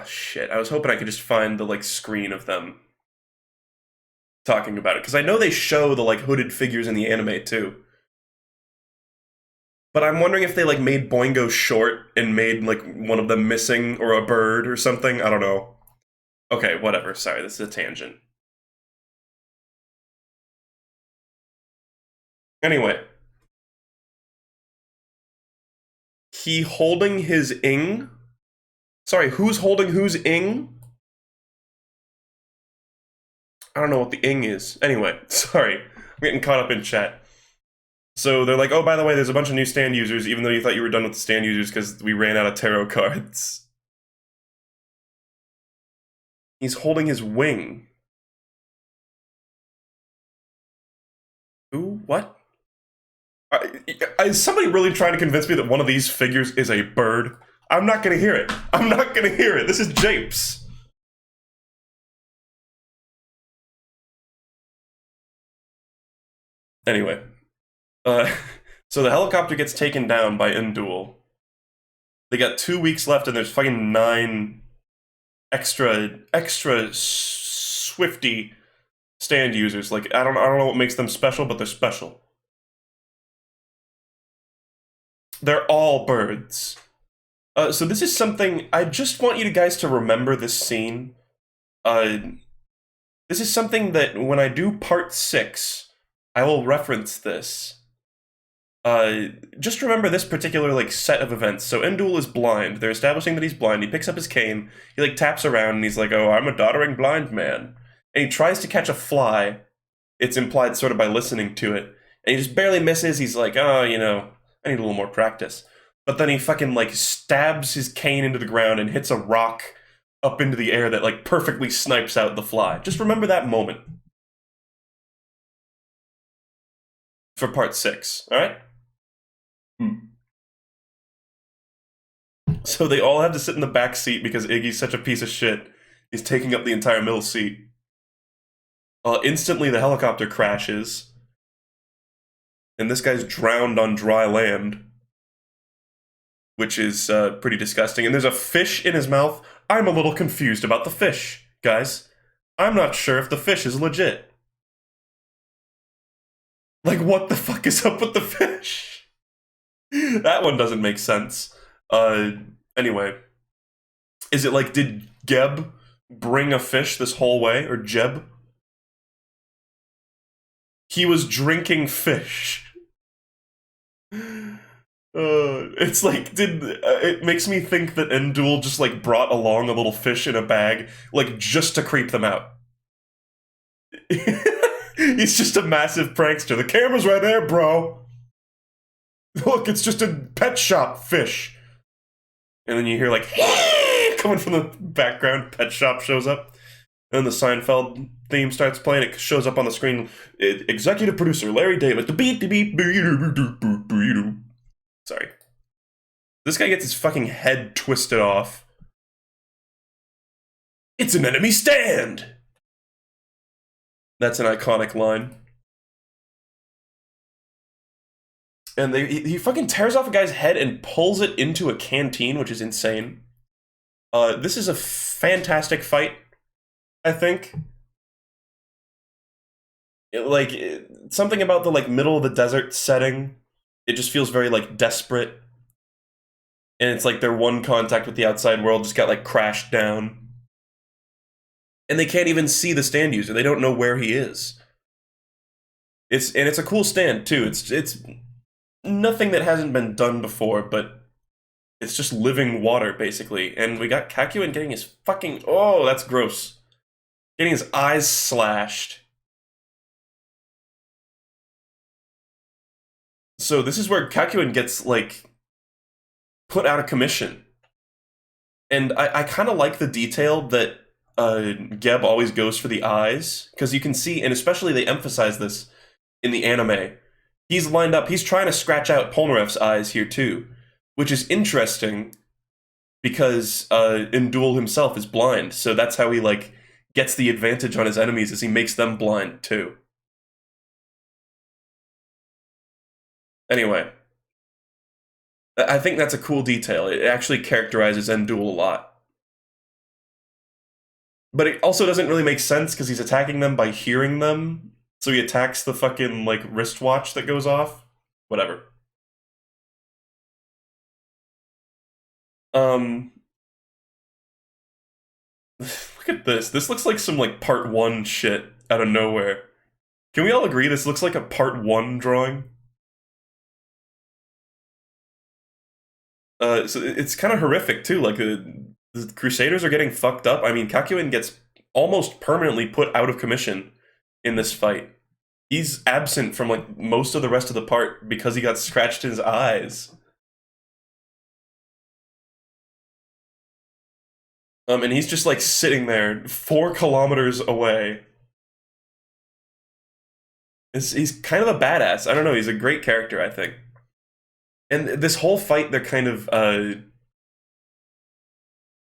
Shit. I was hoping I could just find the, like, screen of them talking about it, because I know they show the, like, hooded figures in the anime, too. But I'm wondering if they, like, made Boingo short and made, like, one of them missing, or a bird or something. I don't know. Okay, whatever. Sorry, this is a tangent. Anyway. He holding his ing? Sorry, who's holding whose ing? I don't know what the ing is. Anyway, sorry. I'm getting caught up in chat. So they're like, oh, by the way, there's a bunch of new stand users, even though you thought you were done with the stand users because we ran out of tarot cards. He's holding his wing. Who? What? Is somebody really trying to convince me that one of these figures is a bird? I'm not gonna hear it. I'm not gonna hear it. This is japes. Anyway. So the helicopter gets taken down by Ndul. They got 2 weeks left and there's fucking 9 extra swifty stand users. Like, I don't know what makes them special, but they're special. They're all birds. So this is something, I just want you guys to remember this scene. This is something that when I do part 6, I will reference this. Just remember this particular, like, set of events. So Ndul is blind. They're establishing that he's blind. He picks up his cane. He, like, taps around and he's like, oh, I'm a doddering blind man. And he tries to catch a fly. It's implied sort of by listening to it. And he just barely misses. He's like, oh, you know, I need a little more practice. But then he fucking, like, stabs his cane into the ground and hits a rock up into the air that, like, perfectly snipes out the fly. Just remember that moment. For part 6, alright? So they all have to sit in the back seat because Iggy's such a piece of shit. He's taking up the entire middle seat. Instantly the helicopter crashes. And this guy's drowned on dry land. Which is pretty disgusting. And there's a fish in his mouth. I'm a little confused about the fish, guys. I'm not sure if the fish is legit. Like, what the fuck is up with the fish? That one doesn't make sense. Anyway. Is it like, did Geb bring a fish this whole way? Or Jeb? He was drinking fish. It's like, it makes me think that Endul just like brought along a little fish in a bag, like just to creep them out. He's just a massive prankster. The camera's right there, bro. Look, it's just a pet shop fish. And then you hear like coming from the background. Pet shop shows up. And then the Seinfeld theme starts playing. It shows up on the screen. Executive producer Larry David. Sorry. This guy gets his fucking head twisted off. It's an enemy stand! That's an iconic line. And he fucking tears off a guy's head and pulls it into a canteen, which is insane. This is a fantastic fight, I think. Something about the like middle of the desert setting, it just feels very like desperate. And it's like their one contact with the outside world just got like crashed down. And they can't even see the stand user. They don't know where he is. It's a cool stand too. It's nothing that hasn't been done before, but it's just living water basically. And we got Kakyoin getting his fucking, oh, that's gross. Getting his eyes slashed. So this is where Kakyoin gets like put out of commission. And I kind of like the detail that Geb always goes for the eyes, because you can see, and especially they emphasize this in the anime, he's lined up, he's trying to scratch out Polnareff's eyes here too, which is interesting because Endul himself is blind, so that's how he like gets the advantage on his enemies, is he makes them blind too. Anyway, I think that's a cool detail. It actually characterizes Endul a lot. But it also doesn't really make sense because he's attacking them by hearing them. So he attacks the fucking, like, wristwatch that goes off. Whatever. Look at this. This looks like some, like, part 1 shit out of nowhere. Can we all agree this looks like a part 1 drawing? So it's kind of horrific, too. Like, the Crusaders are getting fucked up. I mean, Kakyoin gets almost permanently put out of commission in this fight. He's absent from like most of the rest of the part because he got scratched in his eyes. And he's just like sitting there 4 kilometers away. He's kind of a badass. I don't know, he's a great character, I think. And this whole fight, they're kind of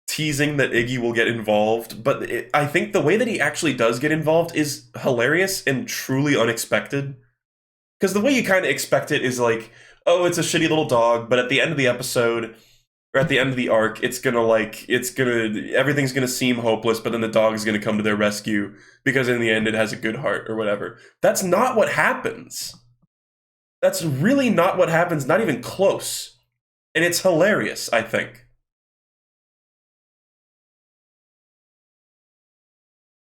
teasing that Iggy will get involved, but I think the way that he actually does get involved is hilarious and truly unexpected. Because the way you kind of expect it is like, oh, it's a shitty little dog, but at the end of the episode, or at the end of the arc, everything's gonna seem hopeless, but then the dog is gonna come to their rescue, because in the end it has a good heart, or whatever. That's not what happens. That's really not what happens, not even close. And it's hilarious, I think.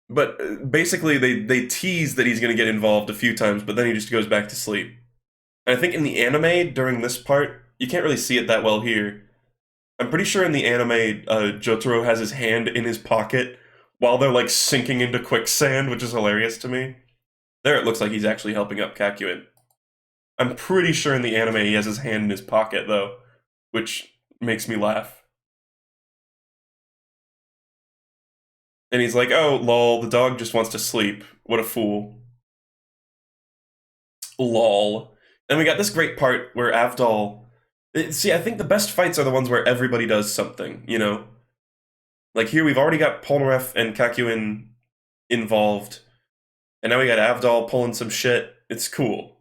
But basically, they tease that he's going to get involved a few times, but then he just goes back to sleep. And I think in the anime, during this part, you can't really see it that well here. I'm pretty sure in the anime, Jotaro has his hand in his pocket while they're like sinking into quicksand, which is hilarious to me. There it looks like he's actually helping up Kakyoin. I'm pretty sure in the anime he has his hand in his pocket, though, which makes me laugh. And he's like, oh, lol, the dog just wants to sleep. What a fool. Lol. And we got this great part where Avdol... See, I think the best fights are the ones where everybody does something, you know? Like here, we've already got Polnareff and Kakyoin involved. And now we got Avdol pulling some shit. It's cool.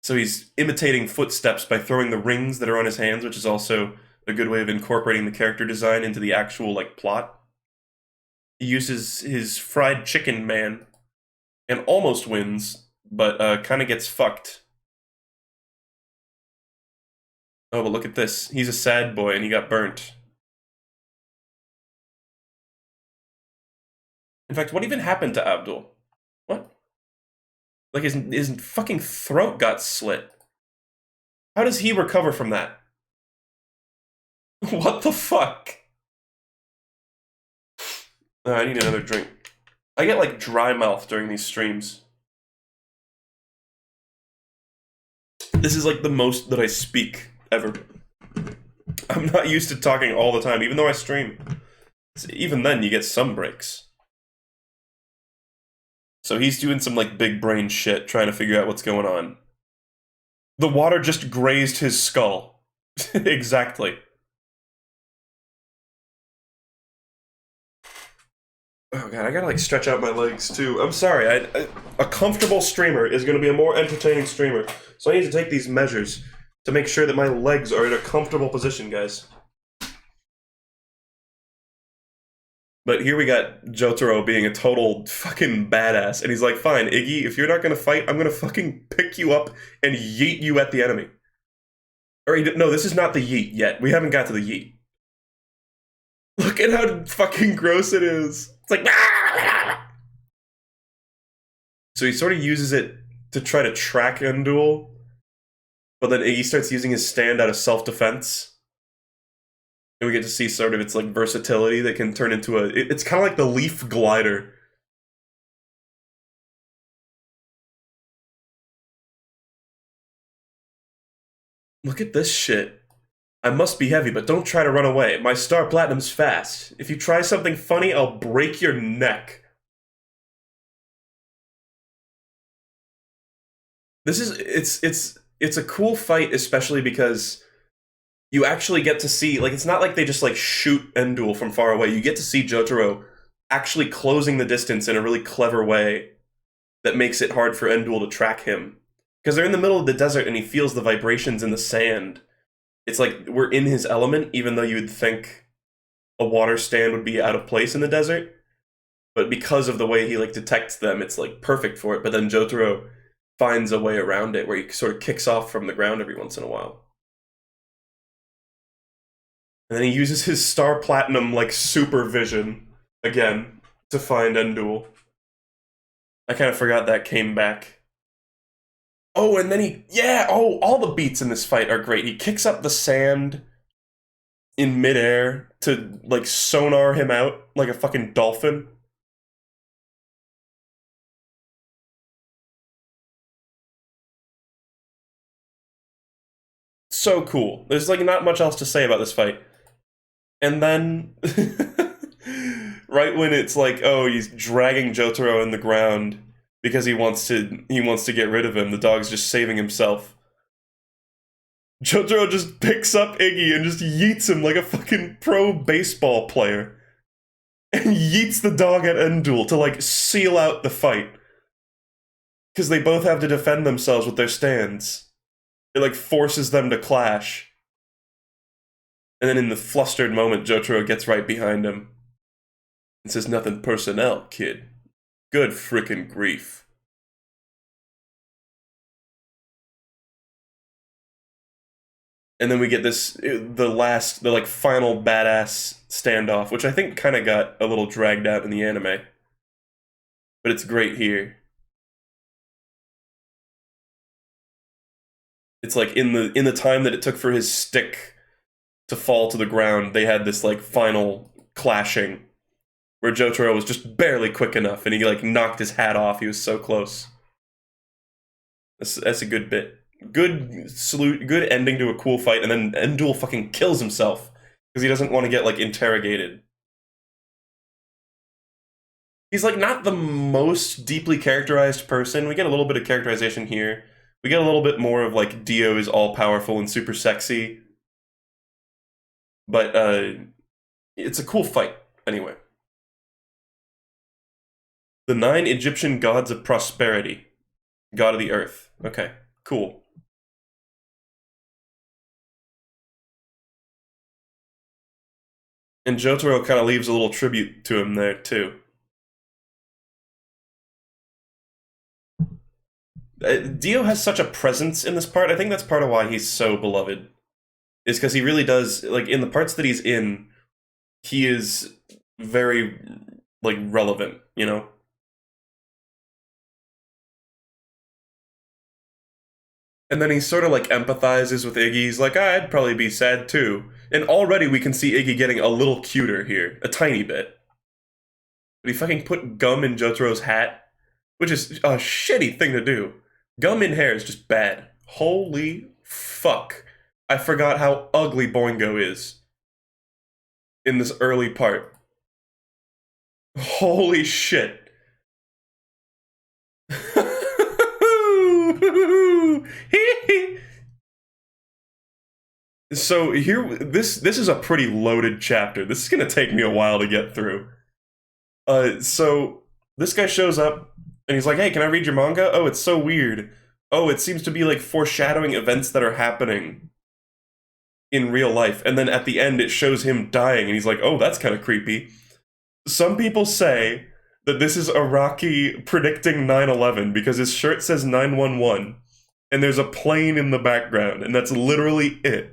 So he's imitating footsteps by throwing the rings that are on his hands, which is also a good way of incorporating the character design into the actual, like, plot. He uses his fried chicken man and almost wins, but kind of gets fucked. Oh, but look at this. He's a sad boy and he got burnt. In fact, what even happened to Abdul? What? Like his fucking throat got slit. How does he recover from that? What the fuck? I need another drink. I get like dry mouth during these streams. This is like the most that I speak ever. I'm not used to talking all the time, even though I stream. So even then, you get some breaks. So he's doing some like big brain shit, trying to figure out what's going on. The water just grazed his skull. Exactly. Oh god, I gotta like stretch out my legs too. I'm sorry, a comfortable streamer is gonna be a more entertaining streamer. So I need to take these measures to make sure that my legs are in a comfortable position, guys. But here we got Jotaro being a total fucking badass, and he's like, fine, Iggy, if you're not gonna fight, I'm gonna fucking pick you up and yeet you at the enemy. Or, no, this is not the yeet yet. We haven't got to the yeet. Look at how fucking gross it is. It's like, so he sort of uses it to try to track Endul, but then Iggy starts using his stand out of self-defense. And we get to see sort of its like versatility that can turn into a... It's kind of like the leaf glider. Look at this shit. I must be heavy, but don't try to run away. My Star Platinum's fast. If you try something funny, I'll break your neck. This is... It's a cool fight, especially because you actually get to see, like, it's not like they just, like, shoot Endul from far away. You get to see Jotaro actually closing the distance in a really clever way that makes it hard for Endul to track him. Because they're in the middle of the desert and he feels the vibrations in the sand. It's like we're in his element, even though you would think a water stand would be out of place in the desert. But because of the way he, like, detects them, it's, like, perfect for it. But then Jotaro finds a way around it where he sort of kicks off from the ground every once in a while. And then he uses his Star Platinum, like, supervision, again, to find Endul. I kind of forgot that came back. Oh, and then all the beats in this fight are great. He kicks up the sand in midair to, like, sonar him out like a fucking dolphin. So cool. There's, like, not much else to say about this fight. And then, right when it's like, oh, he's dragging Jotaro in the ground because he wants to get rid of him, the dog's just saving himself. Jotaro just picks up Iggy and just yeets him like a fucking pro baseball player. And yeets the dog at Endul to, like, seal out the fight. Because they both have to defend themselves with their stands. It, like, forces them to clash. And then in the flustered moment, Jotaro gets right behind him and says, nothing personnel, kid. Good frickin' grief. And then we get the like final badass standoff, which I think kind of got a little dragged out in the anime. But it's great here. It's like in the time that it took for his stick to fall to the ground, they had this like final clashing where Jotaro was just barely quick enough and he like knocked his hat off. He was so close. That's a good bit. Good ending to a cool fight, and then Endul fucking kills himself because he doesn't want to get like interrogated. He's like not the most deeply characterized person. We get a little bit of characterization here. We get a little bit more of like Dio is all powerful and super sexy. But it's a cool fight anyway. The 9 Egyptian gods of prosperity. God of the earth. Okay, cool. And Jotaro kind of leaves a little tribute to him there, too. Dio has such a presence in this part. I think that's part of why he's so beloved. Is because he really does, like, in the parts that he's in, he is very, like, relevant, you know? And then he sort of like empathizes with Iggy. He's like, I'd probably be sad too. And already we can see Iggy getting a little cuter here, a tiny bit. But he fucking put gum in Jotaro's hat, which is a shitty thing to do. Gum in hair is just bad. Holy fuck. I forgot how ugly Boingo is in this early part. Holy shit. So here, this is a pretty loaded chapter. This is gonna take me a while to get through. So this guy shows up and he's like, "Hey, can I read your manga? Oh, it's so weird. Oh, it seems to be like foreshadowing events that are happening in real life." And then at the end, it shows him dying, and he's like, "Oh, that's kind of creepy." Some people say that this is Araki predicting 9/11 because his shirt says 911, and there's a plane in the background, and that's literally it.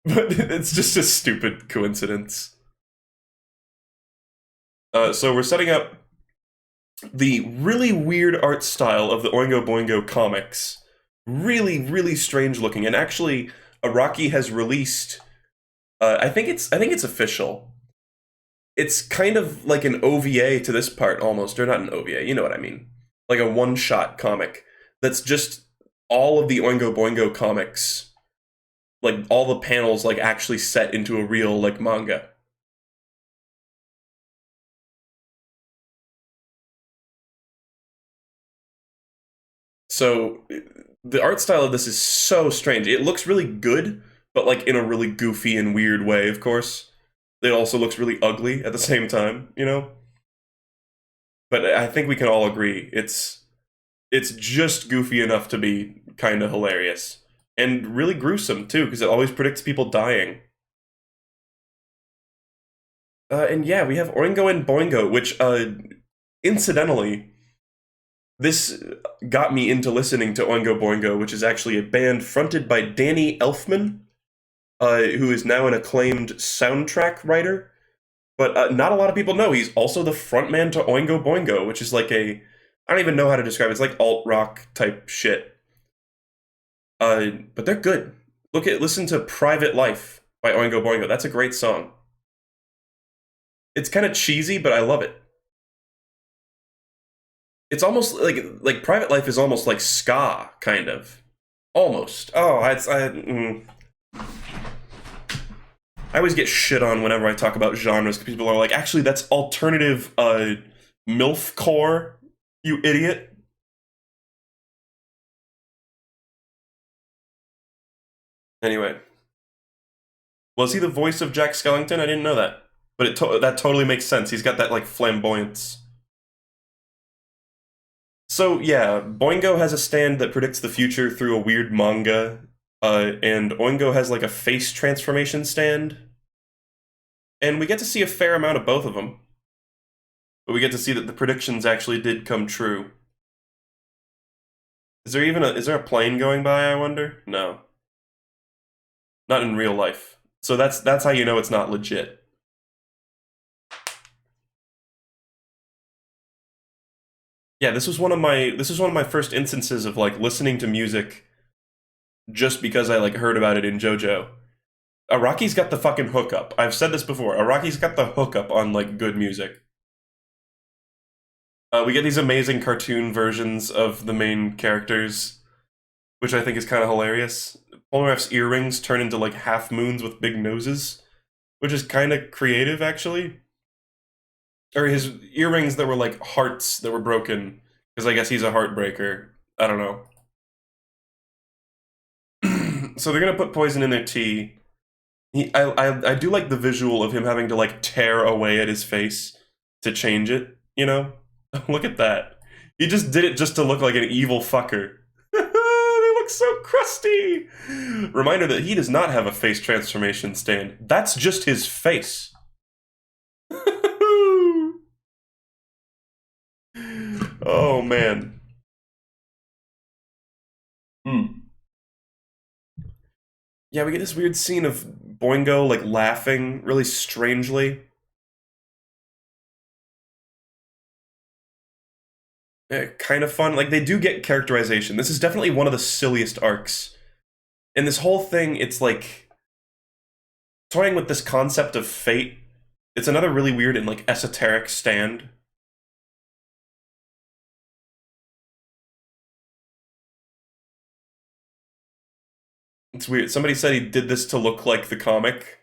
But it's just a stupid coincidence. So we're setting up the really weird art style of the Oingo Boingo comics. Really, really strange looking. And actually, Araki has released. I think it's official. It's kind of like an OVA to this part, almost, or not an OVA. You know what I mean? Like a one-shot comic that's just all of the Oingo Boingo comics, like all the panels, like actually set into a real like manga. So the art style of this is so strange. It looks really good, but like in a really goofy and weird way, of course. It also looks really ugly at the same time, you know? But I think we can all agree it's just goofy enough to be kind of hilarious. And really gruesome too, because it always predicts people dying. And yeah, we have Oingo and Boingo, which incidentally, this got me into listening to Oingo Boingo, which is actually a band fronted by Danny Elfman, who is now an acclaimed soundtrack writer. But not a lot of people know he's also the frontman to Oingo Boingo, which is like a, I don't even know how to describe it. It's like alt rock type shit. But they're good. Listen to Private Life by Oingo Boingo. That's a great song. It's kind of cheesy, but I love it. It's almost like Private Life is almost like ska, kind of. Almost. Oh, I always get shit on whenever I talk about genres because people are like, actually, that's alternative MILF core, you idiot. Anyway, was he the voice of Jack Skellington? I didn't know that, but that totally makes sense. He's got that like flamboyance. So yeah, Boingo has a stand that predicts the future through a weird manga, and Oingo has like a face transformation stand, and we get to see a fair amount of both of them. But we get to see that the predictions actually did come true. Is there a plane going by, I wonder? No. Not in real life. So that's how you know it's not legit. Yeah, this was one of my first instances of like listening to music just because I like heard about it in JoJo. Araki's got the fucking hookup. I've said this before. Araki's got the hookup on like good music. We get these amazing cartoon versions of the main characters, which I think is kind of hilarious. Polnareff's earrings turn into like half moons with big noses, which is kind of creative actually. Or his earrings that were like hearts that were broken, because I guess he's a heartbreaker. I don't know. So they're gonna put poison in their tea. I do like the visual of him having to like tear away at his face to change it. You know, look at that. He just did it just to look like an evil fucker. They look so crusty. Reminder that he does not have a face transformation stand. That's just his face. Oh man. Hmm. Yeah, we get this weird scene of Boingo like laughing really strangely. kind of fun. Like, they do get characterization. This is definitely one of the silliest arcs. And this whole thing, it's like toying with this concept of fate. It's another really weird and like esoteric stand. It's weird. Somebody said he did this to look like the comic.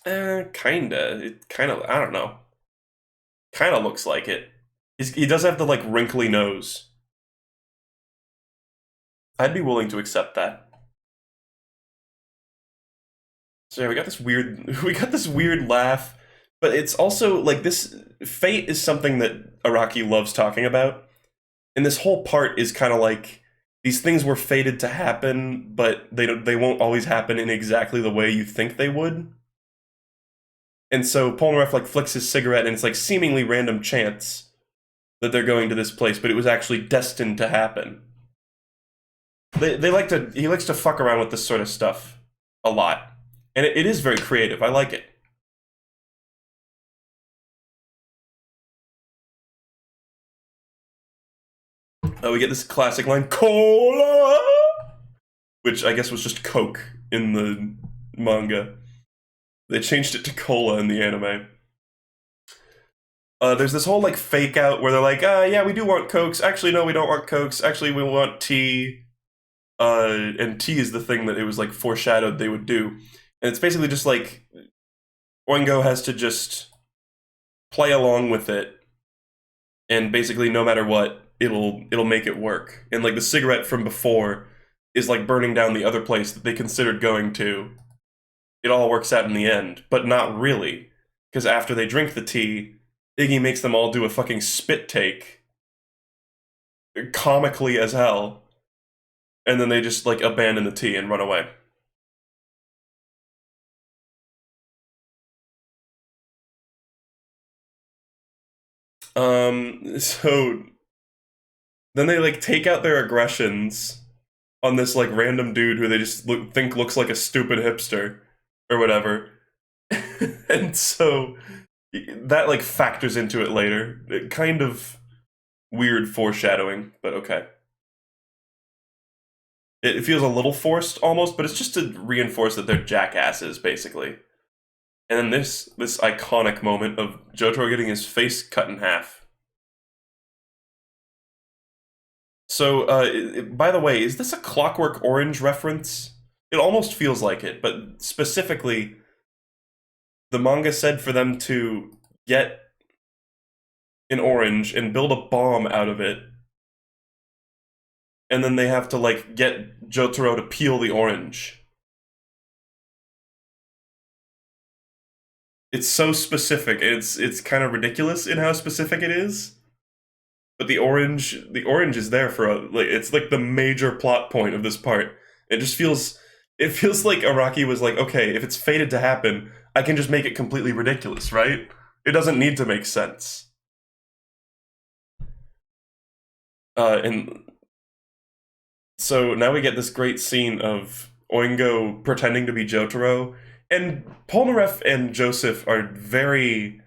Kinda. It kind of, I don't know. Kind of looks like it. He does have the like wrinkly nose. I'd be willing to accept that. So yeah, we got this weird we got this weird laugh, but it's also like this fate is something that Araki loves talking about. And this whole part is kind of like these things were fated to happen, but they won't always happen in exactly the way you think they would. And so Polnareff like flicks his cigarette and it's like seemingly random chance that they're going to this place, but it was actually destined to happen. They like to he likes to fuck around with this sort of stuff a lot. And it is very creative. I like it. We get this classic line, "Cola!" Which I guess was just Coke in the manga. They changed it to Cola in the anime. There's this whole like fake out where they're like, yeah, we do want Cokes. Actually, no, we don't want Cokes. Actually, we want tea. And tea is the thing that it was like foreshadowed they would do. And it's basically just like Oingo has to just play along with it, and basically no matter what, it'll make it work. And like the cigarette from before is like burning down the other place that they considered going to. It all works out in the end, but not really, because after they drink the tea, Iggy makes them all do a fucking spit take, comically as hell, and then they just like abandon the tea and run away. So then they like take out their aggressions on this like random dude who they just think looks like a stupid hipster or whatever. And so that like factors into it later. It kind of weird foreshadowing, but okay. It feels a little forced almost, but it's just to reinforce that they're jackasses, basically. And then this iconic moment of Jojo getting his face cut in half. So, by the way, is this a Clockwork Orange reference? It almost feels like it, but specifically, the manga said for them to get an orange and build a bomb out of it, and then they have to like get Jotaro to peel the orange. It's so specific. It's kind of ridiculous in how specific it is. But the orange is there for like it's like the major plot point of this part. It feels like Araki was like, okay, if it's fated to happen, I can just make it completely ridiculous, right? It doesn't need to make sense. And so now we get this great scene of Oingo pretending to be Jotaro, and Polnareff and Joseph are very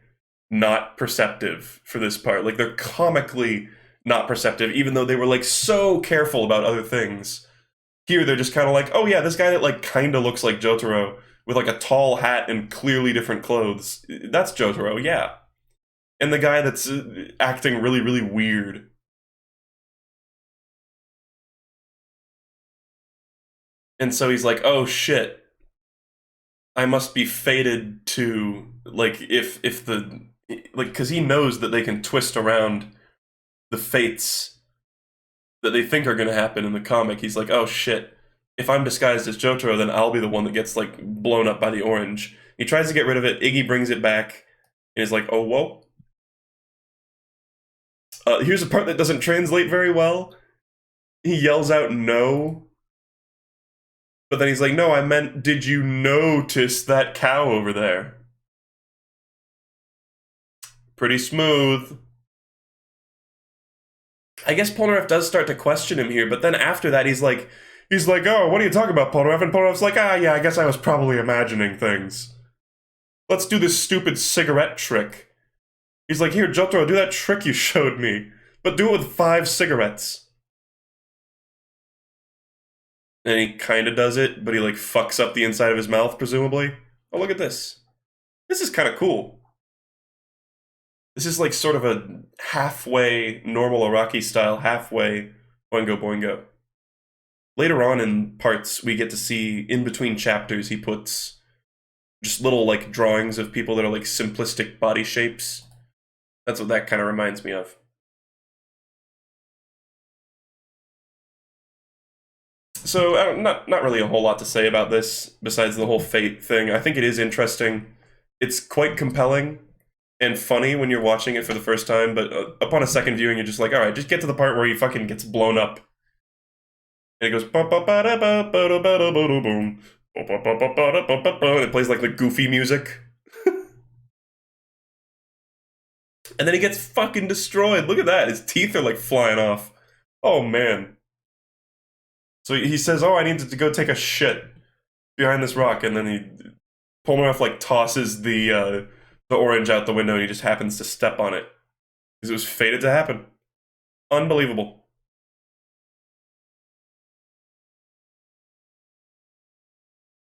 not perceptive for this part. Like they're comically not perceptive, even though they were like so careful about other things. Here they're just kind of like, oh yeah, this guy that like kind of looks like Jotaro with like a tall hat and clearly different clothes. That's Jotaro, yeah. And the guy that's acting really, really weird. And so he's like, oh shit, I must be fated to like if the like because he knows that they can twist around the fates that they think are going to happen in the comic. He's like, oh shit, if I'm disguised as Jotaro, then I'll be the one that gets like blown up by the orange. He tries to get rid of it. Iggy brings it back and is like, oh whoa. Here's a part that doesn't translate very well. He yells out no, but then he's like, no, I meant, did you notice that cow over there? Pretty smooth. I guess Polnareff does start to question him here, but then after that he's like, oh, what are you talking about, Polnareff? And Polnareff's like, yeah, I guess I was probably imagining things. Let's do this stupid cigarette trick. He's like, here, Jotaro, do that trick you showed me, but do it with 5 cigarettes. And he kind of does it, but he like fucks up the inside of his mouth, presumably. Oh, look at this. This is kind of cool. This is like sort of a halfway normal Araki style, halfway Boingo Boingo. Later on in parts, we get to see in between chapters, he puts just little like drawings of people that are like simplistic body shapes. That's what that kind of reminds me of. So not really a whole lot to say about this besides the whole fate thing. I think it is interesting. It's quite compelling and funny when you're watching it for the first time, but upon a second viewing, you're just like, all right, just get to the part where he fucking gets blown up, and it goes ba ba ba da ba ba da ba da ba da boom, ba ba ba ba ba da ba ba ba, and it plays like the goofy music, and then he gets fucking destroyed. Look at that, his teeth are like flying off. Oh man. So he says, "Oh, I need to go take a shit behind this rock," and then Polnareff like tosses the orange out the window, and he just happens to step on it because it was fated to happen. Unbelievable.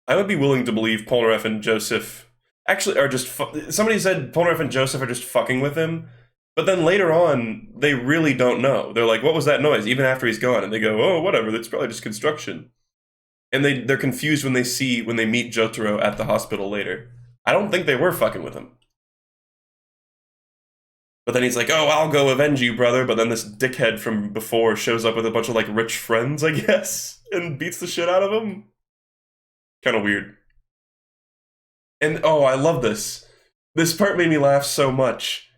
I would be willing to believe Polnareff and Joseph actually are just. Somebody said Polnareff and Joseph are just fucking with him, but then later on they really don't know. They're like, "What was that noise?" Even after he's gone, and they go, "Oh, whatever. That's probably just construction." And they're confused when they meet Jotaro at the hospital later. I don't think they were fucking with him. But then he's like, "Oh, I'll go avenge you, brother." But then this dickhead from before shows up with a bunch of like rich friends, I guess, and beats the shit out of him. Kind of weird. And oh, I love this. This part made me laugh so much.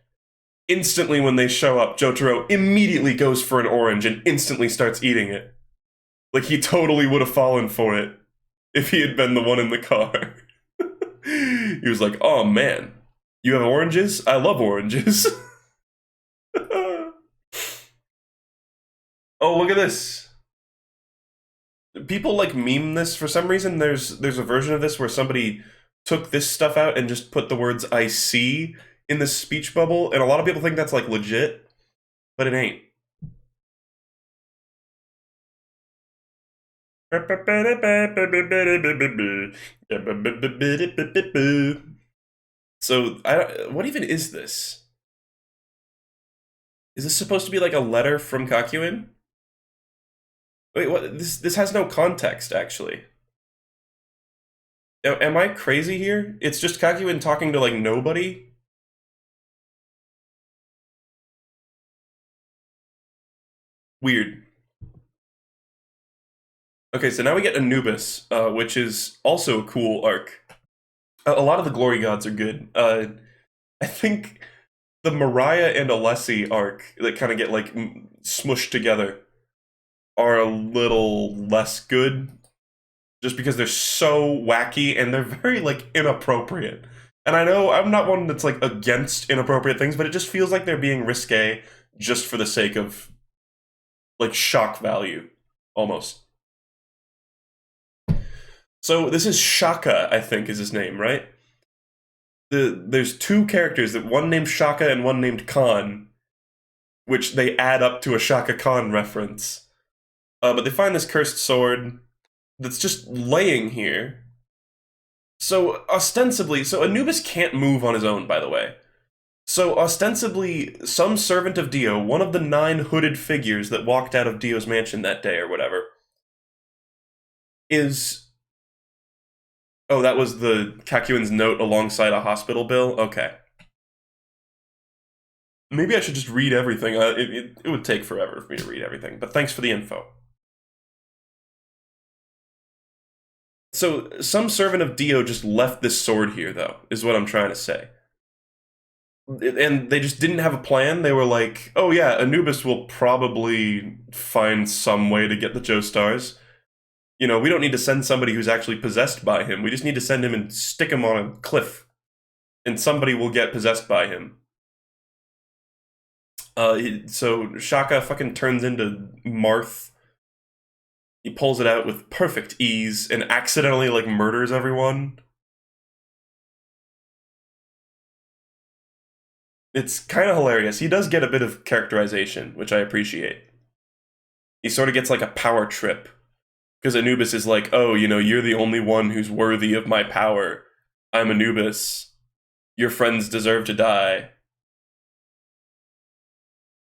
Instantly, when they show up, Jotaro immediately goes for an orange and instantly starts eating it. Like he totally would have fallen for it if he had been the one in the car. He was like, "Oh man, you have oranges? I love oranges." Oh, look at this. People like meme this for some reason. There's a version of this where somebody took this stuff out and just put the words "I see" in the speech bubble, and a lot of people think that's like legit, but it ain't. So, what even is this? Is this supposed to be like a letter from Kakyoin? Wait, what? This has no context, actually. Am I crazy here? It's just Kakyoin talking to like nobody? Weird. Okay, so now we get Anubis, which is also a cool arc. A lot of the glory gods are good. I think the Mariah and Alessi arc that kind of get like smushed together are a little less good, just because they're so wacky and they're very like inappropriate. And I know I'm not one that's like against inappropriate things, but it just feels like they're being risque just for the sake of like shock value, almost. So this is Shaka, I think is his name, right? There's 2 characters, that one named Shaka and one named Khan, which they add up to a Shaka Khan reference. But they find this cursed sword that's just laying here. So ostensibly, so Anubis can't move on his own, by the way. So ostensibly, some servant of Dio, one of the 9 hooded figures that walked out of Dio's mansion that day or whatever, is... Oh, that was the Kakyoin's note alongside a hospital bill? Okay. Maybe I should just read everything. It would take forever for me to read everything, but thanks for the info. So, some servant of Dio just left this sword here, though, is what I'm trying to say. And they just didn't have a plan. They were like, oh yeah, Anubis will probably find some way to get the Joestars. You know, we don't need to send somebody who's actually possessed by him. We just need to send him and stick him on a cliff. And somebody will get possessed by him. So Shaka fucking turns into Marth. He pulls it out with perfect ease and accidentally, like, murders everyone. It's kind of hilarious. He does get a bit of characterization, which I appreciate. He sort of gets like a power trip. Because Anubis is like, oh, you know, you're the only one who's worthy of my power. I'm Anubis. Your friends deserve to die.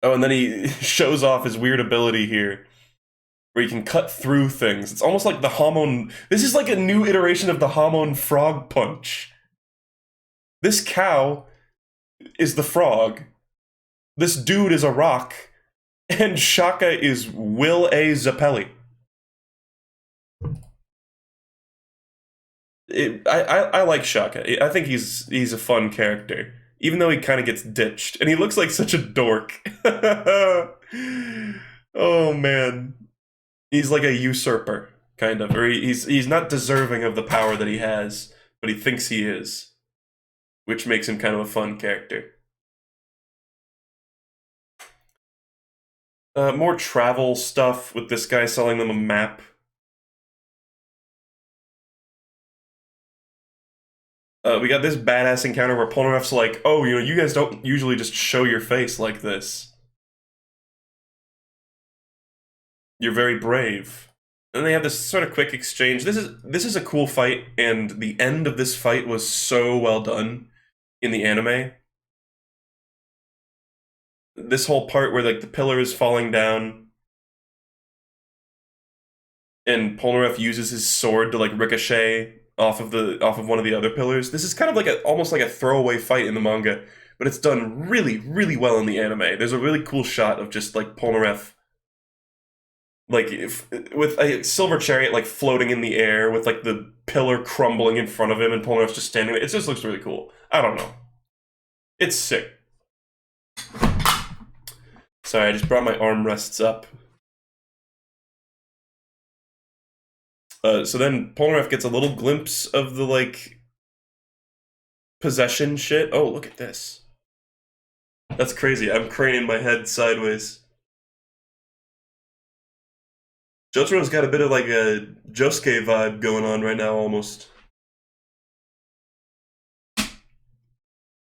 Oh, and then he shows off his weird ability here, where he can cut through things. It's almost like the Hamon... This is like a new iteration of the Hamon frog punch. This cow is the frog. This dude is a rock. And Shaka is Will A. Zappelli. I like Shaka. I think he's a fun character. Even though he kind of gets ditched. And he looks like such a dork. Oh, man. He's like a usurper, kind of. Or he's not deserving of the power that he has, but he thinks he is. Which makes him kind of a fun character. More travel stuff with this guy selling them a map. We got this badass encounter where Polnareff's like, oh, you know, you guys don't usually just show your face like this. You're very brave. And they have this sort of quick exchange. This is a cool fight, and the end of this fight was so well done in the anime. This whole part where like the pillar is falling down and Polnareff uses his sword to like ricochet off of one of the other pillars. This is kind of like almost like a throwaway fight in the manga, but it's done really, really well in the anime. There's a really cool shot of just like Polnareff, like with a silver chariot like floating in the air with like the pillar crumbling in front of him and Polnareff's just standing there. It just looks really cool. I don't know. It's sick. Sorry, I just brought my armrests up. So then Polnareff gets a little glimpse of the, like, possession shit. Oh, look at this. That's crazy. I'm craning my head sideways. Jotaro's got a bit of, like, a Josuke vibe going on right now, almost.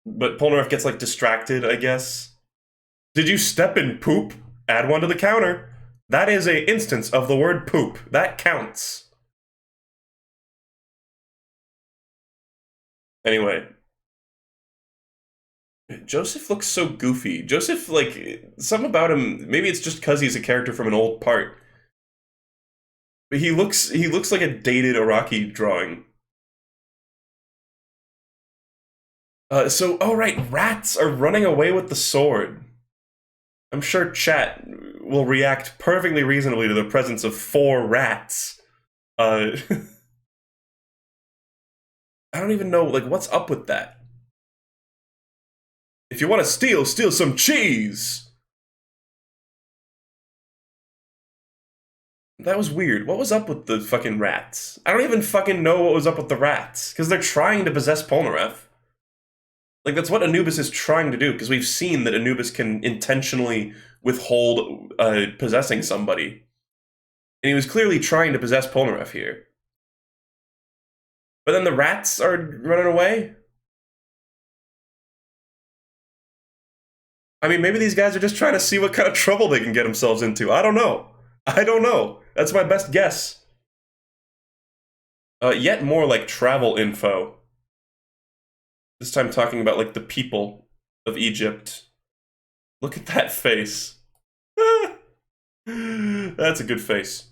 But Polnareff gets, like, distracted, I guess. Did you step in poop? Add one to the counter. That is a instance of the word poop. That counts. Anyway. Joseph looks so goofy. Joseph, like, something about him, maybe it's just because he's a character from an old part. But he looks like a dated Araki drawing. Oh right, rats are running away with the sword. I'm sure chat will react perfectly reasonably to the presence of 4 rats. I don't even know, like, what's up with that? If you want to steal some cheese! That was weird. What was up with the fucking rats? I don't even fucking know what was up with the rats. Because they're trying to possess Polnareff. Like, that's what Anubis is trying to do, because we've seen that Anubis can intentionally withhold possessing somebody. And he was clearly trying to possess Polnareff here. But then the rats are running away? I mean, maybe these guys are just trying to see what kind of trouble they can get themselves into. I don't know. I don't know. That's my best guess. Yet more, like, travel info. This time talking about, like, the people of Egypt. Look at that face. That's a good face.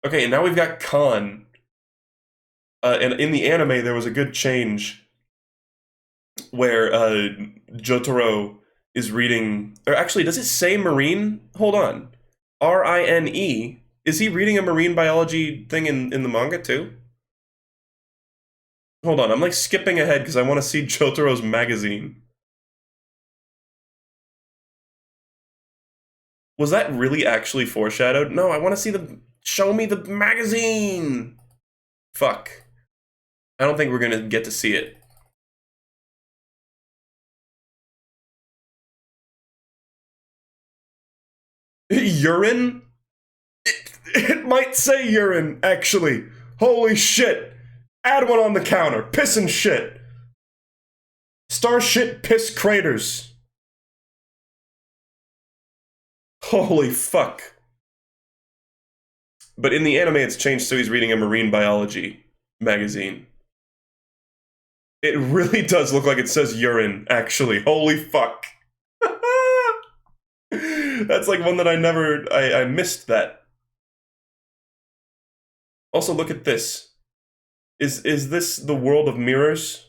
Okay, and now we've got Khan. And in the anime, there was a good change where Jotaro is reading... Or actually, does it say marine? Hold on. R-I-N-E. Is he reading a marine biology thing in the manga, too? Hold on, I'm like skipping ahead because I want to see Jotaro's magazine. Was that really actually foreshadowed? No, I want to see show me the magazine! Fuck. I don't think we're gonna get to see it. Urine? It might say urine, actually. Holy shit. Add one on the counter. Piss and shit. Star shit piss craters. Holy fuck. But in the anime, it's changed so he's reading a marine biology magazine. It really does look like it says urine, actually. Holy fuck. That's like one that I missed that. Also, look at this. Is this the world of mirrors?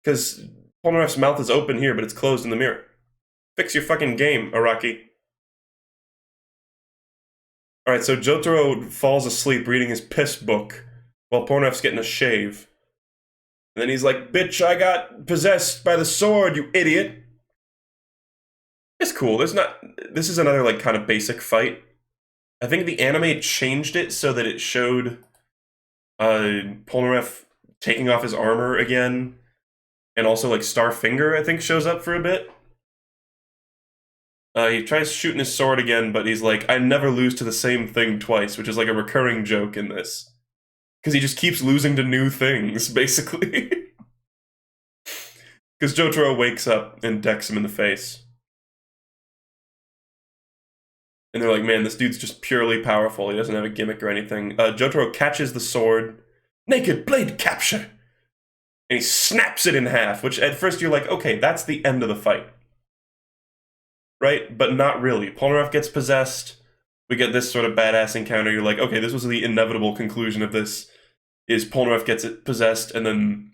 Because Polnareff's mouth is open here, but it's closed in the mirror. Fix your fucking game, Araki. Alright, so Jotaro falls asleep reading his piss book while Polnareff's getting a shave. And then he's like, bitch, I got possessed by the sword, you idiot. It's cool. This is another, like, kind of basic fight. I think the anime changed it so that it showed Polnareff taking off his armor again. And also, like, Starfinger, I think, shows up for a bit. He tries shooting his sword again, but he's like, I never lose to the same thing twice, which is like a recurring joke in this. Because he just keeps losing to new things, basically. Because Jotaro wakes up and decks him in the face. And they're like, man, this dude's just purely powerful. He doesn't have a gimmick or anything. Jotaro catches the sword. Naked blade capture! And he snaps it in half, which at first you're like, okay, that's the end of the fight. Right? But not really. Polnareff gets possessed. We get this sort of badass encounter. You're like, okay, this was the inevitable conclusion of this. Is Polnareff gets it possessed, and then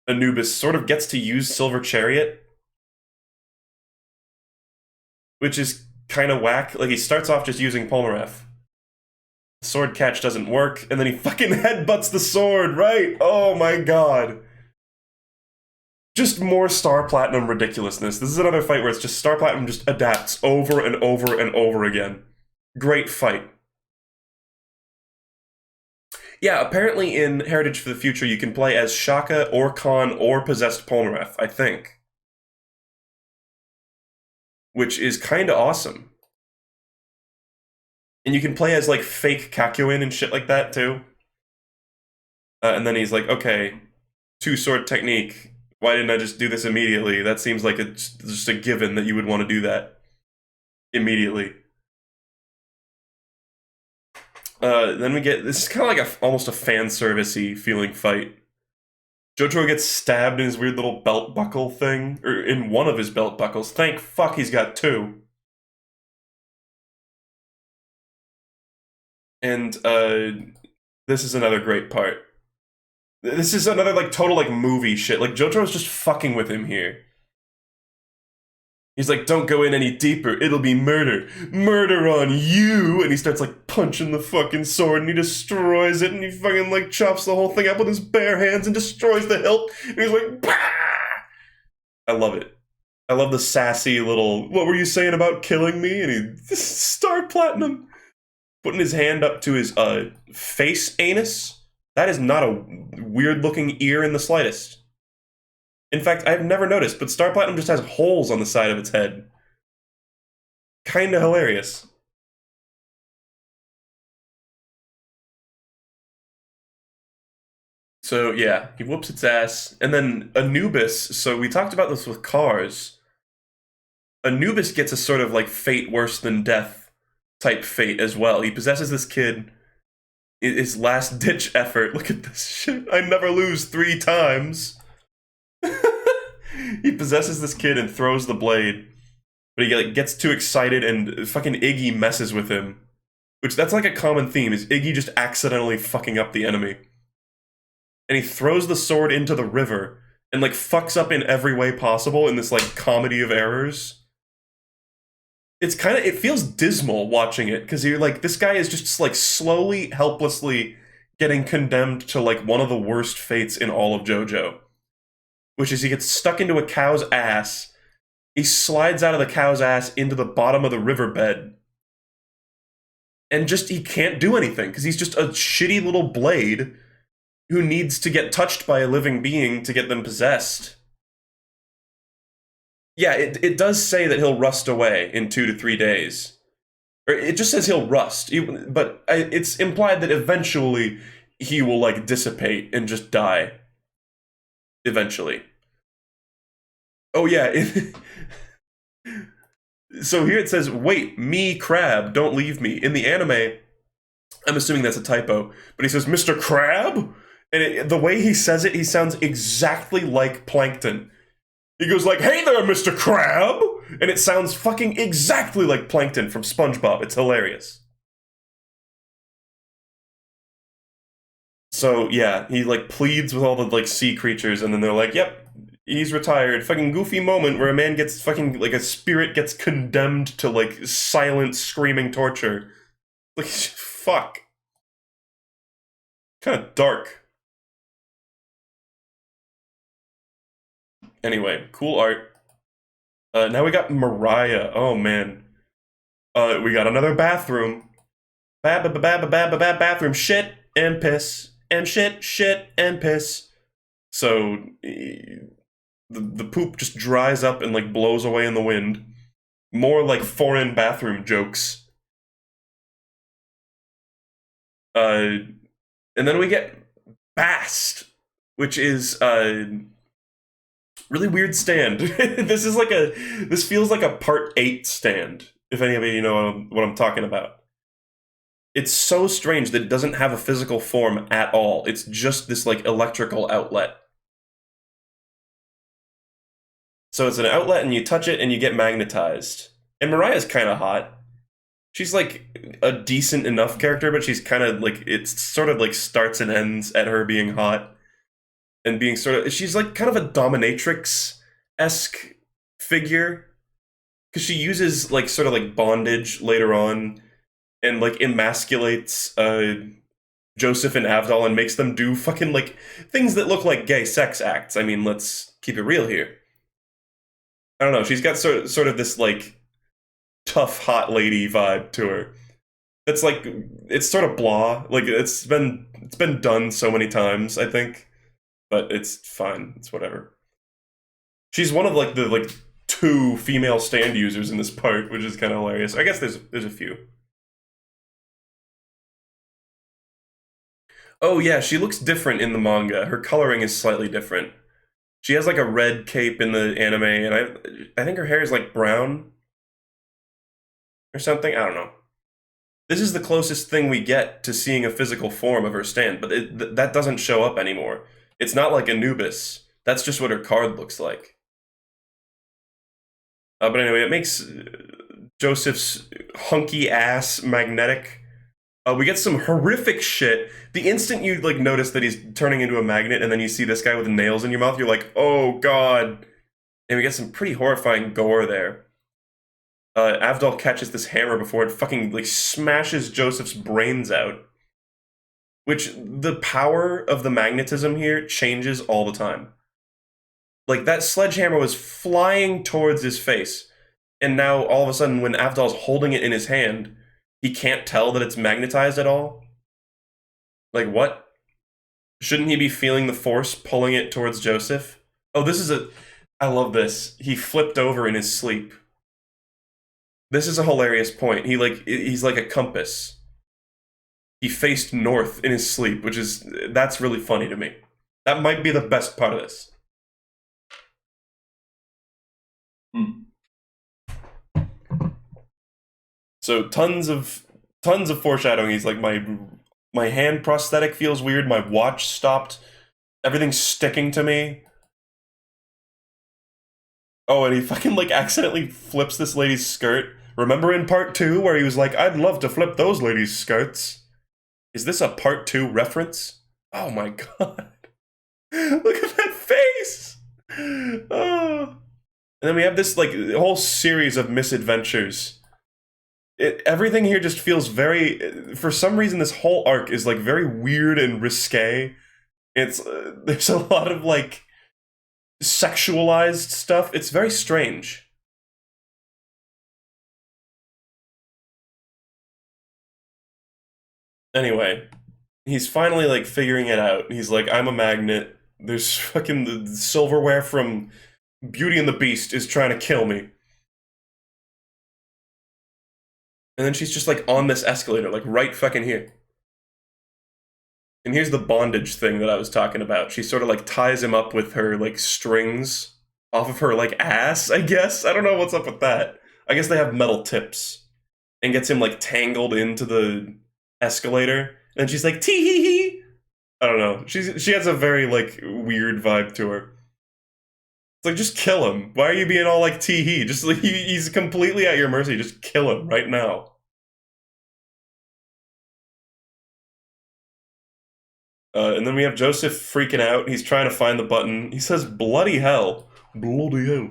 Anubis sort of gets to use Silver Chariot. Which is kind of whack. Like, he starts off just using Polnareff. Sword catch doesn't work, and then he fucking headbutts the sword, right? Oh my god. Just more Star Platinum ridiculousness. This is another fight where it's just Star Platinum just adapts over and over and over again. Great fight. Yeah, apparently in Heritage for the Future you can play as Shaka or Khan or Possessed Polnareff, I think. Which is kind of awesome. And you can play as, like, fake Kakyoin and shit like that, too. And then he's like, okay, two-sword technique. Why didn't I just do this immediately? That seems like it's just a given that you would want to do that immediately. Then we get, this is kind of like almost a fan service-y feeling fight. Jojo gets stabbed in his weird little belt buckle thing, or in one of his belt buckles. Thank fuck he's got two. And this is another great part. This is another, like, total, like, movie shit. Like, Jotaro's just fucking with him here. He's like, don't go in any deeper, it'll be murder. Murder on you! And he starts, like, punching the fucking sword, and he destroys it, and he fucking, like, chops the whole thing up with his bare hands and destroys the hilt, and he's like, bah! I love it. I love the sassy little, what were you saying about killing me? And he, Star Platinum! Putting his hand up to his, face anus. That is not a weird-looking ear in the slightest. In fact, I've never noticed, but Star Platinum just has holes on the side of its head. Kinda hilarious. So, yeah, he whoops its ass. And then Anubis, so we talked about this with cars. Anubis gets a sort of, like, fate worse than death type fate as well. He possesses this kid. His last-ditch effort. Look at this shit. I never lose 3 times. He possesses this kid and throws the blade. But he, like, gets too excited and fucking Iggy messes with him. Which, that's like a common theme, is Iggy just accidentally fucking up the enemy. And he throws the sword into the river and, like, fucks up in every way possible in this, like, comedy of errors. It's kind of, it feels dismal watching it, because you're like, this guy is just, like, slowly, helplessly getting condemned to, like, one of the worst fates in all of JoJo. Which is he gets stuck into a cow's ass, he slides out of the cow's ass into the bottom of the riverbed, and just, he can't do anything, because he's just a shitty little blade who needs to get touched by a living being to get them possessed. Yeah, it does say that he'll rust away in 2 to 3 days. Or it just says he'll rust, but it's implied that eventually he will, like, dissipate and just die. Eventually. Oh yeah, So here it says, wait, me, Crab, don't leave me. In the anime, I'm assuming that's a typo, but he says, Mr. Crab? And the way he says it, he sounds exactly like Plankton. He goes like, hey there, Mr. Crab! And it sounds fucking exactly like Plankton from SpongeBob. It's hilarious. So, yeah, he, like, pleads with all the, like, sea creatures, and then they're like, yep, he's retired. Fucking goofy moment where a man gets fucking, like, a spirit gets condemned to, like, silent, screaming torture. Like, fuck. Kind of dark. Anyway, cool art. Now we got Mariah. Oh, man. We got another bathroom. Bathroom. Shit and piss. And shit and piss. So, the poop just dries up and, like, blows away in the wind. More, like, foreign bathroom jokes. And then we get Bast, which is, really weird stand. This feels like a part 8 stand, if any of you know what I'm talking about. It's so strange that it doesn't have a physical form at all. It's just this, like, electrical outlet. So it's an outlet and you touch it and you get magnetized. And Mariah's kind of hot. She's, like, a decent enough character, but she's kind of, like, it's sort of, like, starts and ends at her being hot. And being sort of, she's, like, kind of a dominatrix-esque figure. Because she uses, like, sort of, like, bondage later on. And, like, emasculates, Joseph and Avdol and makes them do fucking, like, things that look like gay sex acts. I mean, let's keep it real here. I don't know, she's got sort of this, like, tough hot lady vibe to her. It's like, it's sort of blah. Like, it's been done so many times, I think. But it's fine. It's whatever. She's one of, like, the, like, 2 female stand users in this part, which is kind of hilarious. I guess there's a few. Oh yeah, she looks different in the manga. Her coloring is slightly different. She has, like, a red cape in the anime, and I think her hair is, like, brown or something. I don't know. This is the closest thing we get to seeing a physical form of her stand, but that doesn't show up anymore. It's not like Anubis. That's just what her card looks like. But anyway, it makes Joseph's hunky ass magnetic. We get some horrific shit. The instant you, like, notice that he's turning into a magnet, and then you see this guy with nails in your mouth, you're like, oh god. And we get some pretty horrifying gore there. Avdol catches this hammer before it fucking, like, smashes Joseph's brains out. Which, the power of the magnetism here changes all the time. Like, that sledgehammer was flying towards his face, and now, all of a sudden, when Avdol's holding it in his hand, he can't tell that it's magnetized at all? Like, what? Shouldn't he be feeling the force pulling it towards Joseph? Oh, I love this. He flipped over in his sleep. This is a hilarious point. He's like a compass. He faced north in his sleep, that's really funny to me. That might be the best part of this. So tons of foreshadowing. He's like, my hand prosthetic feels weird, my watch stopped, everything's sticking to me. Oh, and he fucking, like, accidentally flips this lady's skirt. Remember in part 2 where he was like, I'd love to flip those ladies' skirts? Is this a part 2 reference? Oh my god. Look at that face! Oh. And then we have this, like, whole series of misadventures. Everything here just feels very... For some reason, this whole arc is, like, very weird and risque. There's a lot of, like, sexualized stuff. It's very strange. Anyway, he's finally, like, figuring it out. He's like, I'm a magnet. There's fucking the silverware from Beauty and the Beast is trying to kill me. And then she's just, like, on this escalator, like, right fucking here. And here's the bondage thing that I was talking about. She sort of, like, ties him up with her, like, strings off of her, like, ass, I guess. I don't know what's up with that. I guess they have metal tips, and gets him like tangled into the escalator. And she's like, tee hee hee. I don't know. She has a very like weird vibe to her. It's like, just kill him. Why are you being all like tee hee? Just like he's completely at your mercy. Just kill him right now. And then we have Joseph freaking out. He's trying to find the button. He says, bloody hell. Bloody hell.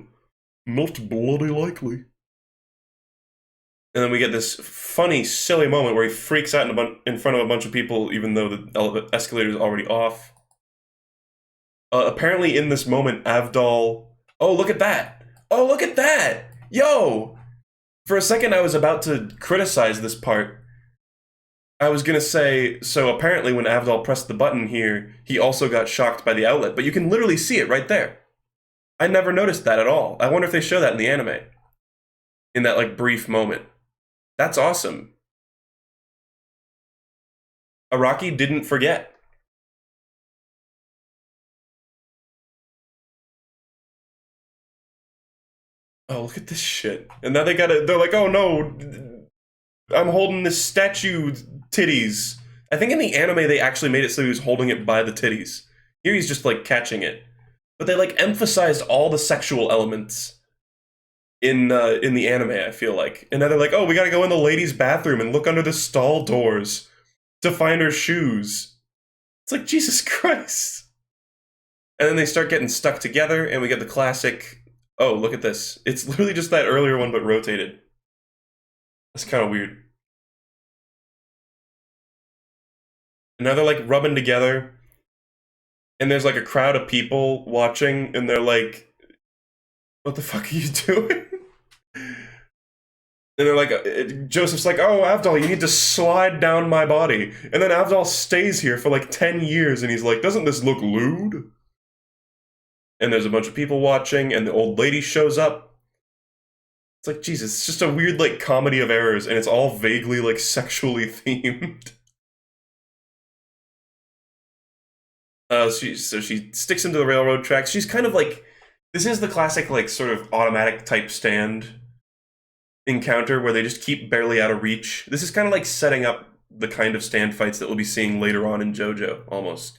Not bloody likely. And then we get this funny, silly moment where he freaks out in front of a bunch of people, even though the escalator is already off. Apparently, in this moment, Avdol. Oh, look at that! Oh, look at that! Yo! For a second, I was about to criticize this part. I was gonna say, so apparently when Avdol pressed the button here, he also got shocked by the outlet, but you can literally see it right there. I never noticed that at all. I wonder if they show that in the anime. In that, like, brief moment. That's awesome. Araki didn't forget. Oh, look at this shit. And now they're like, oh no, I'm holding this statue titties. I think in the anime they actually made it so he was holding it by the titties. Here he's just like catching it. But they like emphasized all the sexual elements in the anime, I feel like. And now they're like, oh, we gotta go in the ladies' bathroom and look under the stall doors to find her shoes. It's like, Jesus Christ. And then they start getting stuck together, and we get the classic, oh, look at this. It's literally just that earlier one, but rotated. That's kind of weird. And now they're like rubbing together, and there's like a crowd of people watching, and they're like, what the fuck are you doing? And they're like, Joseph's like, oh, Avdol, you need to slide down my body. And then Avdol stays here for like 10 years, and he's like, doesn't this look lewd? And there's a bunch of people watching, and the old lady shows up. It's like, Jesus, it's just a weird, like, comedy of errors, and it's all vaguely, like, sexually themed. So she sticks into the railroad tracks. She's kind of like, this is the classic, like, sort of automatic type stand encounter where they just keep barely out of reach. This is kind of like setting up the kind of stand fights that we'll be seeing later on in Jojo, almost.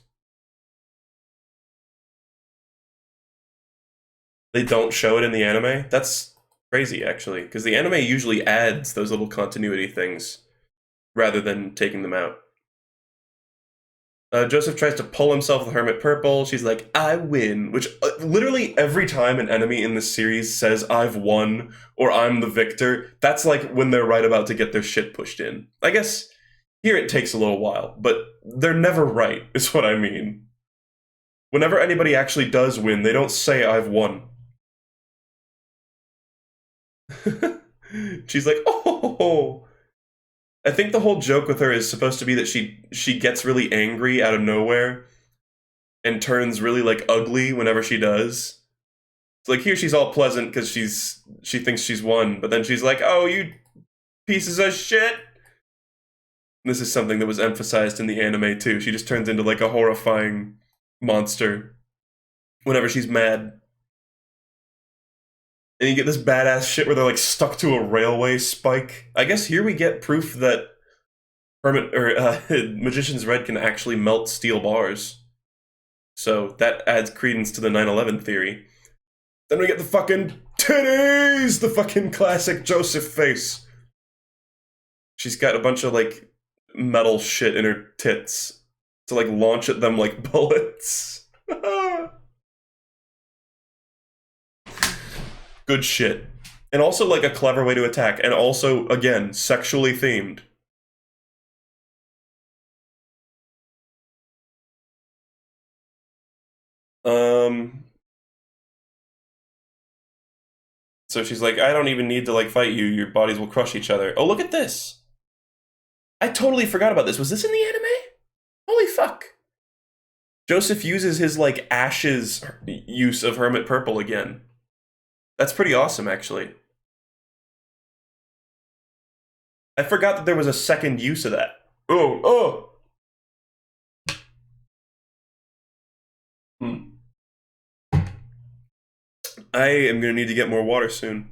They don't show it in the anime? That's crazy, actually, because the anime usually adds those little continuity things rather than taking them out. Joseph tries to pull himself with Hermit Purple. She's like, I win, which literally every time an enemy in this series says, I've won, or I'm the victor, that's like when they're right about to get their shit pushed in. I guess here it takes a little while, but they're never right, is what I mean. Whenever anybody actually does win, they don't say, I've won. She's like, oh. I think the whole joke with her is supposed to be that she gets really angry out of nowhere and turns really like ugly whenever she does. So like here she's all pleasant because she thinks she's won, but then she's like, "Oh, you pieces of shit." This is something that was emphasized in the anime too. She just turns into like a horrifying monster whenever she's mad. And you get this badass shit where they're like stuck to a railway spike. I guess here we get proof that Magician's Red can actually melt steel bars. So that adds credence to the 9/11 theory. Then we get the fucking titties! The fucking classic Joseph face. She's got a bunch of like metal shit in her tits to like launch at them like bullets. Good shit. And also, like, a clever way to attack. And also, again, sexually themed. So she's like, I don't even need to, like, fight you. Your bodies will crush each other. Oh, look at this. I totally forgot about this. Was this in the anime? Holy fuck. Joseph uses his, like, ashes use of Hermit Purple again. That's pretty awesome, actually. I forgot that there was a second use of that. Oh. I am gonna need to get more water soon.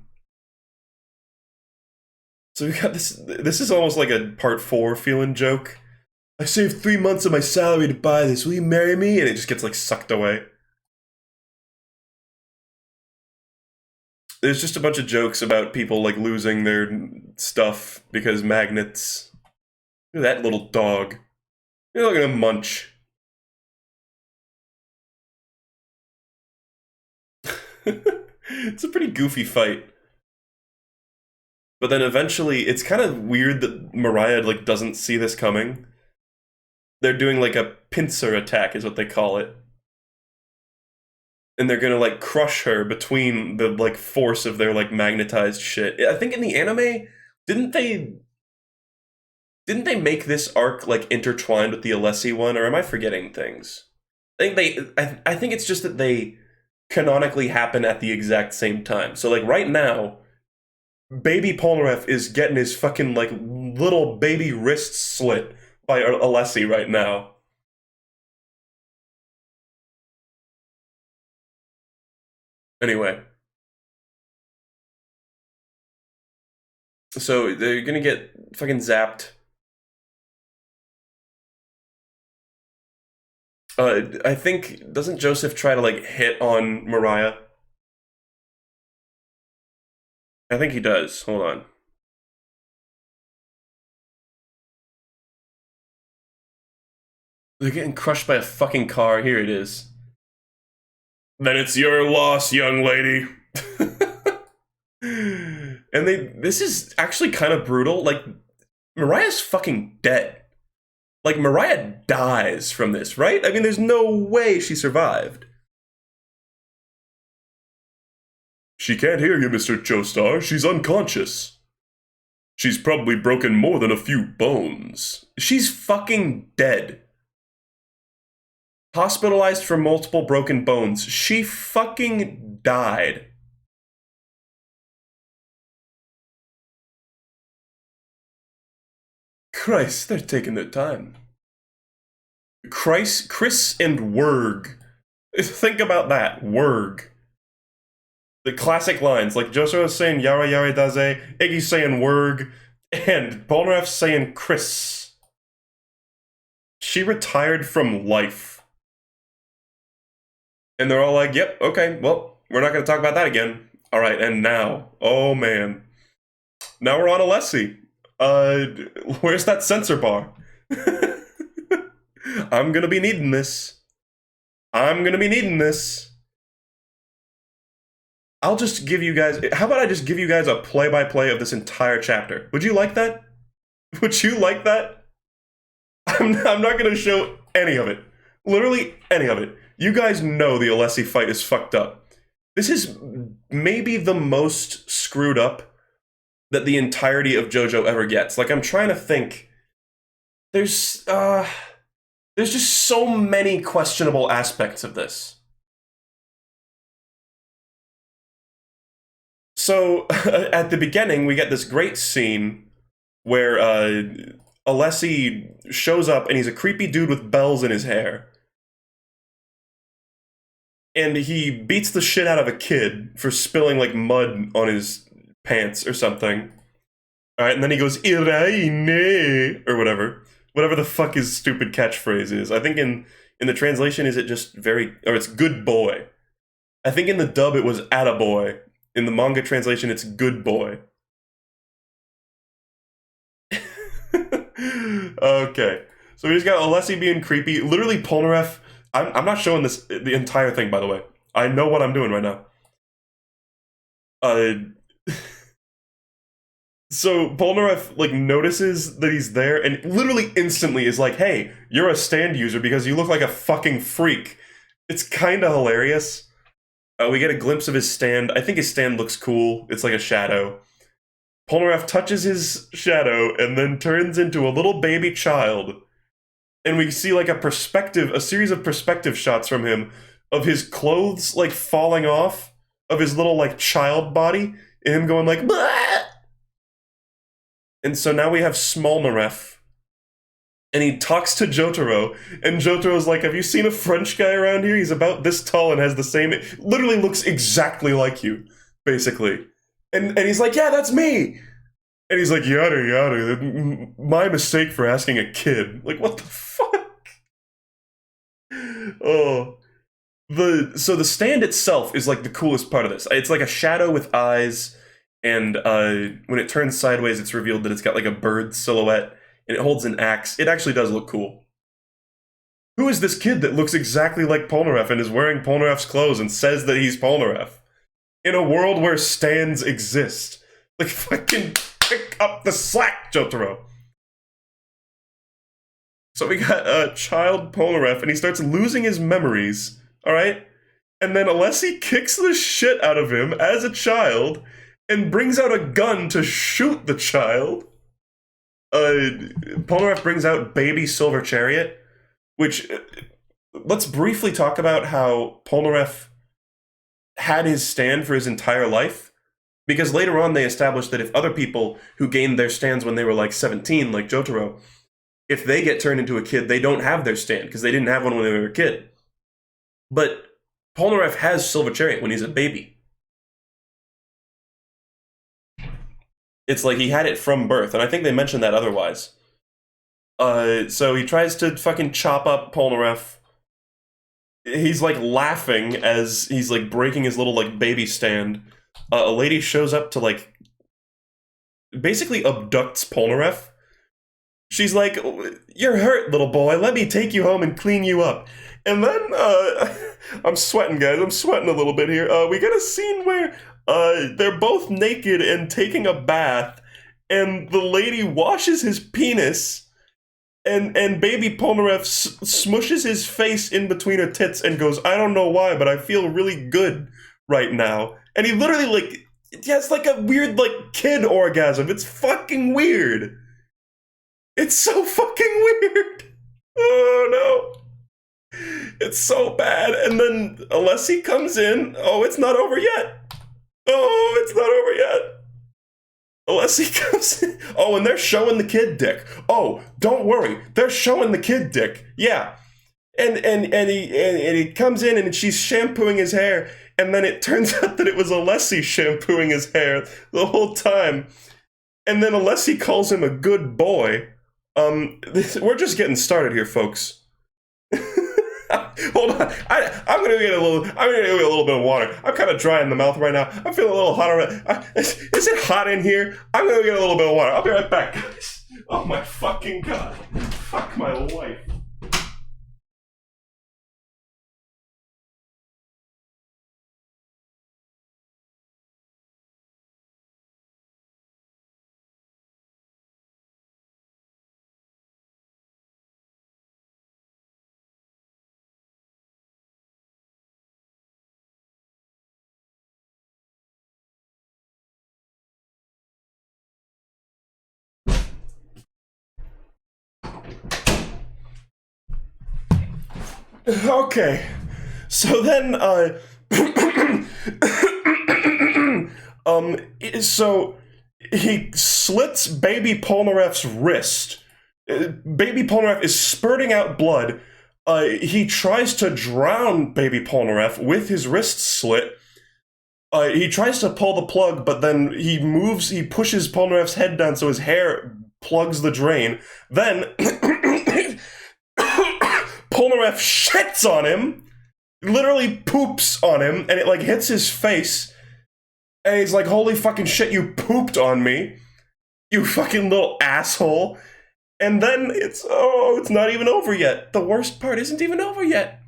So we got this. This is almost like a part 4 feeling joke. I saved 3 months of my salary to buy this. Will you marry me? And it just gets like sucked away. There's just a bunch of jokes about people like losing their stuff because magnets. Look at that little dog. Look at him munch. It's a pretty goofy fight. But then eventually, it's kind of weird that Mariah like doesn't see this coming. They're doing like a pincer attack, is what they call it. And they're gonna like crush her between the like force of their like magnetized shit. I think in the anime, didn't they make this arc like intertwined with the Alessi one, or am I forgetting things? I think it's just that they canonically happen at the exact same time. So like right now, baby Polnareff is getting his fucking like little baby wrist slit by Alessi right now. Anyway, so they're gonna get fucking zapped. I think, doesn't Joseph try to like hit on Mariah? I think he does. Hold on. They're getting crushed by a fucking car. Here it is. Then it's your loss, young lady. And this is actually kind of brutal. Like, Mariah's fucking dead. Like, Mariah dies from this, right? I mean, there's no way she survived. She can't hear you, Mr. Joestar. She's unconscious. She's probably broken more than a few bones. She's fucking dead. Hospitalized for multiple broken bones. She fucking died. Christ, they're taking their time. Chris and Werg. Think about that. Werg. The classic lines, like Jojo is saying Yara Yara Daze, Iggy's saying Werg, and Polnareff's saying Chris. She retired from life. And they're all like, yep, okay, well, we're not going to talk about that again. All right, and now, oh man. Now we're on Alessi. Where's that censor bar? I'm going to be needing this. I'm going to be needing this. I'll just give you guys, how about I just give you guys a play-by-play of this entire chapter? Would you like that? Would you like that? I'm not going to show any of it. Literally any of it. You guys know the Alessi fight is fucked up. This is maybe the most screwed up that the entirety of JoJo ever gets. Like, I'm trying to think. There's just so many questionable aspects of this. So, at the beginning, we get this great scene where Alessi shows up and he's a creepy dude with bells in his hair. And he beats the shit out of a kid for spilling, like, mud on his pants or something. Alright, and then he goes, Iraine, or whatever. Whatever the fuck his stupid catchphrase is. I think in the translation, is it just very... Or it's good boy. I think in the dub, it was attaboy. In the manga translation, it's good boy. Okay. So we just got Alessi being creepy. Literally, Polnareff... I'm not showing this the entire thing, by the way. I know what I'm doing right now. So Polnareff like notices that he's there and literally instantly is like, "Hey, you're a stand user because you look like a fucking freak." It's kind of hilarious. We get a glimpse of his stand. I think his stand looks cool. It's like a shadow. Polnareff touches his shadow and then turns into a little baby child. And we see like a series of perspective shots from him of his clothes like falling off of his little like child body and him going like, "Blah!" And so now we have Smolnareff. And he talks to Jotaro, and Jotaro's like, "Have you seen a French guy around here? He's about this tall and has the same... literally looks exactly like you, basically." And he's like, "Yeah, that's me!" And he's like, yada yada, my mistake for asking a kid. Like, what the fuck? Oh. So the stand itself is like the coolest part of this. It's like a shadow with eyes, and when it turns sideways, it's revealed that it's got like a bird silhouette, and it holds an axe. It actually does look cool. Who is this kid that looks exactly like Polnareff and is wearing Polnareff's clothes and says that he's Polnareff? In a world where stands exist. Like, fucking pick up the slack, Jotaro. So we got child Polnareff, and he starts losing his memories, alright? And then Alessi kicks the shit out of him as a child, and brings out a gun to shoot the child. Polnareff brings out Baby Silver Chariot, which, let's briefly talk about how Polnareff had his stand for his entire life. Because later on they established that if other people who gained their stands when they were like 17, like Jotaro, if they get turned into a kid, they don't have their stand, because they didn't have one when they were a kid. But Polnareff has Silver Chariot when he's a baby. It's like he had it from birth, and I think they mentioned that otherwise. So he tries to fucking chop up Polnareff. He's like laughing as he's like breaking his little like baby stand. A lady shows up to like basically abducts Polnareff. She's like, "You're hurt, little boy. Let me take you home and clean you up." And then I'm sweating, guys. I'm sweating a little bit here. We get a scene where they're both naked and taking a bath, and the lady washes his penis. And baby Polnareff smushes his face in between her tits and goes, "I don't know why, but I feel really good right now." And he literally, like, he has, like, a weird, like, kid orgasm. It's fucking weird. It's so fucking weird. Oh, no. It's so bad. And then Alessi comes in. Oh, it's not over yet. Oh, it's not over yet. Alessi comes in. Oh, and they're showing the kid dick. Oh, don't worry. They're showing the kid dick. Yeah. And he comes in and she's shampooing his hair, and then it turns out that it was Alessi shampooing his hair the whole time. And then Alessi calls him a good boy. We're just getting started here, folks. Hold on, I'm gonna get a little bit of water. I'm kind of dry in the mouth right now. I'm feeling a little hot. Is it hot in here? I'm gonna get a little bit of water. I'll be right back, guys. Oh my fucking god! Fuck my life. Okay, so then, so he slits Baby Polnareff's wrist. Baby Polnareff is spurting out blood. He tries to drown Baby Polnareff with his wrist slit. He tries to pull the plug, but then he pushes Polnareff's head down so his hair plugs the drain. Then Polnareff shits on him, literally poops on him, and it like hits his face. And he's like, "Holy fucking shit, you pooped on me, you fucking little asshole." And then it's not even over yet. The worst part isn't even over yet.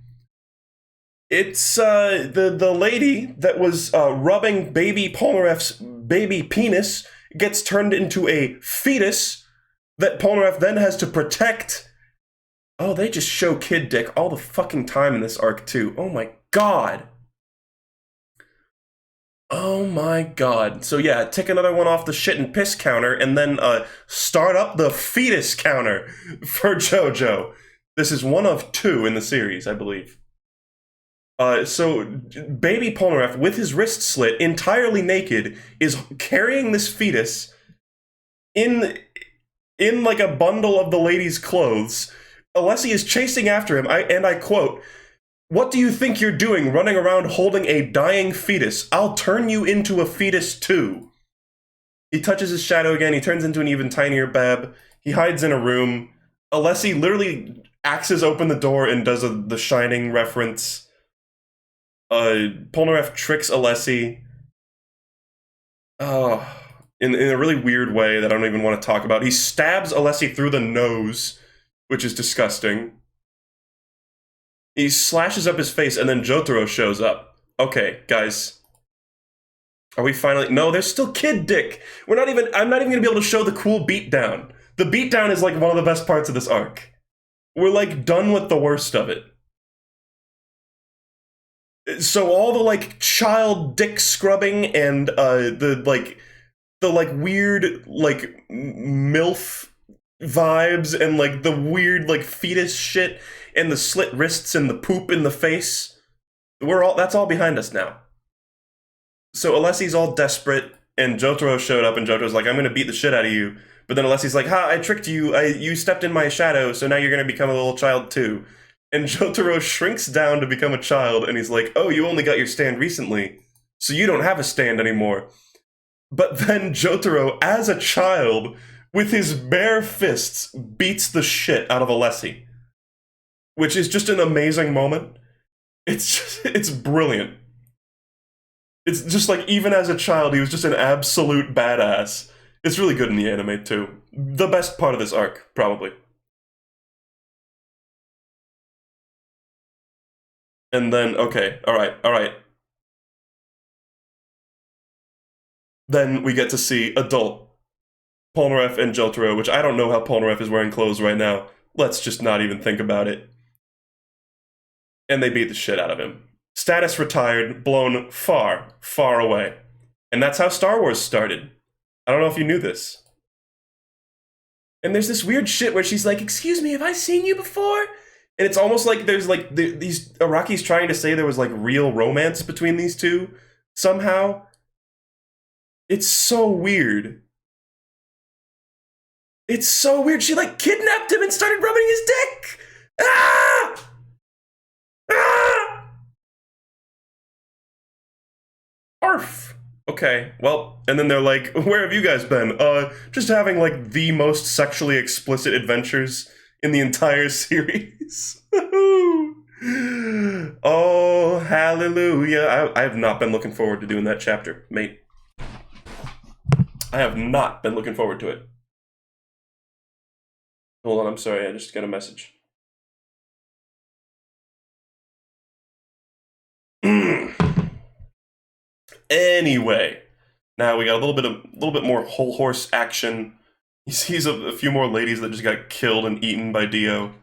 It's the lady that was rubbing Baby Polnareff's baby penis gets turned into a fetus that Polnareff then has to protect. Oh, they just show kid dick all the fucking time in this arc too. Oh my god. Oh my god. So yeah, take another one off the shit and piss counter, and then start up the fetus counter for Jojo. This is one of 2 in the series, I believe. So Baby Polnareff, with his wrist slit, entirely naked, is carrying this fetus in like a bundle of the lady's clothes. Alessi is chasing after him, and I quote, "What do you think you're doing, running around holding a dying fetus? I'll turn you into a fetus too." He touches his shadow again. He turns into an even tinier Bab. He hides in a room. Alessi literally axes open the door and does the Shining reference. Polnareff tricks Alessi. Oh, in a really weird way that I don't even want to talk about. He stabs Alessi through the nose, which is disgusting. He slashes up his face, and then Jotaro shows up. Okay, guys. Are we finally... No, there's still Kid Dick! I'm not even gonna be able to show the cool beatdown. The beatdown is like one of the best parts of this arc. We're like done with the worst of it. So all the like child dick scrubbing and the weird like MILF vibes and like the weird like fetus shit and the slit wrists and the poop in the face, that's all behind us now. So Alessi's all desperate, and Jotaro showed up, and Jotaro's like, I'm gonna beat the shit out of you. But then Alessi's like, ha, I tricked you, you stepped in my shadow, so now you're gonna become a little child too. And Jotaro shrinks down to become a child, and he's like, oh, you only got your stand recently, so you don't have a stand anymore. But then Jotaro, as a child, with his bare fists, beats the shit out of Alessi. Which is just an amazing moment. It's brilliant. It's just like, even as a child, he was just an absolute badass. It's really good in the anime, too. The best part of this arc, probably. And then, okay, alright. Then we get to see adult Polnareff and Jotaro, which I don't know how Polnareff is wearing clothes right now. Let's just not even think about it. And they beat the shit out of him. Status retired, blown far, far away. And that's how Star Wars started. I don't know if you knew this. And there's this weird shit where she's like, excuse me, have I seen you before? And it's almost like there's like, these Araki's trying to say there was like real romance between these two, somehow. It's so weird. It's so weird. She like kidnapped him and started rubbing his dick! Ah! Ah! Arf. Okay, well, and then they're like, where have you guys been? Just having like the most sexually explicit adventures in the entire series. Oh, hallelujah. I have not been looking forward to doing that chapter, mate. I have not been looking forward to it. Hold on, I'm sorry, I just got a message. Anyway, now we got a little bit more whole horse action. He sees a few more ladies that just got killed and eaten by Dio.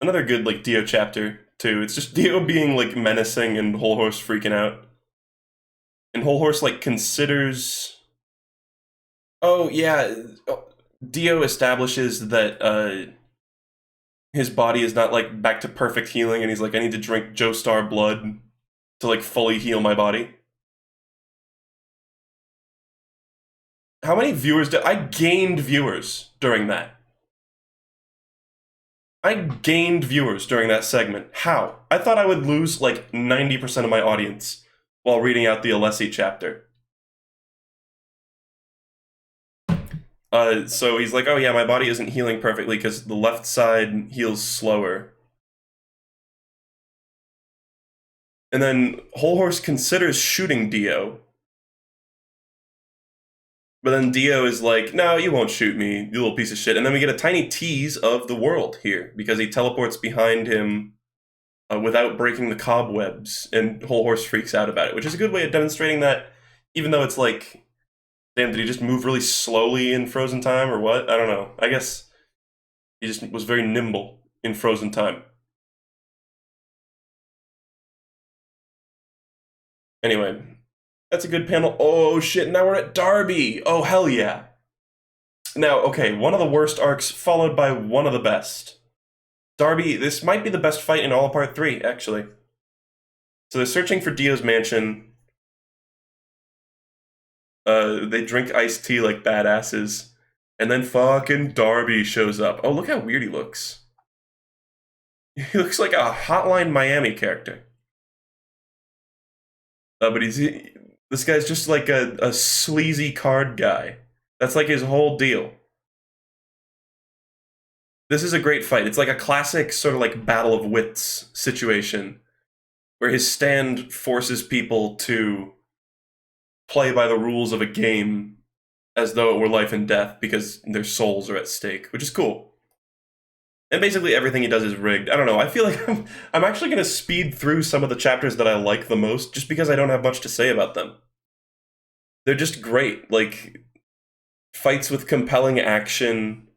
Another good like Dio chapter too. It's just Dio being like menacing and whole horse freaking out. And whole horse like considers. Oh yeah, Dio establishes that his body is not like back to perfect healing, and he's like, I need to drink Joestar blood to like fully heal my body. How many viewers did I gained viewers during that? I gained viewers during that segment. How? I thought I would lose like 90% of my audience while reading out the Alessi chapter. So he's like, oh yeah, my body isn't healing perfectly because the left side heals slower. And then Whole Horse considers shooting Dio. But then Dio is like, no, you won't shoot me, you little piece of shit. And then we get a tiny tease of the world here, because he teleports behind him without breaking the cobwebs, and Whole Horse freaks out about it, which is a good way of demonstrating that, even though it's like, damn, did he just move really slowly in Frozen Time, or what? I don't know. I guess he just was very nimble in Frozen Time. Anyway, that's a good panel. Oh shit, now we're at Darby! Oh hell yeah! Now, okay, one of the worst arcs followed by one of the best. Darby, this might be the best fight in all of Part 3, actually. So they're searching for Dio's mansion. They drink iced tea like badasses. And then fucking Darby shows up. Oh, look how weird he looks. He looks like a Hotline Miami character. But he's... This guy's just like a sleazy card guy. That's like his whole deal. This is a great fight. It's like a classic sort of like battle of wits situation where his stand forces people to play by the rules of a game as though it were life and death because their souls are at stake, which is cool. And basically everything he does is rigged. I don't know. I feel like I'm actually going to speed through some of the chapters that I like the most just because I don't have much to say about them. They're just great. Like, fights with compelling action,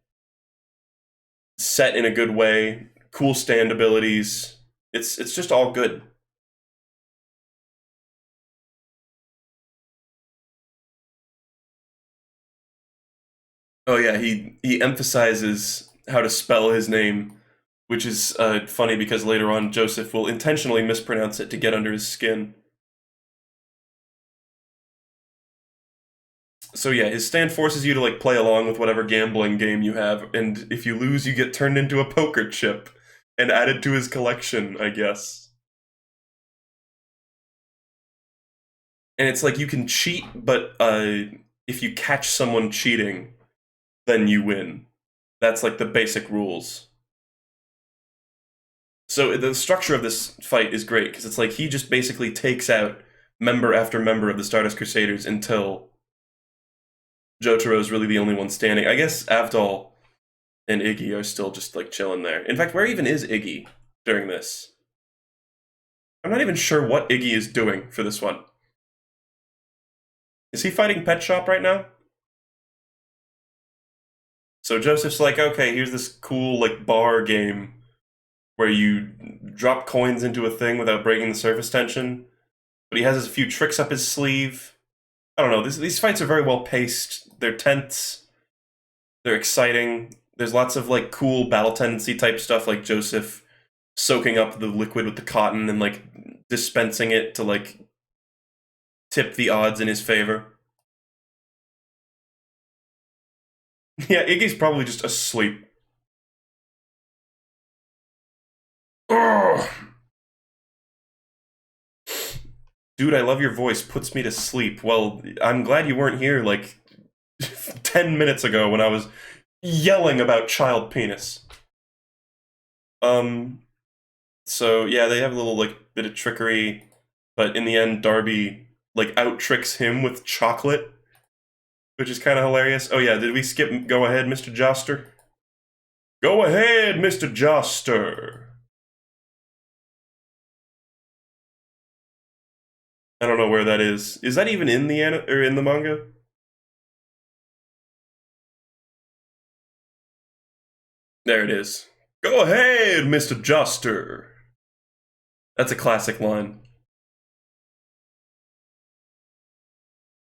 set in a good way, cool stand abilities. It's just all good. Oh yeah, he emphasizes how to spell his name, which is funny because later on Joseph will intentionally mispronounce it to get under his skin. So yeah, his stand forces you to like play along with whatever gambling game you have, and if you lose, you get turned into a poker chip and added to his collection, I guess. And it's like you can cheat, but if you catch someone cheating, then you win. That's like the basic rules. So the structure of this fight is great because it's like he just basically takes out member after member of the Stardust Crusaders until Jotaro is really the only one standing. I guess Avdol and Iggy are still just like chilling there. In fact, where even is Iggy during this? I'm not even sure what Iggy is doing for this one. Is he fighting Pet Shop right now? So Joseph's like, okay, here's this cool like bar game where you drop coins into a thing without breaking the surface tension. But he has a few tricks up his sleeve. I don't know. These fights are very well paced. They're tense. They're exciting. There's lots of like cool battle tendency type stuff, like Joseph soaking up the liquid with the cotton and like dispensing it to like tip the odds in his favor. Yeah, Iggy's probably just asleep. Ugh. Dude, I love your voice. Puts me to sleep. Well, I'm glad you weren't here like 10 minutes ago when I was yelling about child penis. Um, so yeah, they have a little like bit of trickery, but in the end, Darby like out tricks him with chocolate, which is kind of hilarious. Oh yeah, did we skip? Go ahead, Mr. Joster. Go ahead, Mr. Joster. I don't know where that is. Is that even in the or in the manga? There it is. Go ahead, Mr. Joster. That's a classic line.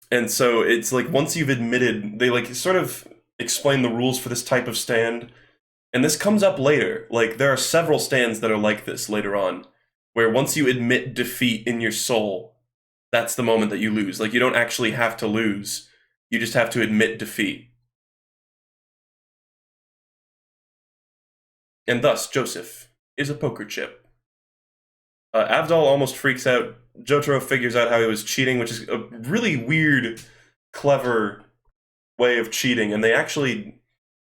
And so it's like once you've admitted, they like sort of explain the rules for this type of stand. And this comes up later. Like there are several stands that are like this later on, where once you admit defeat in your soul, that's the moment that you lose. Like you don't actually have to lose. You just have to admit defeat. And thus, Joseph is a poker chip. Avdol almost freaks out. Jotaro figures out how he was cheating, which is a really weird, clever way of cheating. And they actually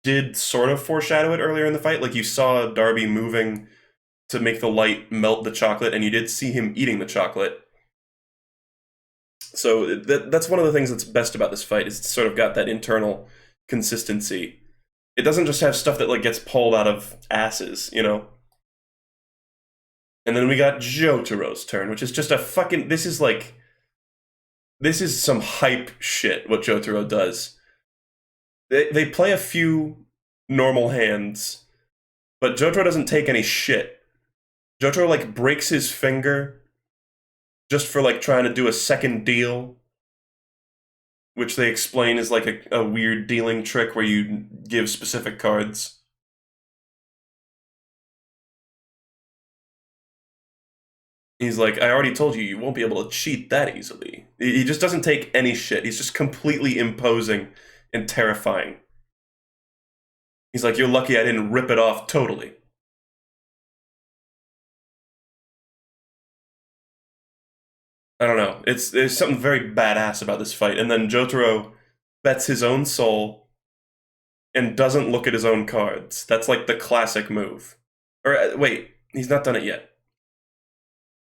did sort of foreshadow it earlier in the fight. Like you saw Darby moving to make the light melt the chocolate, and you did see him eating the chocolate. So that's one of the things that's best about this fight is it's sort of got that internal consistency. It doesn't just have stuff that like gets pulled out of asses, you know. And then we got Jotaro's turn, which is just a fucking. This is some hype shit. What Jotaro does. They play a few normal hands, but Jotaro doesn't take any shit. Jotaro like breaks his finger just for like trying to do a second deal, which they explain is like a weird dealing trick where you give specific cards. He's like, I already told you, you won't be able to cheat that easily. He just doesn't take any shit. He's just completely imposing and terrifying. He's like, you're lucky I didn't rip it off totally. I don't know. There's something very badass about this fight. And then Jotaro bets his own soul and doesn't look at his own cards. That's like the classic move. Or wait, he's not done it yet.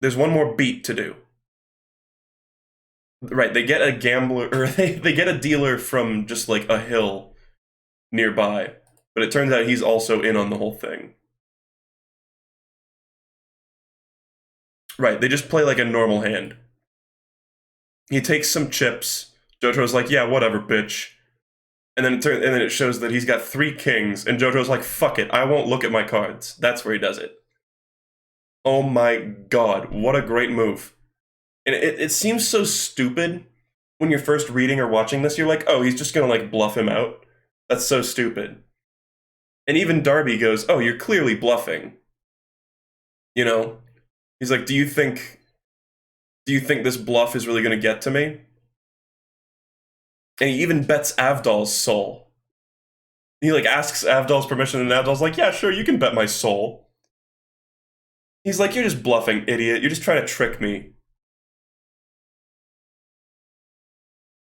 There's one more beat to do. Right, they get a gambler, or they get a dealer from just like a hill nearby. But it turns out he's also in on the whole thing. Right, they just play like a normal hand. He takes some chips. Jotaro's like, yeah, whatever, bitch. And then it shows that he's got 3 kings, and Jotaro's like, fuck it, I won't look at my cards. That's where he does it. Oh my god, what a great move. And it seems so stupid when you're first reading or watching this. You're like, oh, he's just gonna like bluff him out. That's so stupid. And even Darby goes, oh, you're clearly bluffing. You know? He's like, do you think this bluff is really gonna get to me? And he even bets Avdol's soul. He like asks Avdol's permission, and Avdol's like, yeah, sure, you can bet my soul. He's like, you're just bluffing, idiot. You're just trying to trick me.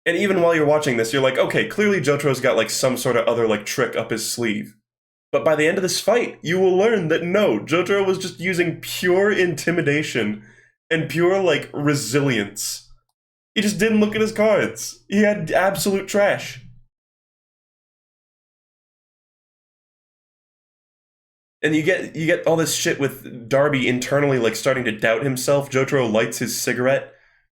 And even while you're watching this, you're like, okay, clearly Jotaro's got like some sort of other like trick up his sleeve. But by the end of this fight, you will learn that no, Jotaro was just using pure intimidation and pure like resilience. He just didn't look at his cards. He had absolute trash. And you get all this shit with Darby internally like starting to doubt himself. Jotaro lights his cigarette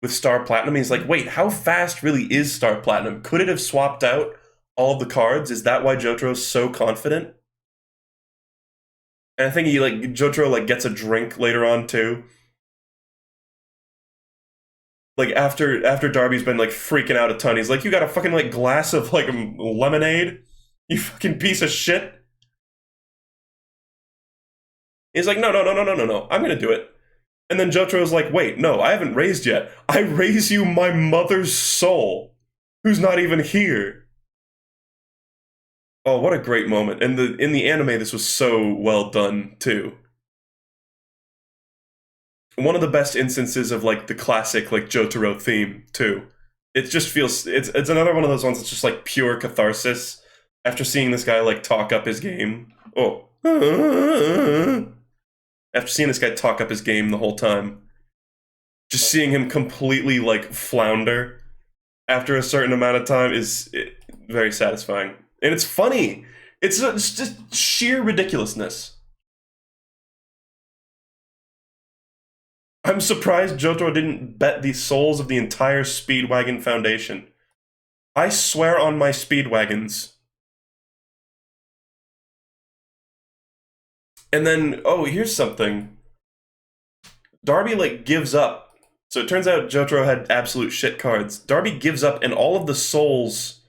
with Star Platinum. He's like, wait, how fast really is Star Platinum? Could it have swapped out all of the cards? Is that why Jotaro's so confident? And I think Jotaro like gets a drink later on too. Like after Darby's been like freaking out a ton, he's like, you got a fucking like glass of like lemonade? You fucking piece of shit. He's like, no, I'm gonna do it. And then Jotaro's like, wait, no, I haven't raised yet. I raise you my mother's soul, who's not even here. Oh, what a great moment. And in the anime, this was so well done, too. One of the best instances of, like, the classic, like, Jotaro theme, too. It just feels... It's another one of those ones that's just, like, pure catharsis after seeing this guy, like, talk up his game. Oh. After seeing this guy talk up his game the whole time. Just seeing him completely, like, flounder after a certain amount of time is very satisfying. And it's funny. It's just sheer ridiculousness. I'm surprised Jotaro didn't bet the souls of the entire Speedwagon Foundation. I swear on my Speedwagons. And then, oh, here's something. Darby, like, gives up. So it turns out Jotaro had absolute shit cards. Darby gives up, and all of the souls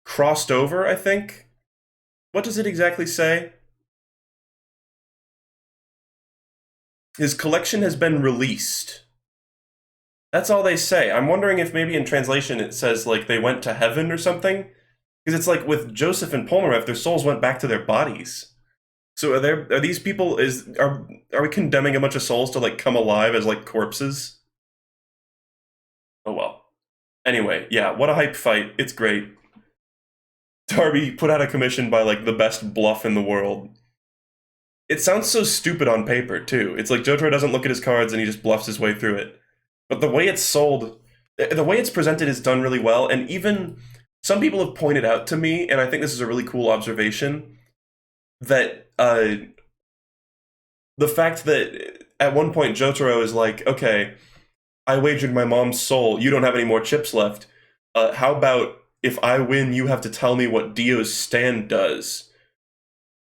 crossed over, I think? What does it exactly say? His collection has been released. That's all they say. I'm wondering if maybe in translation it says, like, they went to heaven or something? Because it's like with Joseph and Polnareff, their souls went back to their bodies. So are these people, are we condemning a bunch of souls to, like, come alive as, like, corpses? Oh well. Anyway, yeah, what a hype fight. It's great. Darby put out a commission by, like, the best bluff in the world. It sounds so stupid on paper, too. It's like Jotaro doesn't look at his cards and he just bluffs his way through it. But the way it's sold, the way it's presented is done really well, and even some people have pointed out to me, and I think this is a really cool observation, that the fact that at one point Jotaro is like, okay, I wagered my mom's soul, you don't have any more chips left. How about if I win, you have to tell me what Dio's stand does?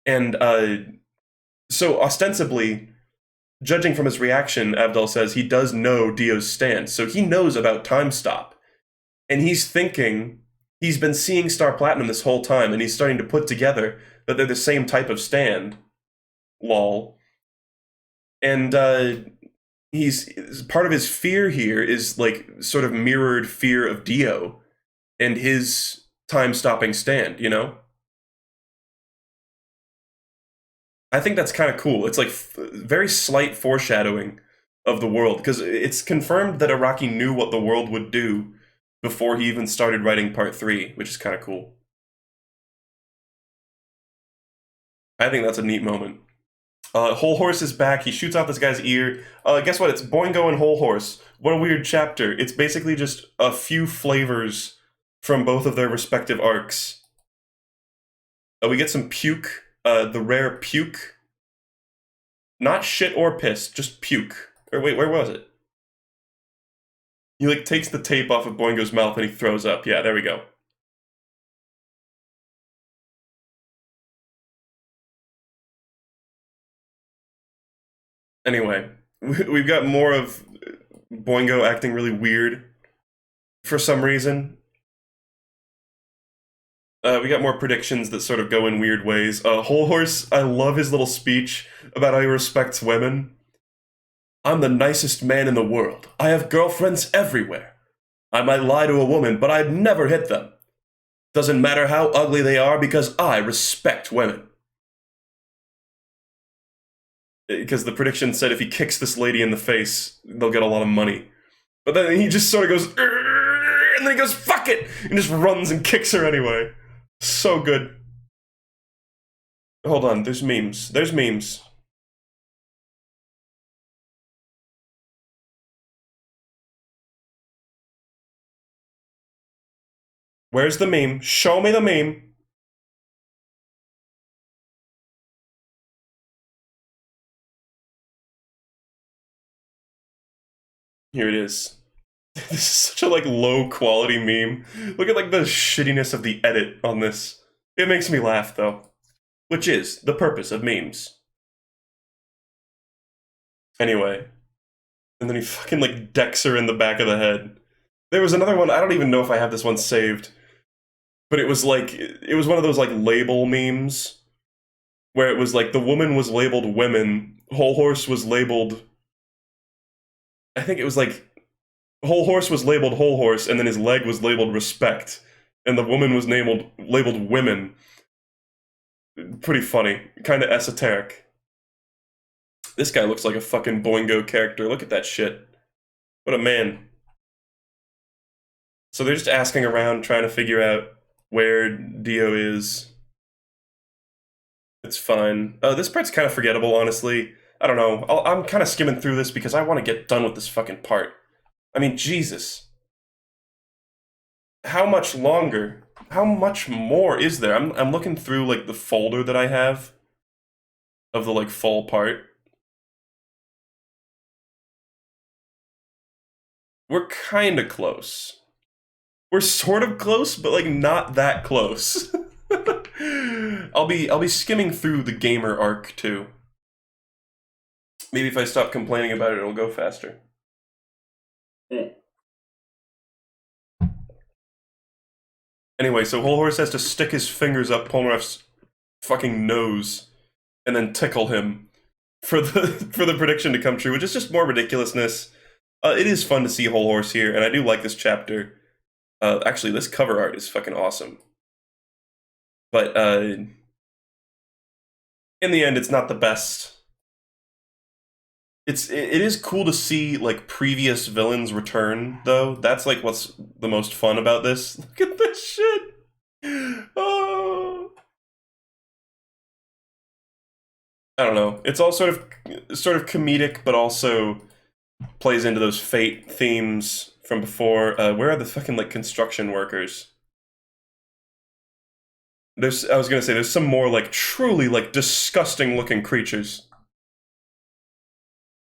And so ostensibly, judging from his reaction, Avdol says he does know Dio's stand, so he knows about Time Stop. And he's thinking, he's been seeing Star Platinum this whole time, and he's starting to put together that they're the same type of stand. Lol. And he's part of his fear here is like sort of mirrored fear of Dio and his time-stopping stand, you know? I think that's kind of cool. It's like very slight foreshadowing of the world, because it's confirmed that Araki knew what the world would do before he even started writing part 3, which is kind of cool. I think that's a neat moment. Whole Horse is back. He shoots out this guy's ear. Guess what? It's Boingo and Whole Horse. What a weird chapter. It's basically just a few flavors from both of their respective arcs. We get some puke. The rare puke. Not shit or piss, just puke. Or wait, where was it? He like takes the tape off of Boingo's mouth and he throws up. Yeah, there we go. Anyway, we've got more of Boingo acting really weird for some reason. We got more predictions that sort of go in weird ways. Whole Horse, I love his little speech about how he respects women. I'm the nicest man in the world. I have girlfriends everywhere. I might lie to a woman, but I'd never hit them. Doesn't matter how ugly they are because I respect women. Because the prediction said if he kicks this lady in the face, they'll get a lot of money. But then he just sort of goes, and then he goes, fuck it! And just runs and kicks her anyway. So good. Hold on, there's memes. There's memes. Where's the meme? Show me the meme. Here it is. This is such a like low quality meme. Look at like the shittiness of the edit on this. It makes me laugh though. Which is the purpose of memes. Anyway. And then he fucking like decks her in the back of the head. There was another one, I don't even know if I have this one saved. But it was like, it was one of those like label memes. Where it was like the woman was labeled women, Whole Horse was labeled... I think it was like... Whole Horse was labeled Whole Horse, and then his leg was labeled Respect. And the woman was labeled Women. Pretty funny. Kind of esoteric. This guy looks like a fucking Boingo character. Look at that shit. What a man. So they're just asking around, trying to figure out where Dio is. It's fine. This part's kind of forgettable, honestly. I don't know. I'm kind of skimming through this because I want to get done with this fucking part. I mean, Jesus. How much longer? How much more is there? I'm looking through, like, the folder that I have of the, like, full part. We're kind of close. We're sort of close, but, like, not that close. I'll be skimming through the gamer arc too. Maybe if I stop complaining about it, it'll go faster. Anyway, so Whole Horse has to stick his fingers up Polnareff's fucking nose and then tickle him for the prediction to come true, which is just more ridiculousness. It is fun to see Whole Horse here, and I do like this chapter. Actually, this cover art is fucking awesome. But in the end, it's not the best. It is cool to see like previous villains return, though. That's like what's the most fun about this. Look at this shit. Oh. I don't know. It's all sort of comedic, but also plays into those Fate themes from before. Where are the fucking like construction workers? I was gonna say there's some more like truly like disgusting looking creatures.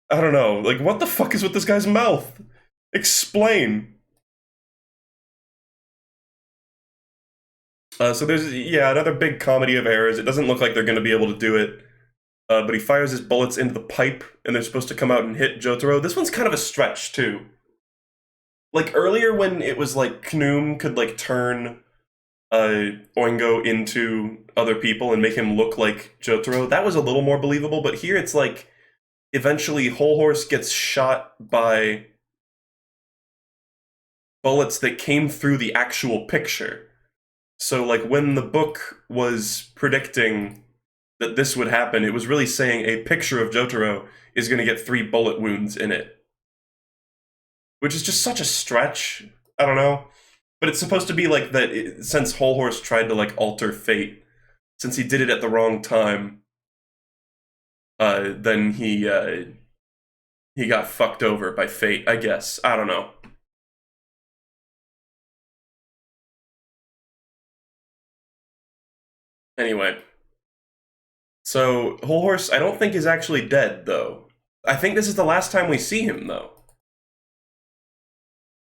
I don't know. Like, what the fuck is with this guy's mouth? Explain. So there's, yeah, another big comedy of errors. It doesn't look like they're going to be able to do it. But he fires his bullets into the pipe, and they're supposed to come out and hit Jotaro. This one's kind of a stretch, too. Like, earlier when it was, like, Knoom could, like, turn Oingo into other people and make him look like Jotaro, that was a little more believable. But here it's, like, eventually Whole Horse gets shot by bullets that came through the actual picture. So, like, when the book was predicting that this would happen. It was really saying a picture of Jotaro is going to get 3 bullet wounds in it, which is just such a stretch. I don't know, but it's supposed to be like that since Whole Horse tried to like alter fate, since he did it at the wrong time. Then he got fucked over by fate, I guess. I don't know. Anyway, so Whole Horse, I don't think is actually dead though. I think this is the last time we see him though.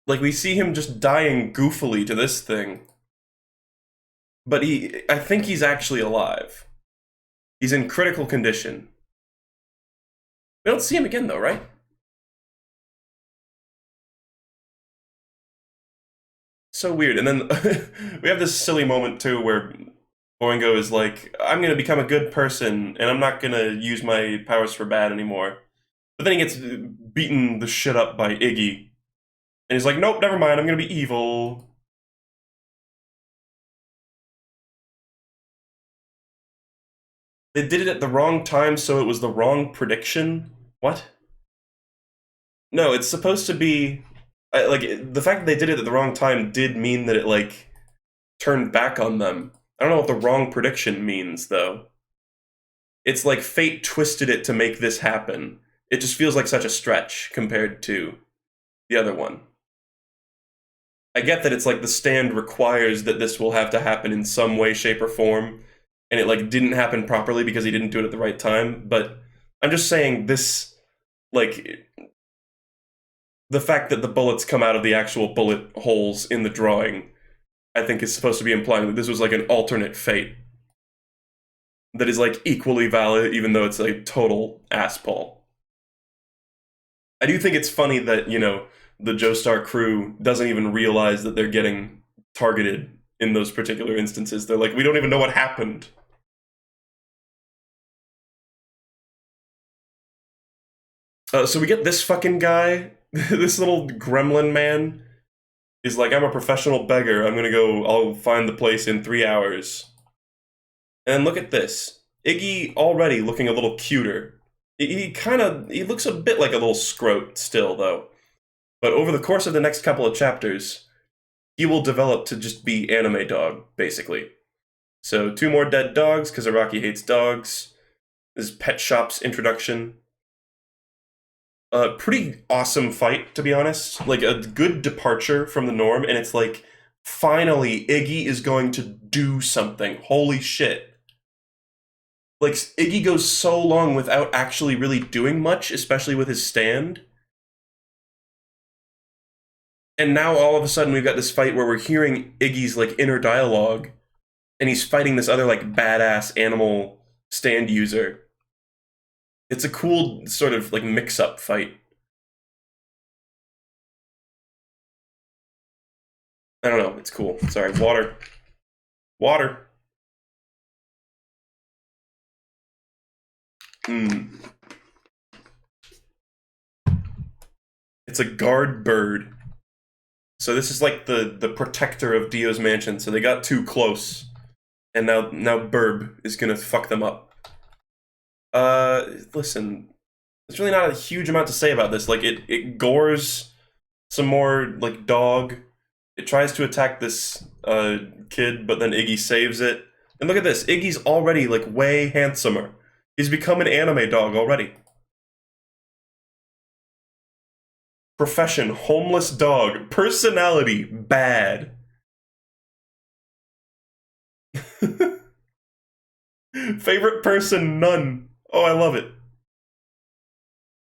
Like we see him just dying goofily to this thing. But I think he's actually alive. He's in critical condition. We don't see him again though, right? So weird. And then we have this silly moment too where Boingo is like, I'm gonna become a good person and I'm not gonna use my powers for bad anymore. But then he gets beaten the shit up by Iggy. And he's like, nope, never mind, I'm gonna be evil. They did it at the wrong time, so it was the wrong prediction? What? No, it's supposed to be... like, the fact that they did it at the wrong time did mean that it, like, turned back on them. I don't know what the wrong prediction means, though. It's like fate twisted it to make this happen. It just feels like such a stretch compared to the other one. I get that it's like the stand requires that this will have to happen in some way, shape, or form, and it like didn't happen properly because he didn't do it at the right time, but I'm just saying this, like, the fact that the bullets come out of the actual bullet holes in the drawing, I think is supposed to be implying that this was like an alternate fate that is like equally valid, even though it's a total asspull. I do think it's funny that, you know, the Joestar crew doesn't even realize that they're getting targeted in those particular instances. They're like, we don't even know what happened. So we get this fucking guy, this little gremlin man, is like, I'm a professional beggar. I'm gonna go, I'll find the place in 3 hours. And look at this. Iggy already looking a little cuter. He looks a bit like a little scrote still, though. But over the course of the next couple of chapters, he will develop to just be anime dog, basically. So 2 more dead dogs, because Araki hates dogs. This is Pet Shop's introduction. Pretty awesome fight, to be honest. Like, a good departure from the norm, and it's like, finally, Iggy is going to do something. Holy shit. Like, Iggy goes so long without actually really doing much, especially with his stand. And now all of a sudden we've got this fight where we're hearing Iggy's like inner dialogue, and he's fighting this other like badass animal stand user. It's a cool sort of like mix-up fight. I don't know, it's cool. Sorry, water. Water. It's a guard bird. So this is like the protector of Dio's mansion. So they got too close, and now Burb is gonna fuck them up. Listen, there's really not a huge amount to say about this. Like it gores some more like dog. It tries to attack this kid, but then Iggy saves it. And look at this, Iggy's already like way handsomer. He's become an anime dog already. Profession, homeless dog. Personality, bad. Favorite person, none. Oh, I love it.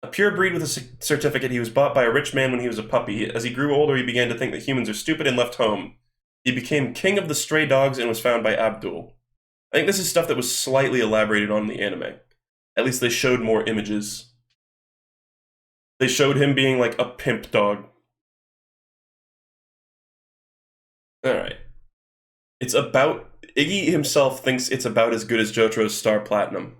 A pure breed with a certificate, he was bought by a rich man when he was a puppy. As he grew older, he began to think that humans are stupid and left home. He became king of the stray dogs and was found by Abdul. I think this is stuff that was slightly elaborated on in the anime. At least they showed more images. They showed him being like a pimp dog. Alright. It's about... Iggy himself thinks it's about as good as Jotaro's Star Platinum.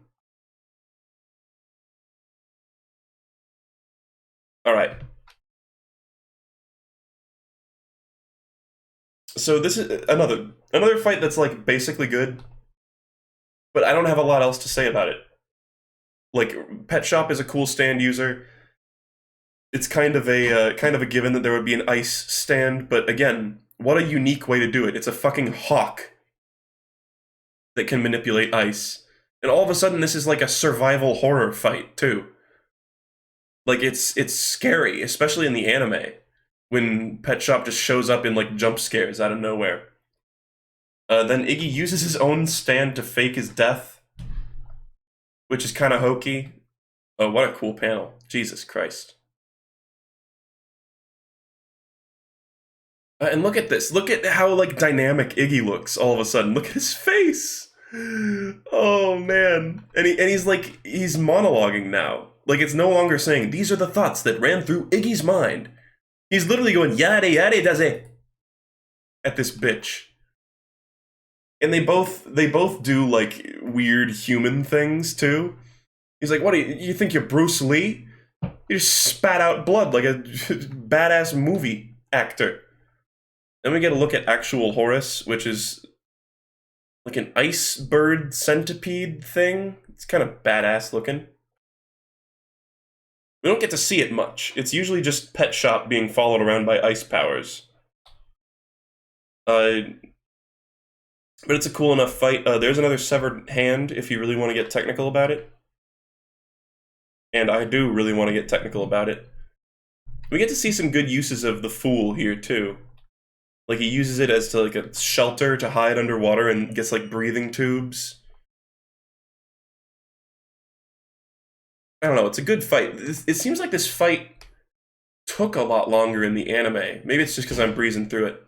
Alright. So this is another fight that's like basically good. but I don't have a lot else to say about it. Like, Pet Shop is a cool stand user. It's kind of a given that there would be an ice stand, but again, what a unique way to do it. It's a fucking hawk that can manipulate ice. And all of a sudden this is like a survival horror fight too. Like it's scary, especially in the anime, when Pet Shop just shows up in like jump scares out of nowhere. Then Iggy uses his own stand to fake his death, which is kind of hokey. Oh, what a cool panel. Jesus Christ. And look at this. Look at how like dynamic Iggy looks all of a sudden. Look at his face. Oh man. And he's like he's monologuing now. Like it's no longer saying these are the thoughts that ran through Iggy's mind. He's literally going yada yada does it at this bitch. And they both do like weird human things too. He's like, "What do you think you're Bruce Lee? You just spat out blood like a badass movie actor." Then we get a look at actual Horus, which is like an ice bird centipede thing. It's kind of badass looking. We don't get to see it much. It's usually just Pet Shop being followed around by ice powers. But it's a cool enough fight. There's another severed hand if you really want to get technical about it. And I do really want to get technical about it. We get to see some good uses of the Fool here, too. Like, he uses it as to, like, a shelter to hide underwater and gets, like, breathing tubes. I don't know, it's a good fight. It seems like this fight took a lot longer in the anime. Maybe it's just because I'm breezing through it.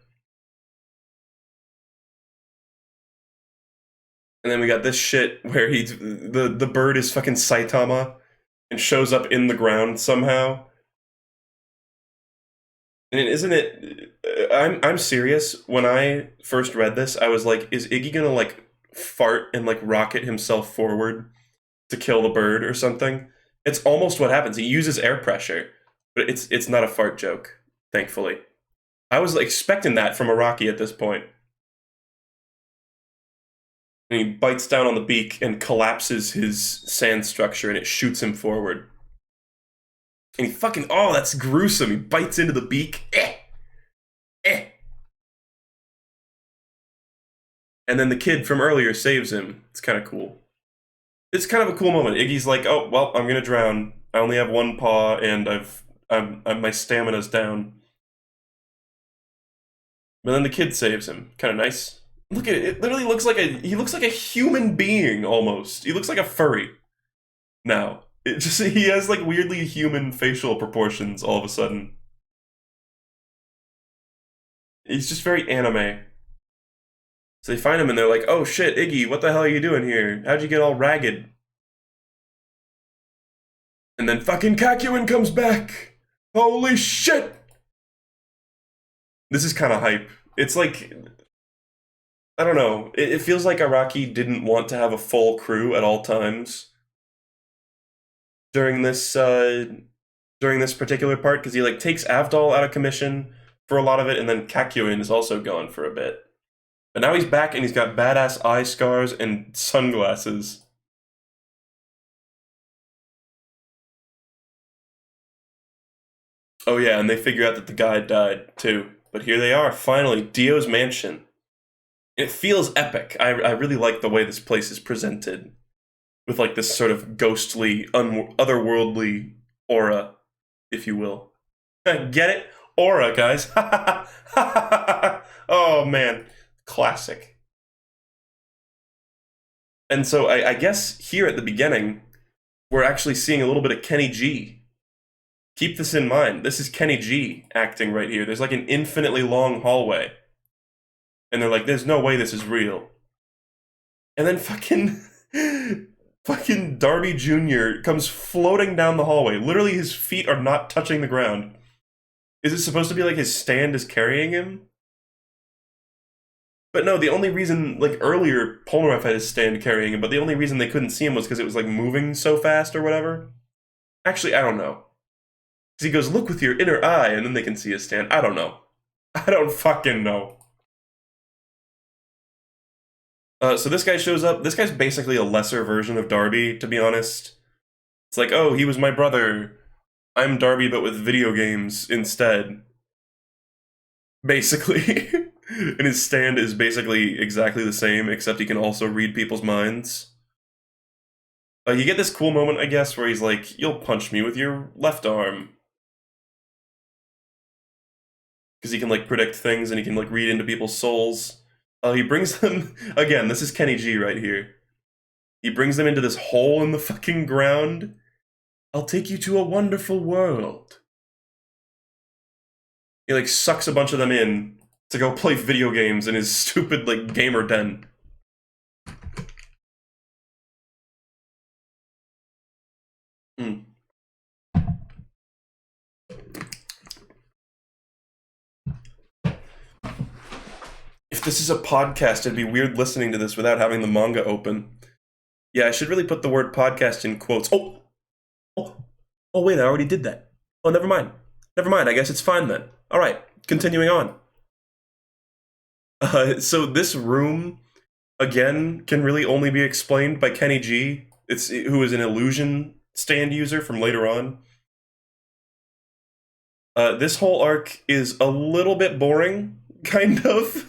And then we got this shit where the bird is fucking Saitama and shows up in the ground somehow. And isn't it? I'm serious. When I first read this, I was like, "Is Iggy gonna like fart and like rocket himself forward to kill the bird or something?" It's almost what happens. He uses air pressure, but it's not a fart joke. Thankfully, I was expecting that from Araki at this point. And he bites down on the beak and collapses his sand structure, and it shoots him forward. And he fucking, oh, that's gruesome. He bites into the beak. And then the kid from earlier saves him. It's kind of cool. It's kind of a cool moment. Iggy's like, oh, well, I'm gonna drown. I only have one paw, and my stamina's down. But then the kid saves him. Kind of nice. Look at it. It literally looks like he looks like a human being, almost. He looks like a furry. Now. He has like weirdly human facial proportions all of a sudden. He's just very anime. So they find him and they're like, oh shit, Iggy, what the hell are you doing here? How'd you get all ragged? And then fucking Kakyoin comes back! Holy shit! This is kind of hype. It's like, I don't know, it feels like Araki didn't want to have a full crew at all times during this particular part, because he like takes Avdol out of commission for a lot of it, and then Kakyoin is also gone for a bit. But now he's back and he's got badass eye scars and sunglasses. Oh yeah, and they figure out that the guy died too. But here they are, finally, Dio's mansion. It feels epic. I really like the way this place is presented, with like this sort of ghostly, otherworldly aura, if you will. Get it? Aura, guys. Oh man, classic. And so I guess here at the beginning, we're actually seeing a little bit of Kenny G. Keep this in mind. This is Kenny G acting right here. There's like an infinitely long hallway. And they're like, there's no way this is real. And then fucking Darby Jr. comes floating down the hallway. Literally, his feet are not touching the ground. Is it supposed to be like his stand is carrying him? But no, the only reason, like earlier, Polnareff had his stand carrying him, but the only reason they couldn't see him was because it was like moving so fast or whatever. Actually, I don't know. Because he goes, look with your inner eye, and then they can see his stand. I don't know. I don't fucking know. So this guy shows up. This guy's basically a lesser version of Darby, to be honest. It's like, oh, he was my brother. I'm Darby, but with video games instead. Basically. And his stand is basically exactly the same, except he can also read people's minds. You get this cool moment, I guess, where he's like, you'll punch me with your left arm. Because he can, like, predict things and he can, like, read into people's souls. He brings them... Again, this is Kenny G right here. He brings them into this hole in the fucking ground. I'll take you to a wonderful world. He, like, sucks a bunch of them in to go play video games in his stupid, like, gamer den. Hmm. If this is a podcast, it'd be weird listening to this without having the manga open. Yeah, I should really put the word podcast in quotes. Oh! Oh, wait, I already did that. Oh, never mind. Never mind, I guess it's fine then. Alright, continuing on. So this room, again, can really only be explained by Kenny G, who is an illusion stand user from later on. This whole arc is a little bit boring, kind of.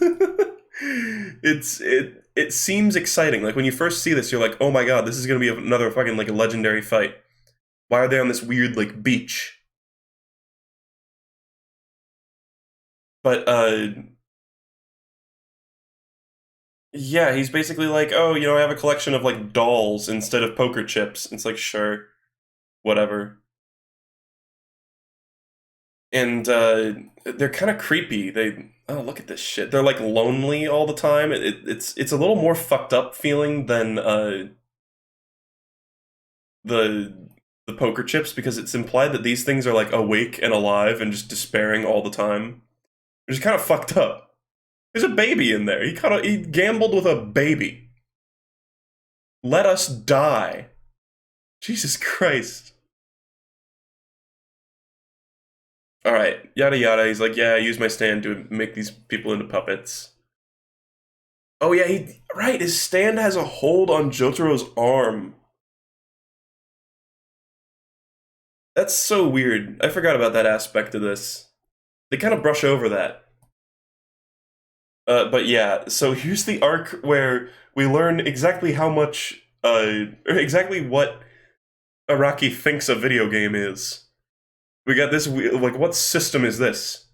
It seems exciting. Like when you first see this, you're like, oh my god, this is gonna be another fucking like a legendary fight. Why are they on this weird like beach? But yeah, he's basically like, oh, you know, I have a collection of like dolls instead of poker chips. It's like, sure, whatever. And they're kind of creepy. Oh, look at this shit. They're like lonely all the time. It's a little more fucked up feeling than the the poker chips, because it's implied that these things are like awake and alive and just despairing all the time, which is kind of fucked up. There's a baby in there. He gambled with a baby. Let us die. Jesus Christ. Alright, yada yada. He's like, yeah, I use my stand to make these people into puppets. Oh yeah, right, his stand has a hold on Jotaro's arm. That's so weird. I forgot about that aspect of this. They kind of brush over that. But yeah, so here's the arc where we learn exactly how much, exactly what Araki thinks a video game is. We got this, like, what system is this?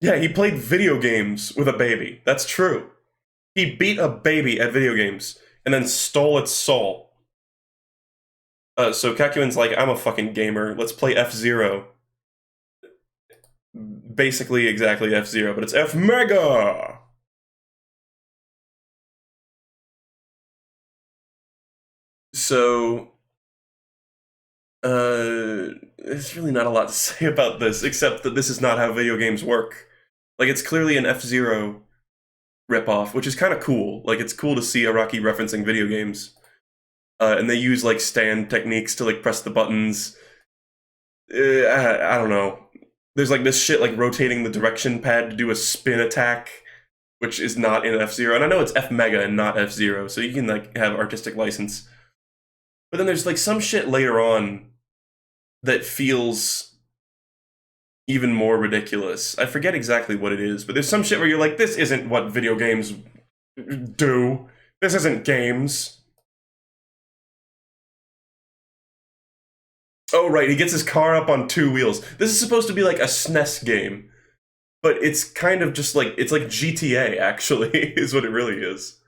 Yeah, he played video games with a baby. That's true. He beat a baby at video games and then stole its soul. So Kakuin's like, I'm a fucking gamer. Let's play F-Zero. Basically exactly F-Zero, but it's F-Mega! So, there's really not a lot to say about this, except that this is not how video games work. Like, it's clearly an F-Zero ripoff, which is kind of cool. Like, it's cool to see Araki referencing video games. And they use, like, stand techniques to, like, press the buttons. I don't know. There's, like, this shit, like, rotating the direction pad to do a spin attack, which is not in F-Zero. And I know it's F-Mega and not F-Zero, so you can, like, have artistic license. But then there's, like, some shit later on that feels even more ridiculous. I forget exactly what it is, but there's some shit where you're like, this isn't what video games do. This isn't games. Oh, right, he gets his car up on two wheels. This is supposed to be like a SNES game, but it's kind of just like, it's like GTA, actually, is what it really is.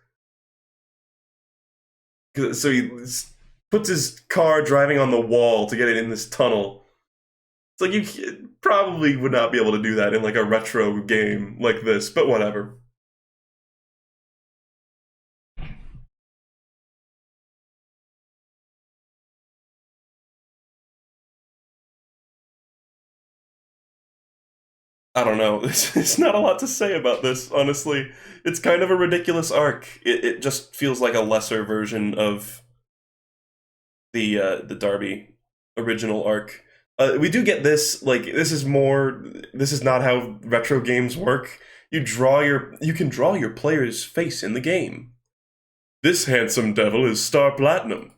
So he puts his car driving on the wall to get it in this tunnel. It's like, you probably would not be able to do that in like a retro game like this, but whatever. I don't know. There's not a lot to say about this, honestly. It's kind of a ridiculous arc. It just feels like a lesser version of the Darby original arc. We do get this, like, this is not how retro games work. You can draw your player's face in the game. This handsome devil is Star Platinum.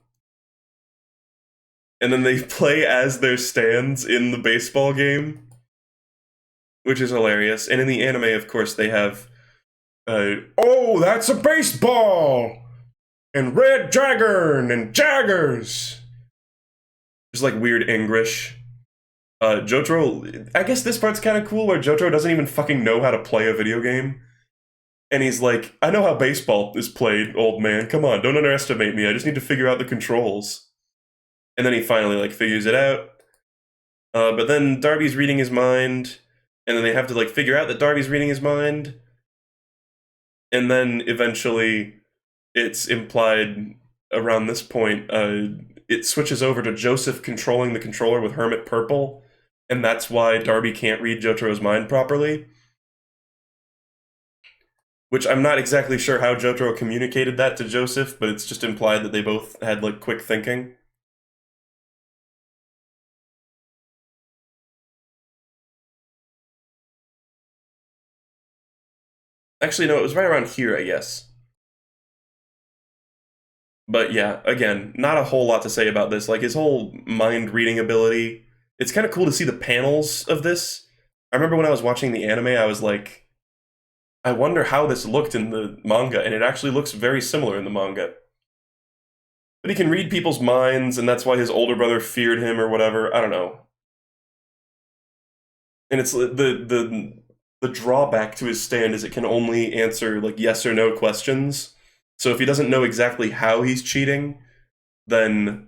And then they play as their stands in the baseball game, which is hilarious. And in the anime, of course, they have, oh, that's a baseball! And red dragon and jaggers! Just like weird English. Jotaro, I guess this part's kind of cool where Jotaro doesn't even fucking know how to play a video game. And he's like, I know how baseball is played, old man. Come on, don't underestimate me. I just need to figure out the controls. And then he finally, like, figures it out. But then Darby's reading his mind. And then they have to, like, figure out that Darby's reading his mind. And then eventually it's implied around this point, it switches over to Joseph controlling the controller with Hermit Purple. And that's why Darby can't read Jotaro's mind properly. Which I'm not exactly sure how Jotaro communicated that to Joseph, but it's just implied that they both had, like, quick thinking. Actually, no, it was right around here, I guess. But yeah, again, not a whole lot to say about this. Like, his whole mind-reading ability, it's kind of cool to see the panels of this. I remember when I was watching the anime, I was like, I wonder how this looked in the manga, and it actually looks very similar in the manga. But he can read people's minds, and that's why his older brother feared him or whatever. I don't know. And it's the drawback to his stand is it can only answer, like, yes or no questions. So if he doesn't know exactly how he's cheating, then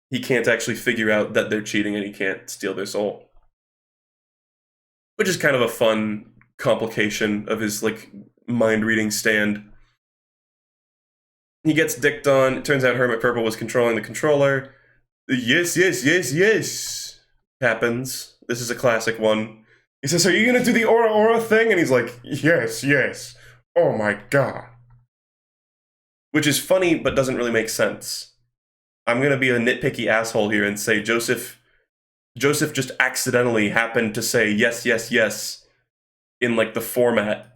he can't actually figure out that they're cheating and he can't steal their soul. Which is kind of a fun complication of his, like, mind-reading stand. He gets dicked on. It turns out Hermit Purple was controlling the controller. Yes, yes, yes, yes happens. This is a classic one. He says, are you gonna do the aura aura thing? And he's like, yes, yes. Oh my god. Which is funny, but doesn't really make sense. I'm gonna be a nitpicky asshole here and say Joseph just accidentally happened to say yes, yes, yes in, like, the format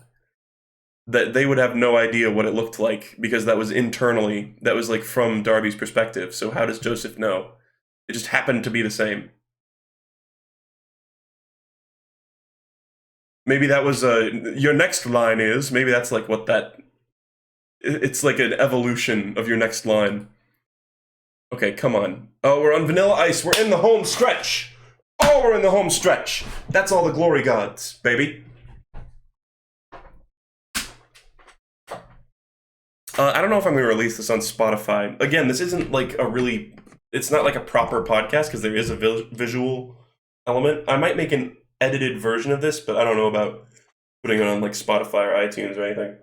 that they would have no idea what it looked like because that was internally, that was, like, from Darby's perspective. So how does Joseph know? It just happened to be the same. Maybe that was your next line is, maybe that's like what that, it's like an evolution of your next line. Okay, come on. Oh, we're on Vanilla Ice. We're in the home stretch. Oh, we're in the home stretch. That's all the glory gods, baby. I don't know if I'm going to release this on Spotify. Again, this isn't like a really, it's not like a proper podcast because there is a visual element. I might make an edited version of this, but I don't know about putting it on, like, Spotify or iTunes or anything.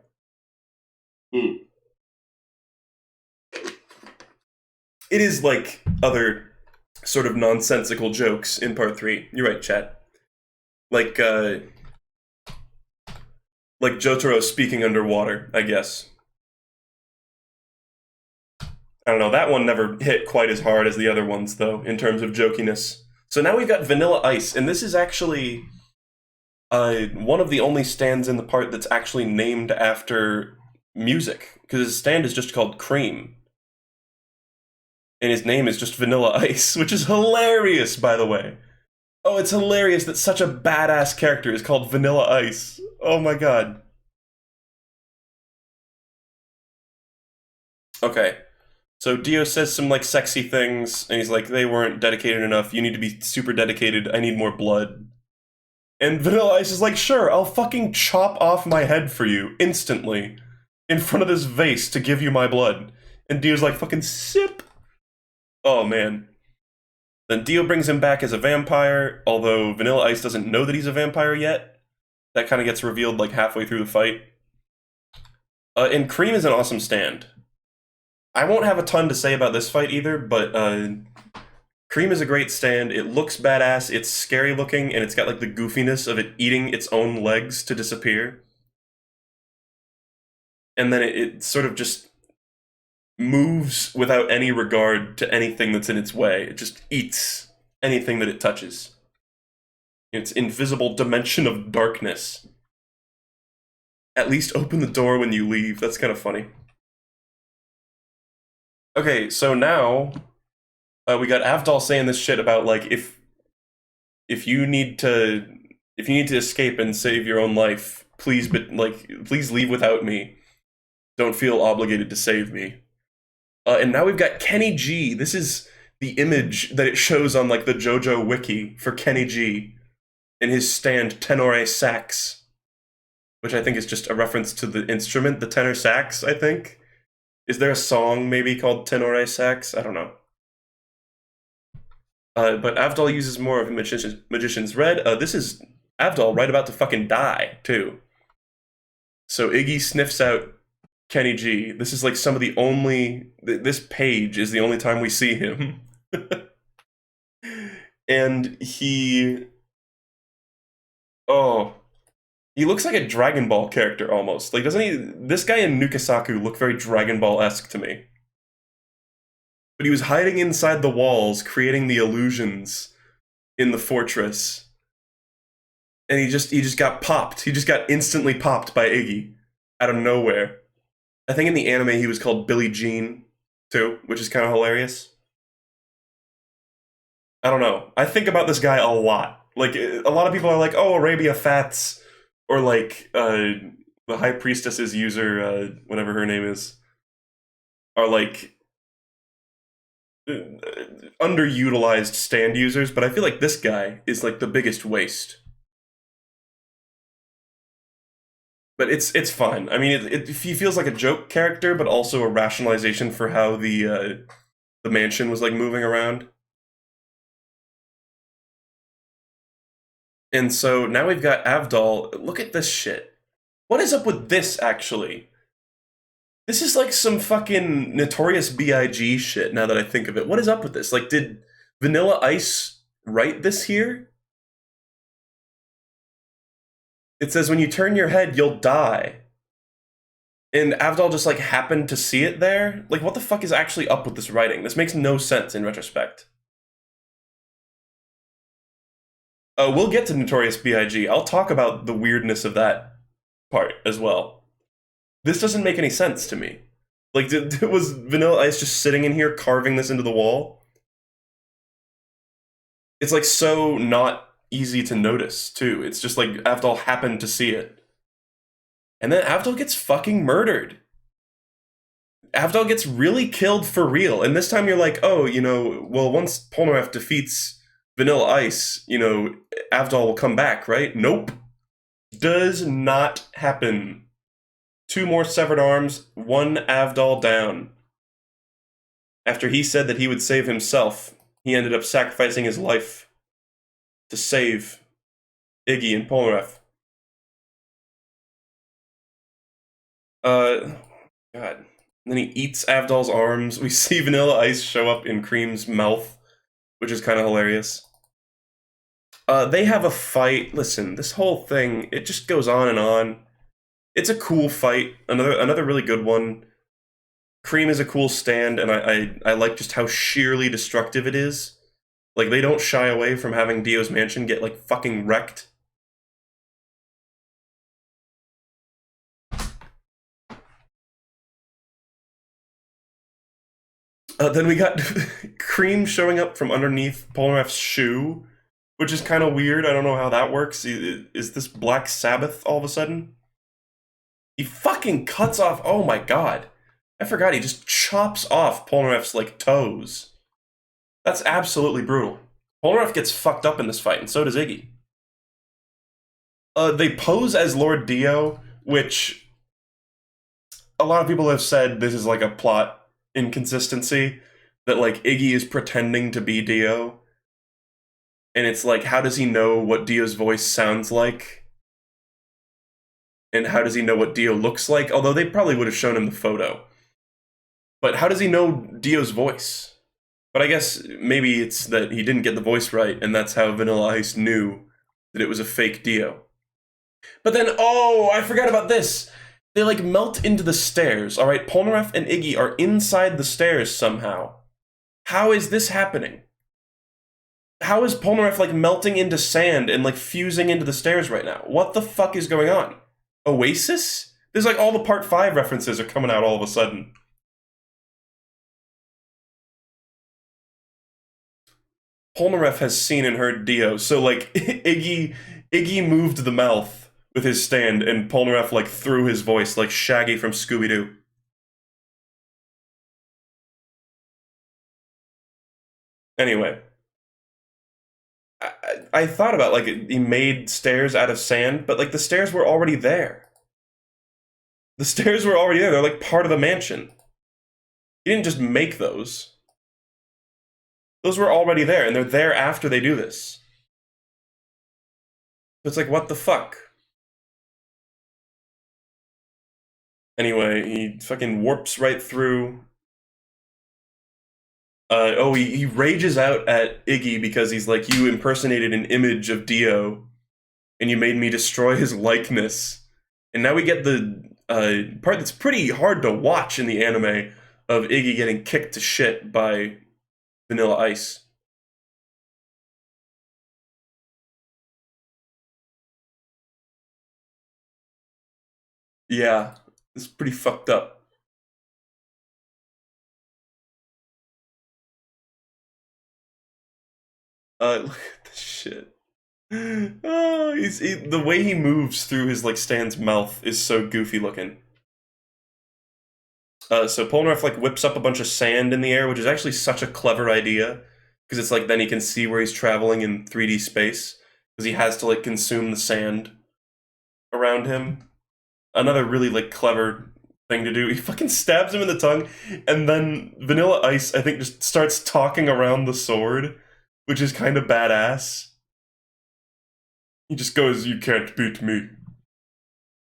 It is like other sort of nonsensical jokes in part 3. You're right, chat. Like Jotaro speaking underwater, I guess. I don't know, that one never hit quite as hard as the other ones, though, in terms of jokiness. So now we've got Vanilla Ice, and this is actually one of the only stands in the part that's actually named after music, because his stand is just called Cream. And his name is just Vanilla Ice, which is hilarious, by the way. Oh, it's hilarious that such a badass character is called Vanilla Ice. Oh my god. Okay. So Dio says some, like, sexy things, and he's like, they weren't dedicated enough. You need to be super dedicated. I need more blood. And Vanilla Ice is like, sure, I'll fucking chop off my head for you, instantly, in front of this vase to give you my blood. And Dio's like, fucking sip. Oh, man. Then Dio brings him back as a vampire, although Vanilla Ice doesn't know that he's a vampire yet. That kind of gets revealed, like, halfway through the fight. And Cream is an awesome stand. I won't have a ton to say about this fight either, but Cream is a great stand. It looks badass, it's scary looking, and it's got, like, the goofiness of it eating its own legs to disappear. And then it sort of just moves without any regard to anything that's in its way. It just eats anything that it touches. Its invisible dimension of darkness. At least open the door when you leave. That's kind of funny. Okay, so now we got Avdol saying this shit about like if you need to escape and save your own life, please please leave without me. Don't feel obligated to save me. And now we've got Kenny G. This is the image that it shows on like the Jojo wiki for Kenny G in his stand tenore sax, which I think is just a reference to the instrument, the tenor sax, I think. Is there a song maybe called tenore sax? I don't know. But Avdol uses more of Magician's Red. This is Avdol right about to fucking die, too. So Iggy sniffs out Kenny G. This is like some of the only... This page is the only time we see him. And he... Oh... He looks like a Dragon Ball character, almost. Like, doesn't he... This guy and Nukasaku look very Dragon Ball-esque to me. But he was hiding inside the walls, creating the illusions in the fortress. And he just got popped. He just got instantly popped by Iggy. Out of nowhere. I think in the anime he was called Billie Jean, too, which is kind of hilarious. I don't know. I think about this guy a lot. Like, a lot of people are like, oh, Arabia Fats... Or like the High Priestess's user, whatever her name is, are like underutilized stand users, but I feel like this guy is like the biggest waste. But it's fine. I mean, he feels like a joke character, but also a rationalization for how the mansion was like moving around. And so now we've got Avdol. Look at this shit. What is up with this, actually? This is like some fucking Notorious B.I.G. shit, now that I think of it. What is up with this? Like, did Vanilla Ice write this here? It says, when you turn your head, you'll die. And Avdol just, like, happened to see it there? Like, what the fuck is actually up with this writing? This makes no sense in retrospect. We'll get to Notorious B.I.G. I'll talk about the weirdness of that part as well. This doesn't make any sense to me. Like, was Vanilla Ice just sitting in here carving this into the wall? It's, like, so not easy to notice, too. It's just like Avdol happened to see it. And then Avdol gets fucking murdered. Avdol gets really killed for real. And this time you're like, oh, you know, well, once Polnareff defeats Vanilla Ice, you know, Avdol will come back, right? Nope. Does not happen. 2 more severed arms, 1 Avdol down. After he said that he would save himself, he ended up sacrificing his life to save Iggy and Polnareff. God. And then he eats Avdol's arms. We see Vanilla Ice show up in Cream's mouth, which is kind of hilarious. They have a fight. Listen, this whole thing, it just goes on and on. It's a cool fight. Another really good one. Cream is a cool stand, and I like just how sheerly destructive it is. Like, they don't shy away from having Dio's mansion get, like, fucking wrecked. Then we got Cream showing up from underneath Polnareff's shoe, which is kind of weird. I don't know how that works. Is this Black Sabbath all of a sudden? He fucking cuts off... Oh my god. I forgot he just chops off Polnareff's, like, toes. That's absolutely brutal. Polnareff gets fucked up in this fight, and so does Iggy. They pose as Lord Dio, which... A lot of people have said this is, like, a plot inconsistency, that, like, Iggy is pretending to be Dio. And it's like, how does he know what Dio's voice sounds like? And how does he know what Dio looks like? Although they probably would have shown him the photo. But how does he know Dio's voice? But I guess maybe it's that he didn't get the voice right, and that's how Vanilla Ice knew that it was a fake Dio. But then, oh, I forgot about this! They, like, melt into the stairs, alright? Polnareff and Iggy are inside the stairs somehow. How is this happening? How is Polnareff like melting into sand and like fusing into the stairs right now? What the fuck is going on? Oasis? There's like all the Part 5 references are coming out all of a sudden. Polnareff has seen and heard Dio, so like Iggy moved the mouth with his stand, and Polnareff like threw his voice like Shaggy from Scooby-Doo. Anyway, I thought about like he made stairs out of sand, but like the stairs were already there. The stairs were already there. They're like part of the mansion. He didn't just make those. Those were already there, and they're there after they do this. So it's like, what the fuck? Anyway, he fucking warps right through. He rages out at Iggy because he's like, you impersonated an image of Dio, and you made me destroy his likeness. And now we get the part that's pretty hard to watch in the anime of Iggy getting kicked to shit by Vanilla Ice. Yeah, it's pretty fucked up. Look at this shit. Oh, the way he moves through his like Stan's mouth is so goofy looking. So Polnareff like whips up a bunch of sand in the air, which is actually such a clever idea because it's like then he can see where he's traveling in 3D space because he has to like consume the sand around him. Another really like clever thing to do. He fucking stabs him in the tongue, and then Vanilla Ice I think just starts talking around the sword, which is kind of badass. He just goes, "You can't beat me.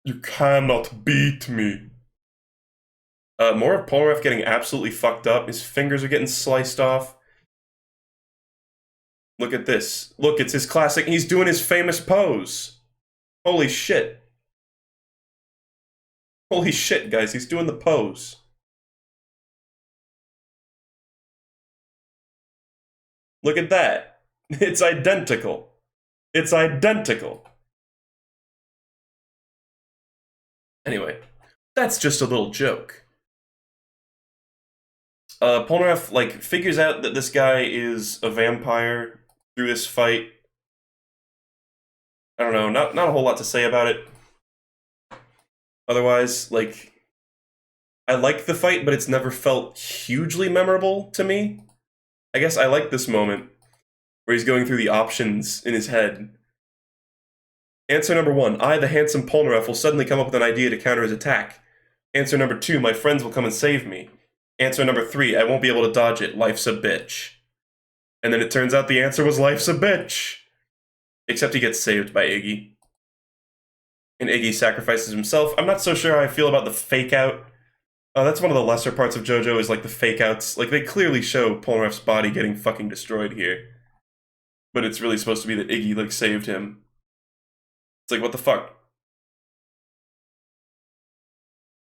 You cannot beat me." More of Polnareff getting absolutely fucked up. His fingers are getting sliced off. Look at this. Look, it's his classic. He's doing his famous pose. Holy shit. Holy shit, guys. He's doing the pose. Look at that. It's identical. It's identical. Anyway, that's just a little joke. Polnareff like figures out that this guy is a vampire through this fight. I don't know, not a whole lot to say about it. Otherwise, like I like the fight, but it's never felt hugely memorable to me. I guess I like this moment where he's going through the options in his head. Answer number 1, I, the handsome Polnareff, will suddenly come up with an idea to counter his attack. Answer number 2, my friends will come and save me. Answer number 3, I won't be able to dodge it. Life's a bitch. And then it turns out the answer was life's a bitch. Except he gets saved by Iggy. And Iggy sacrifices himself. I'm not so sure how I feel about the fake out. That's one of the lesser parts of JoJo is like the fake outs. Like they clearly show Polnareff's body getting fucking destroyed here. But it's really supposed to be that Iggy like saved him. It's like, what the fuck?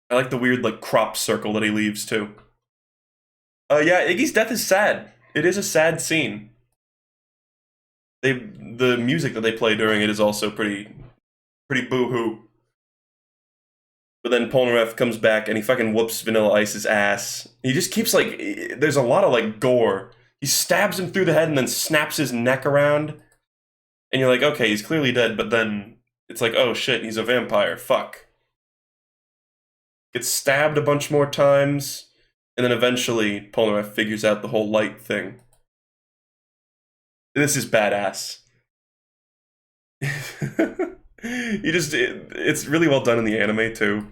I like the weird like crop circle that he leaves too. Yeah, Iggy's death is sad. It is a sad scene. The music that they play during it is also pretty boo-hoo. But then Polnareff comes back and he fucking whoops Vanilla Ice's ass. He just keeps like there's a lot of like gore. He stabs him through the head and then snaps his neck around. And you're like, okay, he's clearly dead, but then it's like, oh shit, he's a vampire. Fuck. Gets stabbed a bunch more times, and then eventually Polnareff figures out the whole light thing. This is badass. It's really well done in the anime too.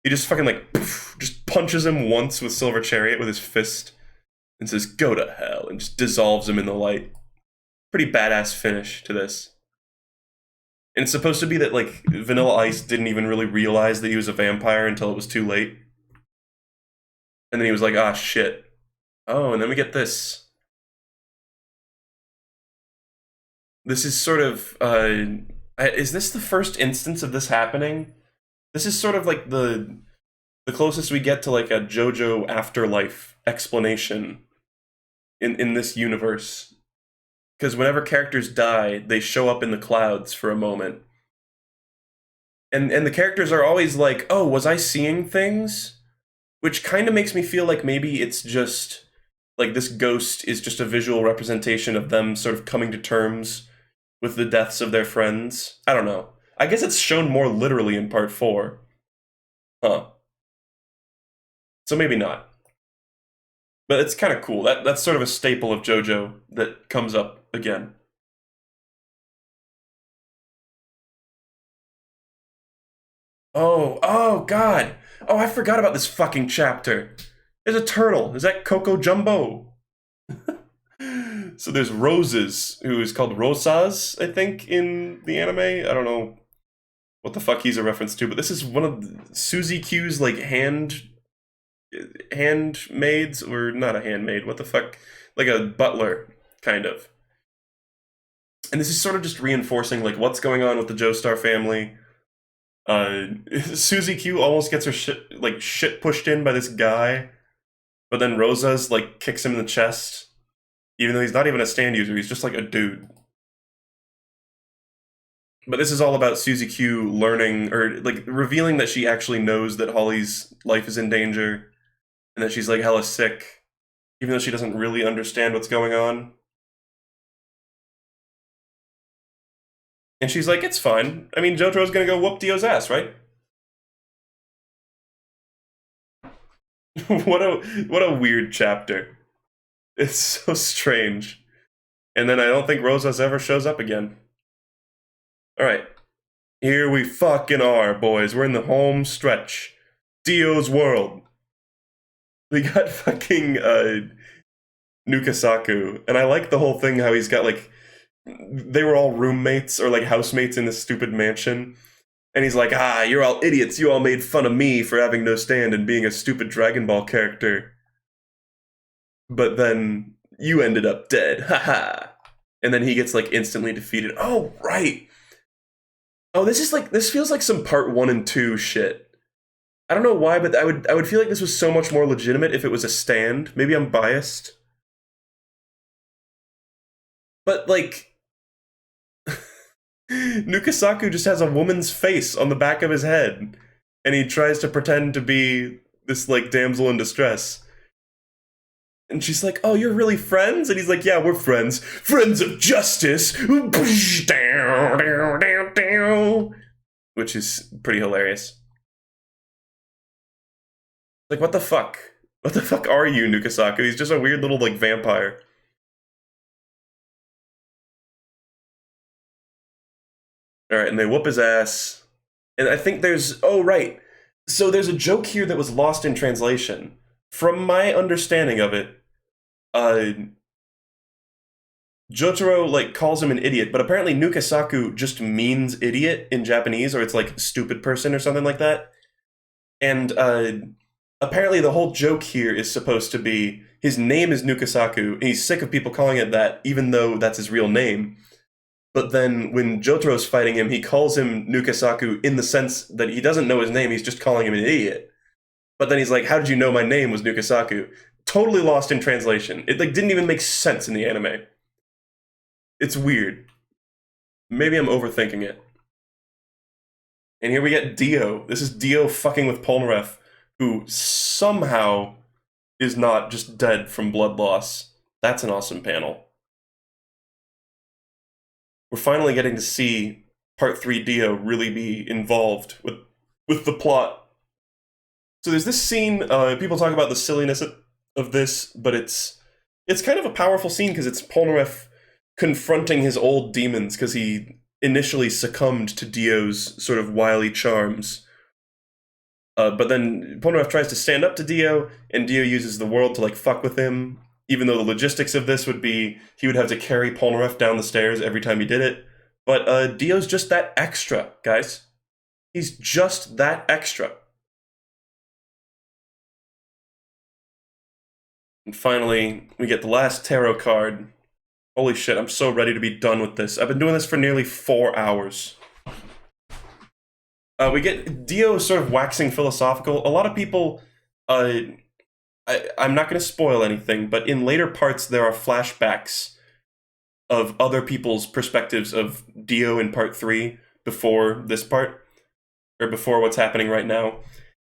He just fucking like poof, just punches him once with Silver Chariot with his fist and says go to hell and just dissolves him in the light. Pretty badass finish to this. And it's supposed to be that like Vanilla Ice didn't even really realize that he was a vampire until it was too late. And then he was like, ah shit. Oh, and then we get this. This is sort of is this the first instance of this happening? This is sort of like the closest we get to like a JoJo afterlife explanation in this universe. because whenever characters die, they show up in the clouds for a moment. And the characters are always like, "Oh, was I seeing things?" Which kind of makes me feel like maybe it's just like this ghost is just a visual representation of them sort of coming to terms with the deaths of their friends. I don't know. I guess it's shown more literally in part 4. Huh. So maybe not. But it's kind of cool. That's sort of a staple of JoJo that comes up again. Oh, God. Oh, I forgot about this fucking chapter. There's a turtle. Is that Coco Jumbo? So there's Roses, who is called Rosas, I think, in the anime. I don't know what the fuck he's a reference to, but this is one of Suzy Q's like handmaids, or not a handmaid. What the fuck? Like a butler, kind of. And this is sort of just reinforcing like what's going on with the Joestar family. Suzy Q almost gets her shit pushed in by this guy, but then Rosa's like kicks him in the chest, even though he's not even a stand user. He's just like a dude. But this is all about Suzy Q learning, or like revealing that she actually knows that Holly's life is in danger, and that she's like hella sick, even though she doesn't really understand what's going on. And she's like, it's fine. I mean, Jotaro's gonna go whoop Dio's ass, right? what a weird chapter. It's so strange. And then I don't think Rosas ever shows up again. Alright. Here we fucking are, boys. We're in the home stretch. Dio's world. We got fucking Nukasaku. And I like the whole thing how he's got like they were all roommates or like housemates in this stupid mansion. And he's like, you're all idiots. You all made fun of me for having no stand and being a stupid Dragon Ball character. But then you ended up dead. Haha. And then he gets like instantly defeated. Oh, right. Oh, this feels like some part 1 and 2 shit. I don't know why, but I would feel like this was so much more legitimate if it was a stand. Maybe I'm biased. But like Nukasaku just has a woman's face on the back of his head, and he tries to pretend to be this like damsel in distress. And she's like, "Oh, you're really friends?" And he's like, "Yeah, we're friends. Friends of justice." Which is pretty hilarious. Like, what the fuck? What the fuck are you, Nukasaku? He's just a weird little like vampire. Alright, and they whoop his ass. And I think there's... Oh, right. So there's a joke here that was lost in translation. From my understanding of it, Jotaro, like, calls him an idiot, but apparently Nukasaku just means idiot in Japanese, or it's like stupid person or something like that. And apparently the whole joke here is supposed to be his name is Nukasaku, and he's sick of people calling it that, even though that's his real name. But then when Jotaro's fighting him, he calls him Nukasaku in the sense that he doesn't know his name, he's just calling him an idiot. But then he's like, how did you know my name was Nukasaku? Totally lost in translation. It like didn't even make sense in the anime. It's weird. Maybe I'm overthinking it. And here we get Dio. This is Dio fucking with Polnareff, who somehow is not just dead from blood loss. That's an awesome panel. We're finally getting to see Part 3 Dio really be involved with the plot. So there's this scene, people talk about the silliness of this, but it's kind of a powerful scene because it's Polnareff confronting his old demons because he initially succumbed to Dio's sort of wily charms. But then Polnareff tries to stand up to Dio, and Dio uses the world to like fuck with him, even though the logistics of this would be he would have to carry Polnareff down the stairs every time he did it. But Dio's just that extra, guys. He's just that extra. And finally, we get the last tarot card. Holy shit, I'm so ready to be done with this. I've been doing this for nearly 4 hours. We get Dio sort of waxing philosophical. A lot of people... I'm not going to spoil anything, but in later parts there are flashbacks of other people's perspectives of Dio in part 3 before this part, or before what's happening right now.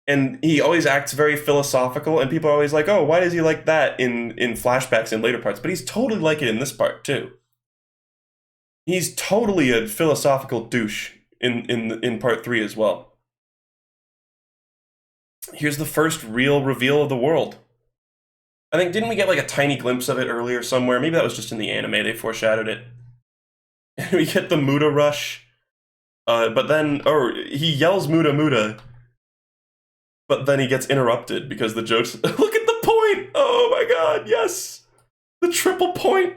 And he always acts very philosophical, and people are always like, oh, why does he like that in flashbacks in later parts? But he's totally like it in this part, too. He's totally a philosophical douche in part 3 as well. Here's the first real reveal of the world. I think, didn't we get like a tiny glimpse of it earlier somewhere? Maybe that was just in the anime, they foreshadowed it. We get the Muda rush, but then, he yells Muda Muda, but then he gets interrupted because the jokes, look at the point! Oh my god, yes! The triple point!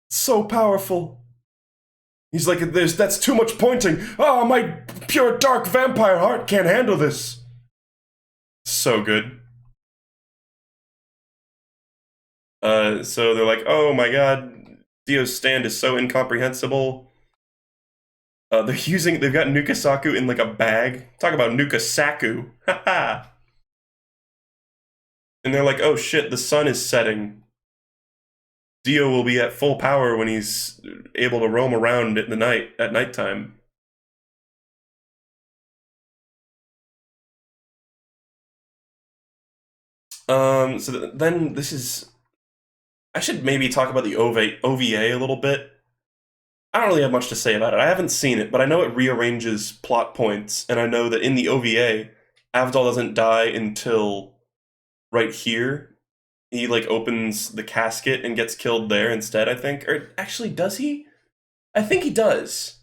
So powerful. He's like, that's too much pointing! Oh, my pure dark vampire heart can't handle this! So good. So they're like, oh my god, Dio's stand is so incomprehensible. They've got Nukasaku in like a bag. Talk about Nukasaku. Haha. And they're like, oh shit, the sun is setting. Dio will be at full power when he's able to roam around at nighttime. So then this is... I should maybe talk about the OVA a little bit. I don't really have much to say about it. I haven't seen it, but I know it rearranges plot points, and I know that in the OVA, Avdol doesn't die until right here. He, like, opens the casket and gets killed there instead, I think. Or, actually, does he? I think he does.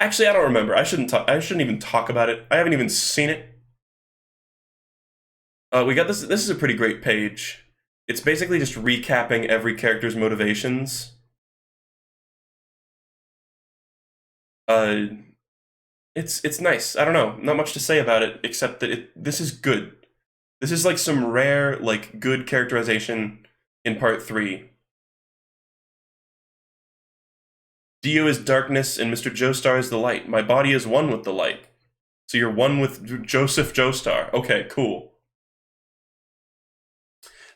Actually, I don't remember. I shouldn't even talk about it. I haven't even seen it. We got this. This is a pretty great page. It's basically just recapping every character's motivations. It's nice. I don't know. Not much to say about it, except that this is good. This is like some rare, like, good characterization in part 3. Dio is darkness and Mr. Joestar is the light. My body is one with the light. So you're one with Joseph Joestar. Okay, cool.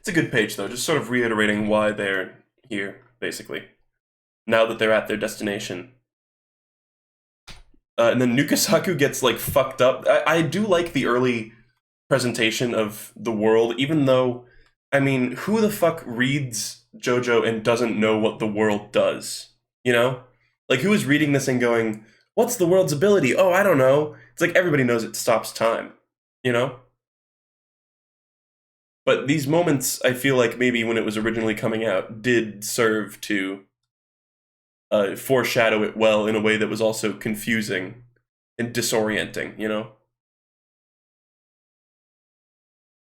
It's a good page, though, just sort of reiterating why they're here, basically. Now that they're at their destination. And then Nukasaku gets, like, fucked up. I do like the early presentation of the world, even though, I mean, who the fuck reads Jojo and doesn't know what the world does? You know? Like, who is reading this and going, what's the world's ability? Oh, I don't know. It's like everybody knows it stops time. You know? But these moments, I feel like maybe when it was originally coming out, did serve to foreshadow it well in a way that was also confusing and disorienting, you know?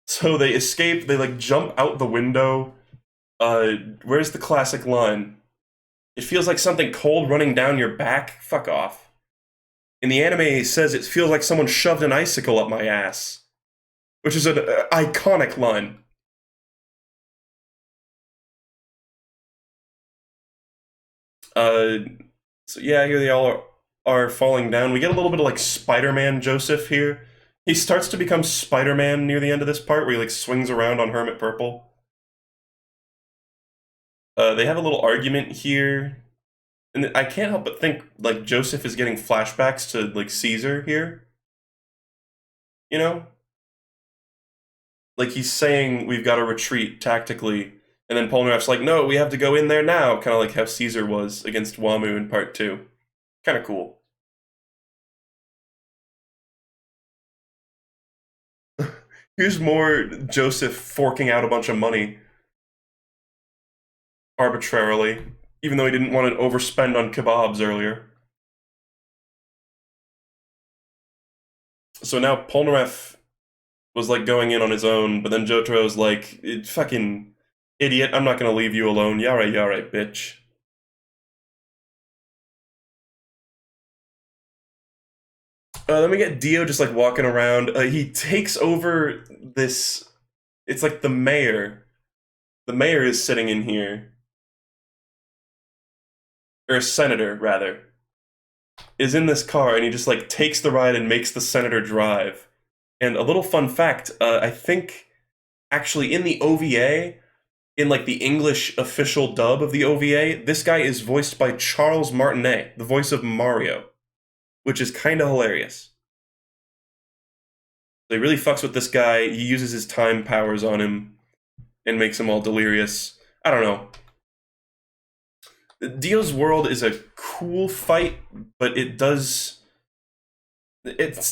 So they escape, they like jump out the window. Where's the classic line? It feels like something cold running down your back? Fuck off. In the anime, it says it feels like someone shoved an icicle up my ass. Which is an iconic line. So yeah, here they all are falling down. We get a little bit of like Spider-Man Joseph here. He starts to become Spider-Man near the end of this part, where he like swings around on Hermit Purple. They have a little argument here. And I can't help but think like Joseph is getting flashbacks to like Caesar here. You know? Like, he's saying we've got to retreat tactically, and then Polnareff's like, no, we have to go in there now, kind of like how Caesar was against Wamu in part 2. Kind of cool. Here's more Joseph forking out a bunch of money. Arbitrarily. Even though he didn't want to overspend on kebabs earlier. So now Polnareff was like going in on his own, but then Jotaro's like, fucking idiot, I'm not gonna leave you alone. Yara yara, bitch. Then we get Dio just like walking around. He takes over this. It's like the mayor. The mayor is sitting in here. Or a senator, rather. Is in this car, and he just like takes the ride and makes the senator drive. And a little fun fact, I think actually in the OVA, in like the English official dub of the OVA, this guy is voiced by Charles Martinet, the voice of Mario, which is kind of hilarious. So he really fucks with this guy. He uses his time powers on him and makes him all delirious. I don't know. Dio's World is a cool fight, but it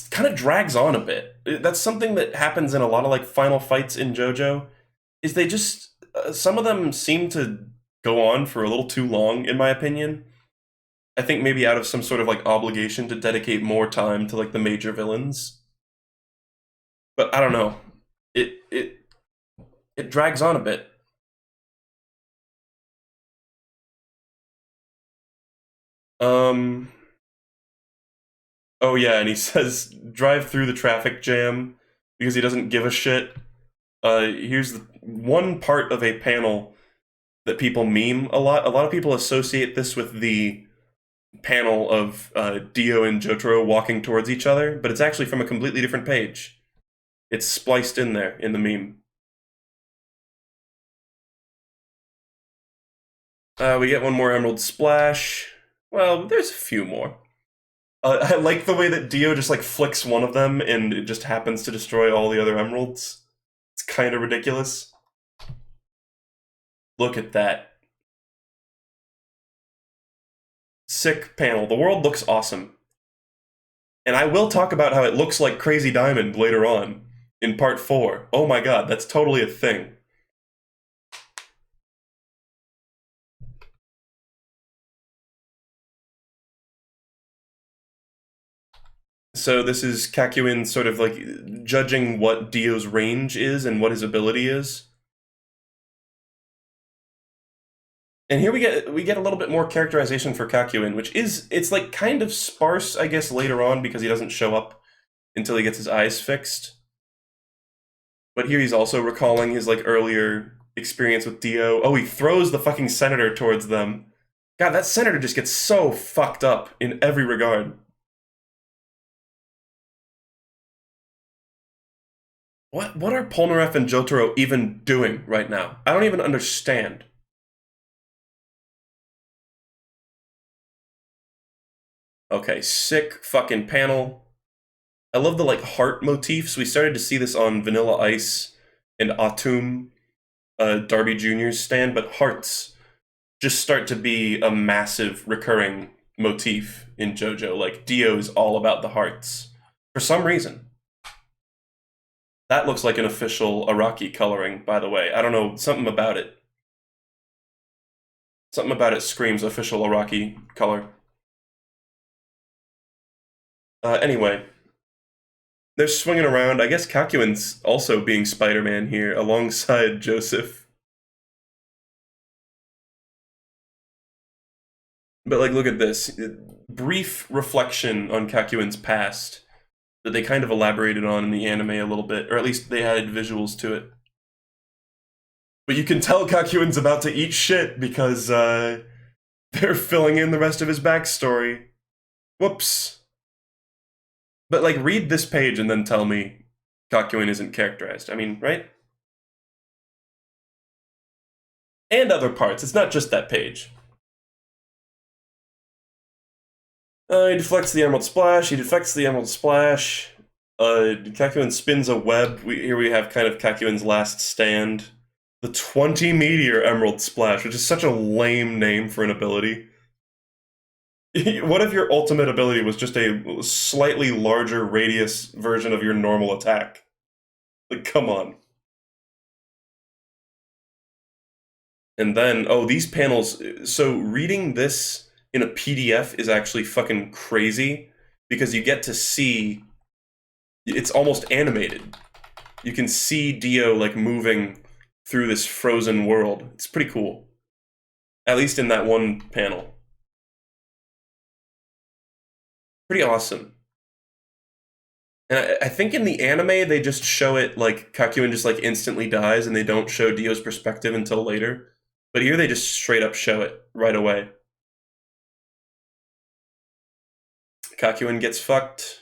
kind of drags on a bit. That's something that happens in a lot of like final fights in JoJo. Is they just some of them seem to go on for a little too long, in my opinion. I think maybe out of some sort of like obligation to dedicate more time to like the major villains. But I don't know. It drags on a bit. Um. Oh yeah, and he says drive through the traffic jam because he doesn't give a shit. Here's the one part of a panel that people meme a lot. A lot of people associate this with the panel of Dio and Jotaro walking towards each other, but it's actually from a completely different page. It's spliced in there in the meme. We get one more Emerald Splash. Well, there's a few more. I like the way that Dio just like flicks one of them and it just happens to destroy all the other emeralds. It's kind of ridiculous. Look at that. Sick panel. The world looks awesome. And I will talk about how it looks like Crazy Diamond later on in part 4. Oh my god, that's totally a thing. So this is Kakyoin sort of like judging what Dio's range is and what his ability is. And here we get a little bit more characterization for Kakyoin, which is it's like kind of sparse, I guess, later on because he doesn't show up until he gets his eyes fixed. But here he's also recalling his like earlier experience with Dio. Oh, he throws the fucking senator towards them. God, that senator just gets so fucked up in every regard. What are Polnareff and Jotaro even doing right now? I don't even understand. Okay, sick fucking panel. I love the like heart motifs. We started to see this on Vanilla Ice and Atum, Darby Jr.'s stand, but hearts just start to be a massive recurring motif in JoJo. Like Dio is all about the hearts for some reason. That looks like an official Araki coloring, by the way. I don't know, something about it. Something about it screams official Araki color. Anyway, they're swinging around. I guess Kakyoin's also being Spider-Man here alongside Joseph. But like, look at this. Brief reflection on Kakyoin's past that they kind of elaborated on in the anime a little bit, or at least they added visuals to it. But you can tell Kakyoin's about to eat shit because they're filling in the rest of his backstory. Whoops. But like, read this page and then tell me Kakyoin isn't characterized. I mean, right? And other parts. It's not just that page. He deflects the Emerald Splash. He deflects the Emerald Splash. Kakyoin spins a web. Here we have kind of Kakyoin's last stand. The 20 Meteor Emerald Splash, which is such a lame name for an ability. What if your ultimate ability was just a slightly larger radius version of your normal attack? Like, come on. And then, oh, these panels. So reading this in a PDF is actually fucking crazy because you get to see. It's almost animated. You can see Dio like moving through this frozen world. It's pretty cool. At least in that one panel. Pretty awesome. And I think in the anime they just show it like Kakyoin just like instantly dies and they don't show Dio's perspective until later. But here they just straight up show it right away. Kakyoin gets fucked.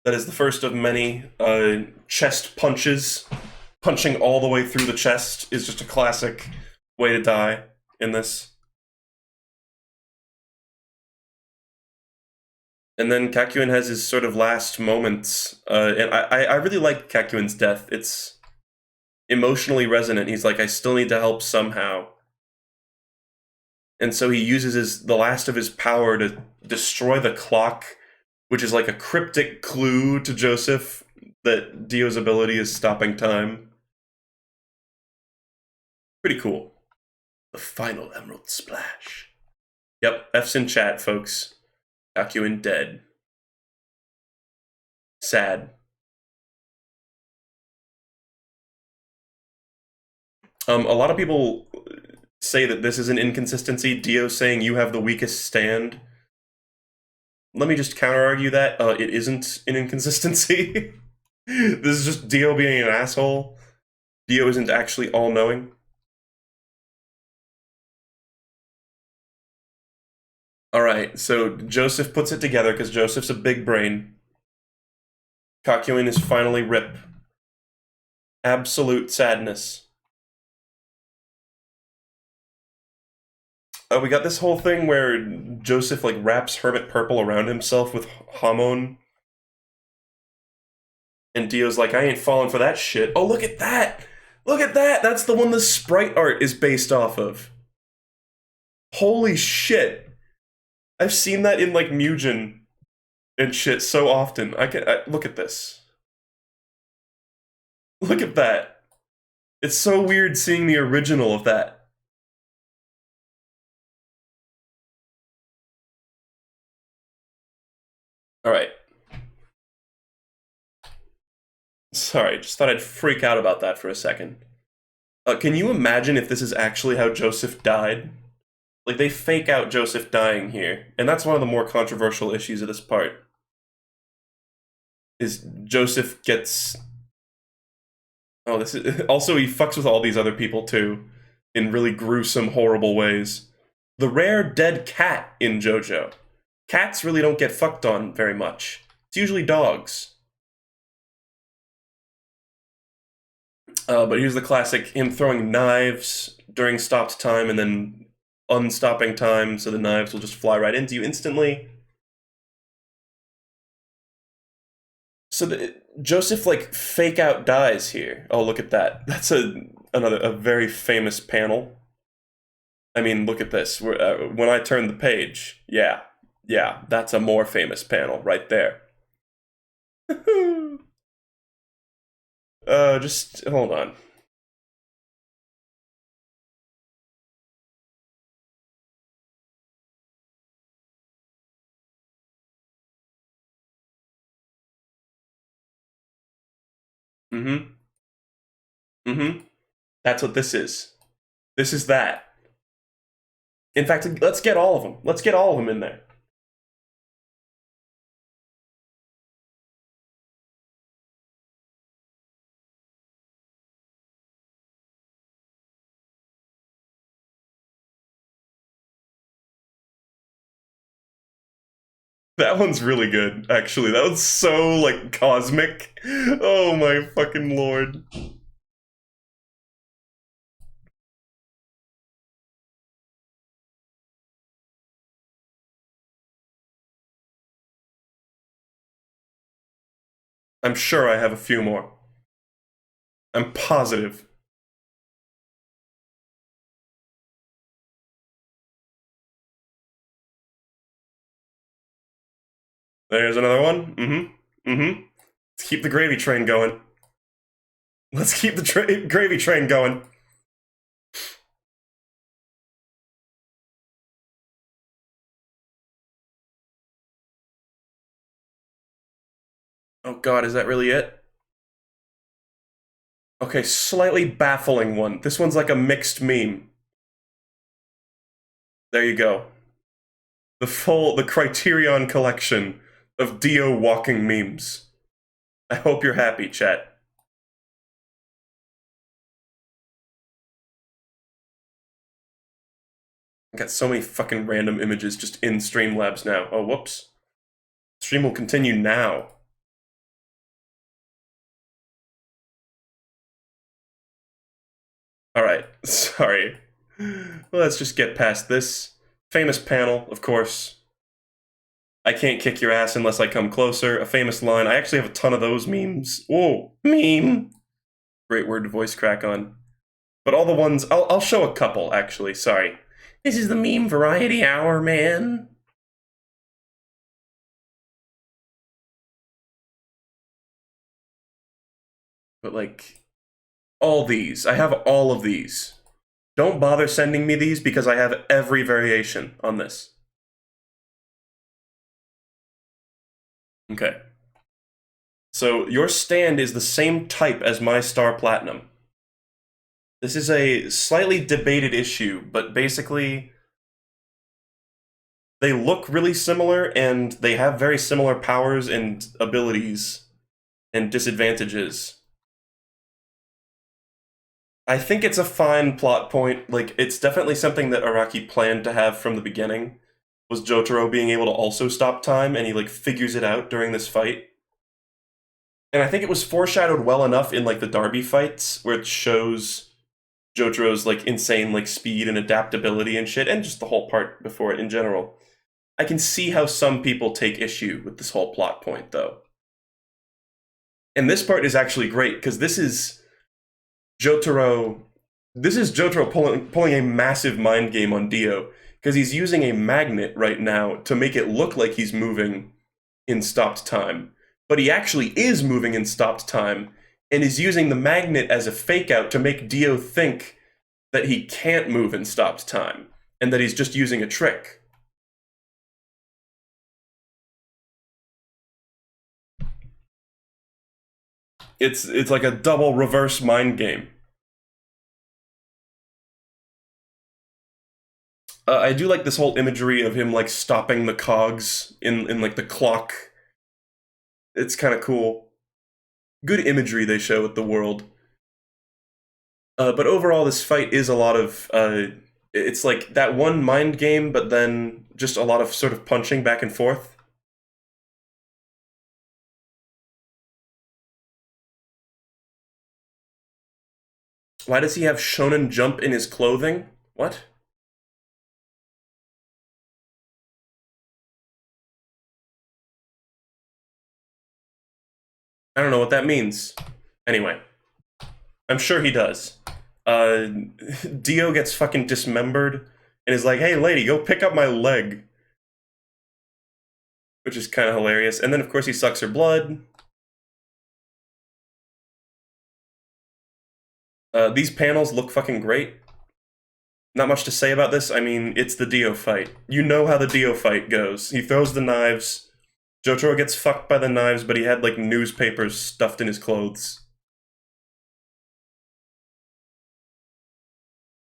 That is the first of many chest punches punching all the way through the chest is just a classic way to die in this. And then Kakyoin has his sort of last moments, and I really like Kakyoin's death. It's emotionally resonant. He's like, I still need to help somehow. And so he uses the last of his power to destroy the clock, which is like a cryptic clue to Joseph that Dio's ability is stopping time. Pretty cool. The final Emerald Splash. Yep, F's in chat, folks. Kakyoin dead. Sad. A lot of people say that this is an inconsistency. Dio saying you have the weakest stand. Let me just counter-argue that. It isn't an inconsistency. This is just Dio being an asshole. Dio isn't actually all-knowing. Alright, so Joseph puts it together because Joseph's a big brain. Kakyoin is finally RIP. Absolute sadness. We got this whole thing where Joseph like wraps Hermit Purple around himself with Hamon. And Dio's like, I ain't falling for that shit. Oh, look at that! Look at that! That's the one the sprite art is based off of. Holy shit. I've seen that in like Mugen and shit so often. Look at this. Look at that. It's so weird seeing the original of that. Alright. Sorry, just thought I'd freak out about that for a second. Can you imagine if this is actually how Joseph died? Like, they fake out Joseph dying here, and that's one of the more controversial issues of this part. Is Joseph gets... Oh, this is... Also, he fucks with all these other people, too, in really gruesome, horrible ways. The rare dead cat in Jojo. Cats really don't get fucked on very much. It's usually dogs. But here's the classic, him throwing knives during stopped time and then unstopping time, so the knives will just fly right into you instantly. So Joseph, like, fake out dies here. Oh, look at that. That's a very famous panel. I mean, look at this. When I turn the page, yeah, that's a more famous panel right there. Just hold on. Mm-hmm. Mm-hmm. That's what this is. This is that. In fact, let's get all of them. Let's get all of them in there. That one's really good, actually. That was so, like, cosmic. Oh my fucking lord. I'm sure I have a few more. I'm positive. There's another one. Mm-hmm. Mm-hmm. Let's keep the gravy train going. Let's keep the gravy train going. Oh god, is that really it? Okay, slightly baffling one. This one's like a mixed meme. There you go. The Criterion collection of Dio walking memes. I hope you're happy, chat. I got so many fucking random images just in Streamlabs now. Oh, whoops. Stream will continue now. Alright, sorry. Let's just get past this. Famous panel, of course. I can't kick your ass unless I come closer. A famous line. I actually have a ton of those memes. Whoa, meme. Great word to voice crack on. But all the ones, I'll show a couple, actually. Sorry. This is the meme variety hour, man. But, like, all these. I have all of these. Don't bother sending me these because I have every variation on this. Okay. So your stand is the same type as my Star Platinum. This is a slightly debated issue, but basically they look really similar and they have very similar powers and abilities and disadvantages. I think it's a fine plot point. Like, it's definitely something that Araki planned to have from the beginning, was Jotaro being able to also stop time, and he, like, figures it out during this fight. And I think it was foreshadowed well enough in, like, the Derby fights, where it shows Jotaro's, like, insane, like, speed and adaptability and shit, and just the whole part before it in general. I can see how some people take issue with this whole plot point, though. And this part is actually great, because this is Jotaro pulling a massive mind game on Dio, because he's using a magnet right now to make it look like he's moving in stopped time. But he actually is moving in stopped time, and is using the magnet as a fake out to make Dio think that he can't move in stopped time, and that he's just using a trick. It's like a double reverse mind game. I do like this whole imagery of him like stopping the cogs in like the clock. It's kind of cool. Good imagery they show with the world. But overall, this fight is a lot of. It's like that one mind game, but then just a lot of sort of punching back and forth. Why does he have Shonen Jump in his clothing? What? I don't know what that means. Anyway, I'm sure he does. Uh, Dio gets fucking dismembered and is like, hey, lady, go pick up my leg. Which is kind of hilarious. And then, of course, he sucks her blood. These panels look fucking great. Not much to say about this. I mean, it's the Dio fight. You know how the Dio fight goes. He throws the knives. Jotaro gets fucked by the knives, but he had, like, newspapers stuffed in his clothes.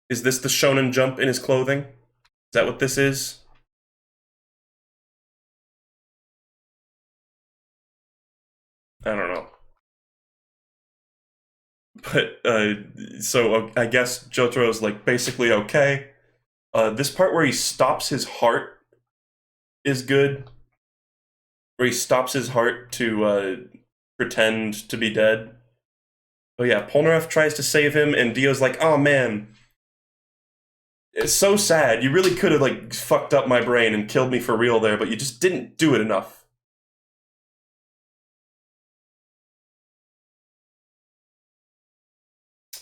Is this the Shonen Jump in his clothing? Is that what this is? I don't know. But, so I guess Jotaro's, like, basically okay. This part where he stops his heart is good. Where he stops his heart to, pretend to be dead. Oh yeah, Polnareff tries to save him, and Dio's like, oh man, it's so sad. You really could have, like, fucked up my brain and killed me for real there, but you just didn't do it enough.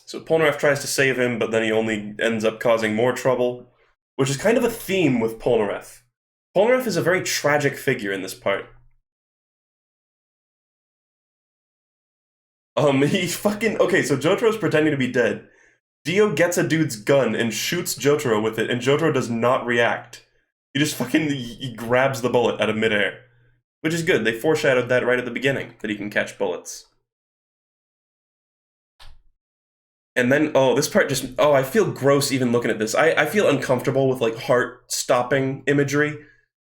So Polnareff tries to save him, but then he only ends up causing more trouble, which is kind of a theme with Polnareff. Polnareff is a very tragic figure in this part. He fucking... Okay, so Jotaro's pretending to be dead. Dio gets a dude's gun and shoots Jotaro with it, and Jotaro does not react. He just fucking... He grabs the bullet out of midair. Which is good. They foreshadowed that right at the beginning, that he can catch bullets. And then, oh, this part just... Oh, I feel gross even looking at this. I feel uncomfortable with, like, heart-stopping imagery.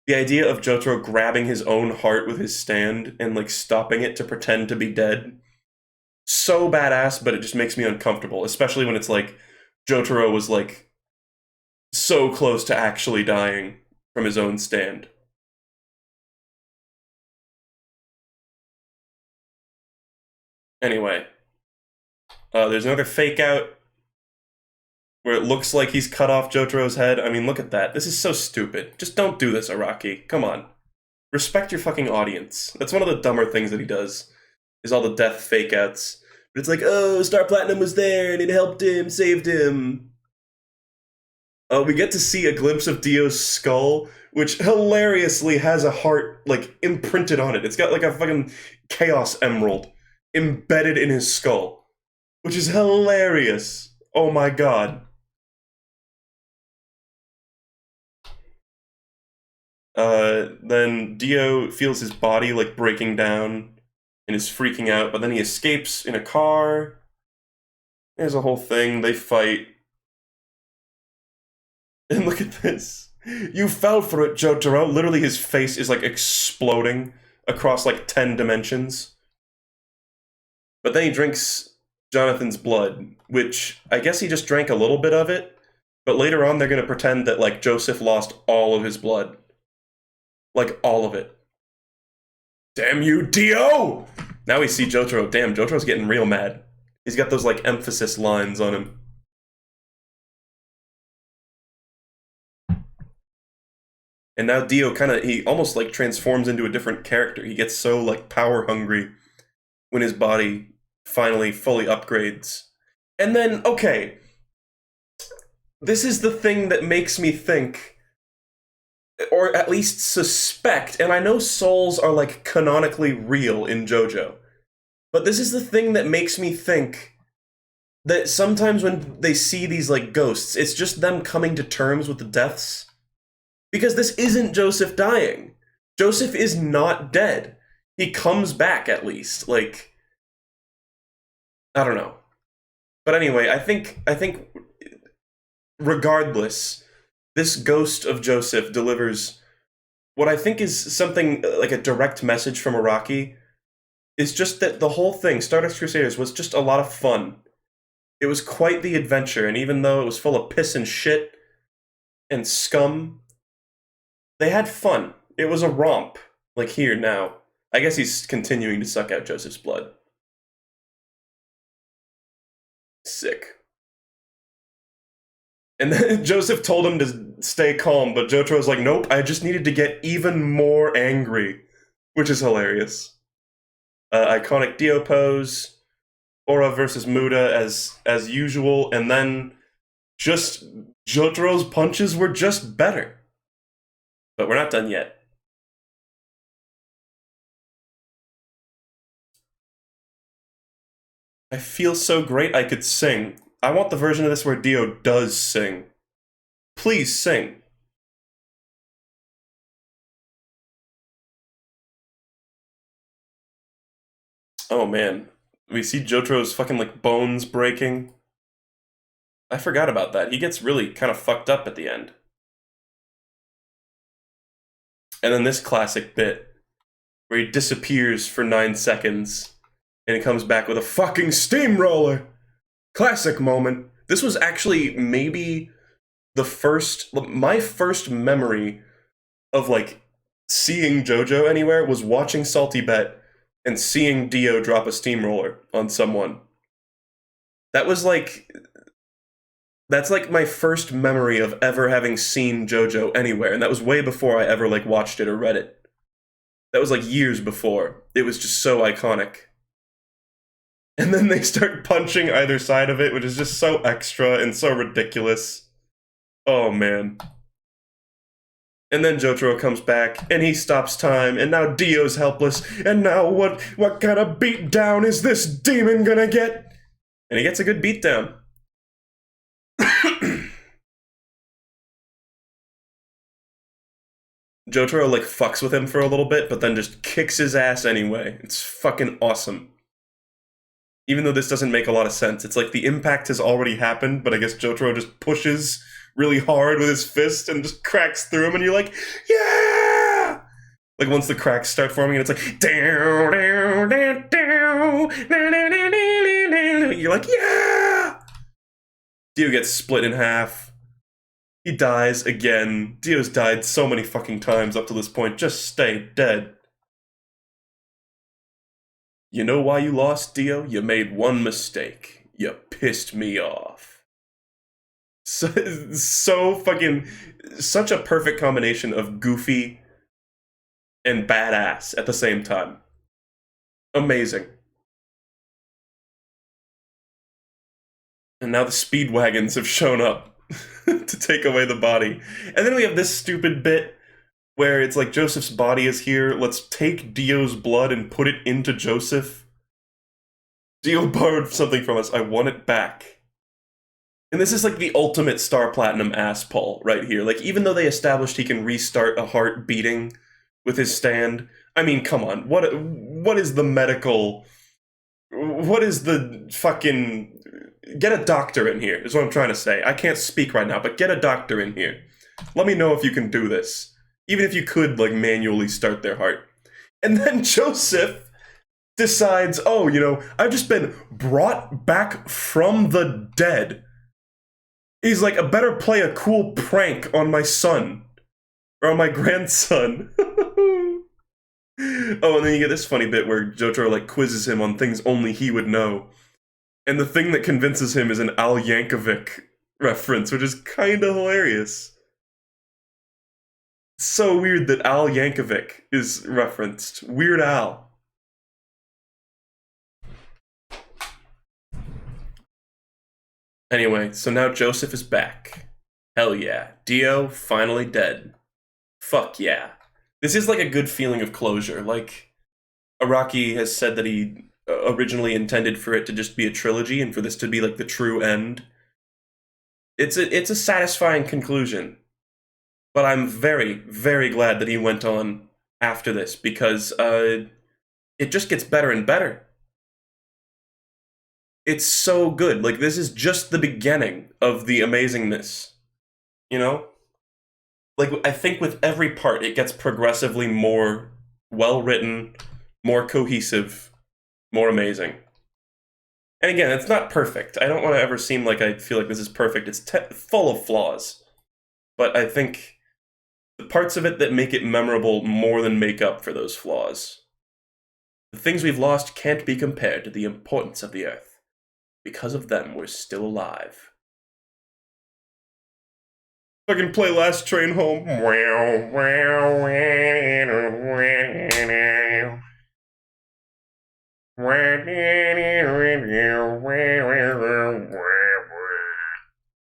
The idea of Jotaro grabbing his own heart with his stand and, like, stopping it to pretend to be dead. So badass, but it just makes me uncomfortable, especially when it's like Jotaro was like so close to actually dying from his own stand. Anyway, there's another fake out. where it looks like he's cut off Jotaro's head. I mean, look at that. This is so stupid. Just don't do this, Araki. Come on. Respect your fucking audience. That's one of the dumber things that he does, is all the death fake outs. But it's like, oh, Star Platinum was there and it helped him, saved him. We get to see a glimpse of Dio's skull, which hilariously has a heart, like, imprinted on it. It's got, like, a fucking Chaos Emerald embedded in his skull, which is hilarious. Oh my god. Then Dio feels his body, like, breaking down and is freaking out, but then he escapes in a car. There's a whole thing. They fight. And look at this. You fell for it, Jotaro. Literally, his face is, like, exploding across, like, 10 dimensions. But then he drinks Jonathan's blood, which I guess he just drank a little bit of it, but later on they're going to pretend that, like, Joseph lost all of his blood. Like, all of it. Damn you, Dio! Now we see Jotaro. Damn, Jotaro's getting real mad. He's got those, like, emphasis lines on him. And now Dio he almost, like, transforms into a different character. He gets so, like, power hungry when his body finally fully upgrades. And then, okay, this is the thing that makes me think, or at least suspect, and I know souls are, like, canonically real in JoJo, but this is the thing that makes me think that sometimes when they see these, like, ghosts, it's just them coming to terms with the deaths. Because this isn't Joseph dying. Joseph is not dead. He comes back, at least. Like, I don't know. But anyway, I think regardless, this ghost of Joseph delivers what I think is something like a direct message from Araki. Is just that the whole thing, Stardust Crusaders, was just a lot of fun. It was quite the adventure, and even though it was full of piss and shit and scum, they had fun. It was a romp. Like here now. I guess he's continuing to suck out Joseph's blood. Sick. And then Joseph told him to stay calm, but Jotaro's like, nope, I just needed to get even more angry. Which is hilarious. Iconic Dio pose. Aura versus Muda as usual, and then just Jotaro's punches were just better. But we're not done yet. I feel so great I could sing. I want the version of this where Dio does sing. Please sing. Oh man. We see Jotaro's fucking, like, bones breaking. I forgot about that. He gets really kind of fucked up at the end. And then this classic bit, where he disappears for 9 seconds, and he comes back with a fucking steamroller! Classic moment. This was actually maybe my first memory of, like, seeing JoJo anywhere was watching Salty Bet and seeing Dio drop a steamroller on someone. That's like my first memory of ever having seen JoJo anywhere, and that was way before I ever, like, watched it or read it. That was, like, years before. It was just so iconic. And then they start punching either side of it, which is just so extra and so ridiculous. Oh, man. And then Jotaro comes back, and he stops time, and now Dio's helpless, and now what kind of beatdown is this demon gonna get? And he gets a good beatdown. Jotaro, like, fucks with him for a little bit, but then just kicks his ass anyway. It's fucking awesome. Even though this doesn't make a lot of sense. It's like the impact has already happened, but I guess Jotaro just pushes really hard with his fist and just cracks through him, and you're like, yeah! Like, once the cracks start forming, and it's like, down, down, down, down, you're like, yeah! Dio gets split in half. He dies again. Dio's died so many fucking times up to this point. Just stay dead. You know why you lost, Dio? You made one mistake. You pissed me off. So fucking, such a perfect combination of goofy and badass at the same time. Amazing. And now the speed wagons have shown up to take away the body. And then we have this stupid bit where it's like Joseph's body is here. Let's take Dio's blood and put it into Joseph. Dio borrowed something from us. I want it back. And this is like the ultimate Star Platinum ass pull right here. Like, even though they established he can restart a heart beating with his stand, I mean, come on. What is the medical... What is the fucking... Get a doctor in here, is what I'm trying to say. I can't speak right now, but get a doctor in here. Let me know if you can do this. Even if you could, like, manually start their heart. And then Joseph decides, oh, you know, I've just been brought back from the dead. He's like, I better play a cool prank on my son. Or on my grandson. Oh, and then you get this funny bit where Jojo, like, quizzes him on things only he would know. And the thing that convinces him is an Al Yankovic reference, which is kind of hilarious. It's so weird that Al Yankovic is referenced. Weird Al. Anyway, so now Joseph is back. Hell yeah. Dio finally dead. Fuck yeah. This is like a good feeling of closure. Like, Araki has said that he originally intended for it to just be a trilogy and for this to be like the true end. It's a satisfying conclusion. But I'm very, very glad that he went on after this because it just gets better and better. It's so good. Like, this is just the beginning of the amazingness. You know? Like, I think with every part, it gets progressively more well-written, more cohesive, more amazing. And again, it's not perfect. I don't want to ever seem like I feel like this is perfect. It's full of flaws. But I think the parts of it that make it memorable more than make up for those flaws. The things we've lost can't be compared to the importance of the Earth. Because of them, we're still alive. I can play Last Train Home.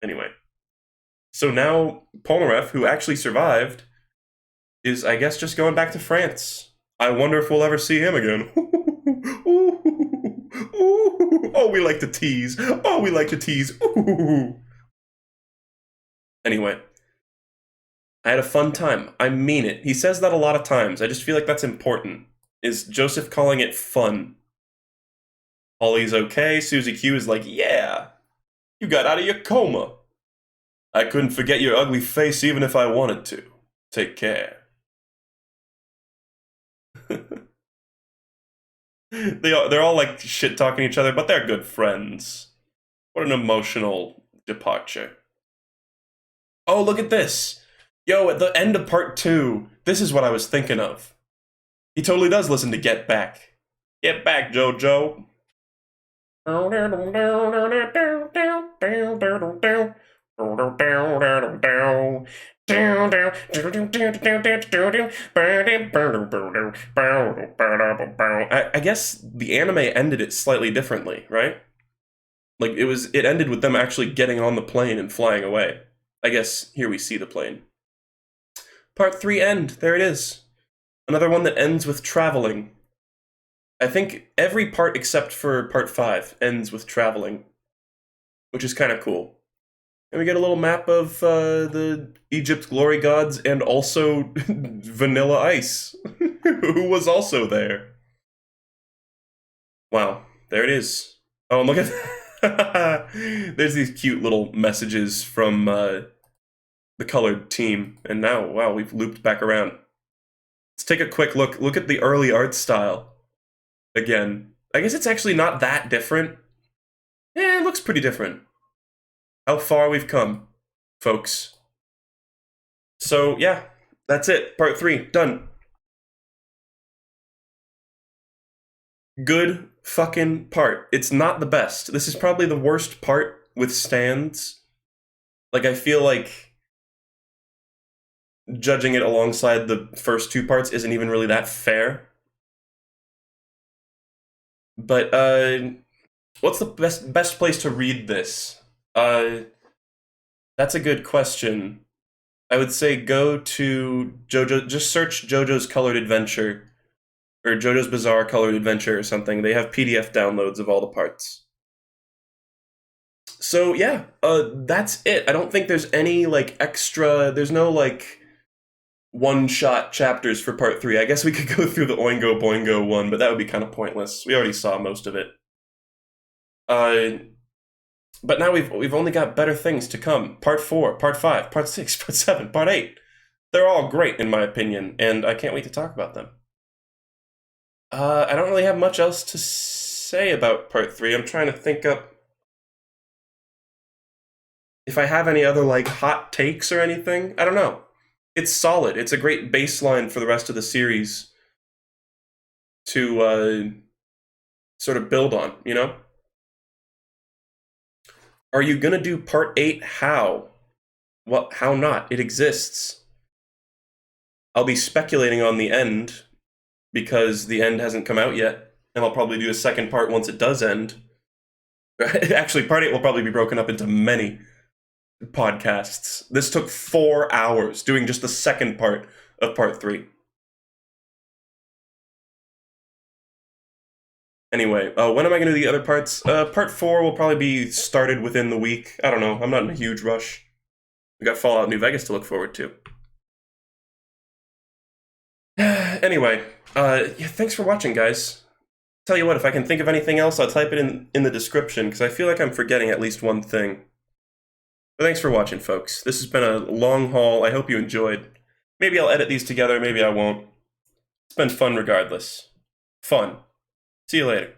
Anyway. So now, Polnareff, who actually survived, is, I guess, just going back to France. I wonder if we'll ever see him again. Oh, we like to tease. Oh, we like to tease. Anyway. I had a fun time. I mean it. He says that a lot of times. I just feel like that's important. Is Joseph calling it fun? Holly's okay. Susie Q is like, yeah, you got out of your coma. I couldn't forget your ugly face even if I wanted to. Take care. They're all like shit-talking each other, but they're good friends. What an emotional departure. Oh, look at this. Yo, at the end of part 2, this is what I was thinking of. He totally does listen to Get Back. Get back, Jojo. I guess the anime ended it slightly differently, right? Like, it ended with them actually getting on the plane and flying away. I guess here we see the plane. Part 3 end. There it is. Another one that ends with traveling. I think every part except for part 5 ends with traveling, which is kind of cool. And we get a little map of the Egypt glory gods and also Vanilla Ice, who was also there. Wow, there it is. Oh, and look at that. There's these cute little messages from the colored team. And now, wow, we've looped back around. Let's take a quick look. Look at the early art style. Again, I guess it's actually not that different. Yeah, it looks pretty different. How far we've come, folks. So, yeah, that's it. Part 3, done. Good fucking part. It's not the best. This is probably the worst part with stands. Like, I feel like judging it alongside the first two parts isn't even really that fair. But what's the best place to read this? That's a good question. I would say go to Jojo. Just search JoJo's Colored Adventure or JoJo's Bizarre Colored Adventure or something. They have PDF downloads of all the parts. So yeah, that's it. I don't think there's any like extra. There's no like one-shot chapters for part 3. I guess we could go through the Oingo Boingo one, but that would be kind of pointless. We already saw most of it. But now we've only got better things to come. Part 4, Part 5, Part 6, Part 7, Part 8. They're all great in my opinion, and I can't wait to talk about them. I don't really have much else to say about Part 3. I'm trying to think up if I have any other like hot takes or anything. I don't know. It's solid. It's a great baseline for the rest of the series to sort of build on, you know? Are you gonna do part 8? How? Well, how not? It exists. I'll be speculating on the end because the end hasn't come out yet, and I'll probably do a second part once it does end. Actually, part 8 will probably be broken up into many podcasts. This took 4 hours doing just the second part of part 3. Anyway, when am I going to do the other parts? Part 4 will probably be started within the week. I don't know. I'm not in a huge rush. We got Fallout New Vegas to look forward to. Anyway, yeah, thanks for watching, guys. Tell you what, if I can think of anything else, I'll type it in the description, because I feel like I'm forgetting at least one thing. But thanks for watching, folks. This has been a long haul. I hope you enjoyed. Maybe I'll edit these together, maybe I won't. It's been fun regardless. Fun. See you later.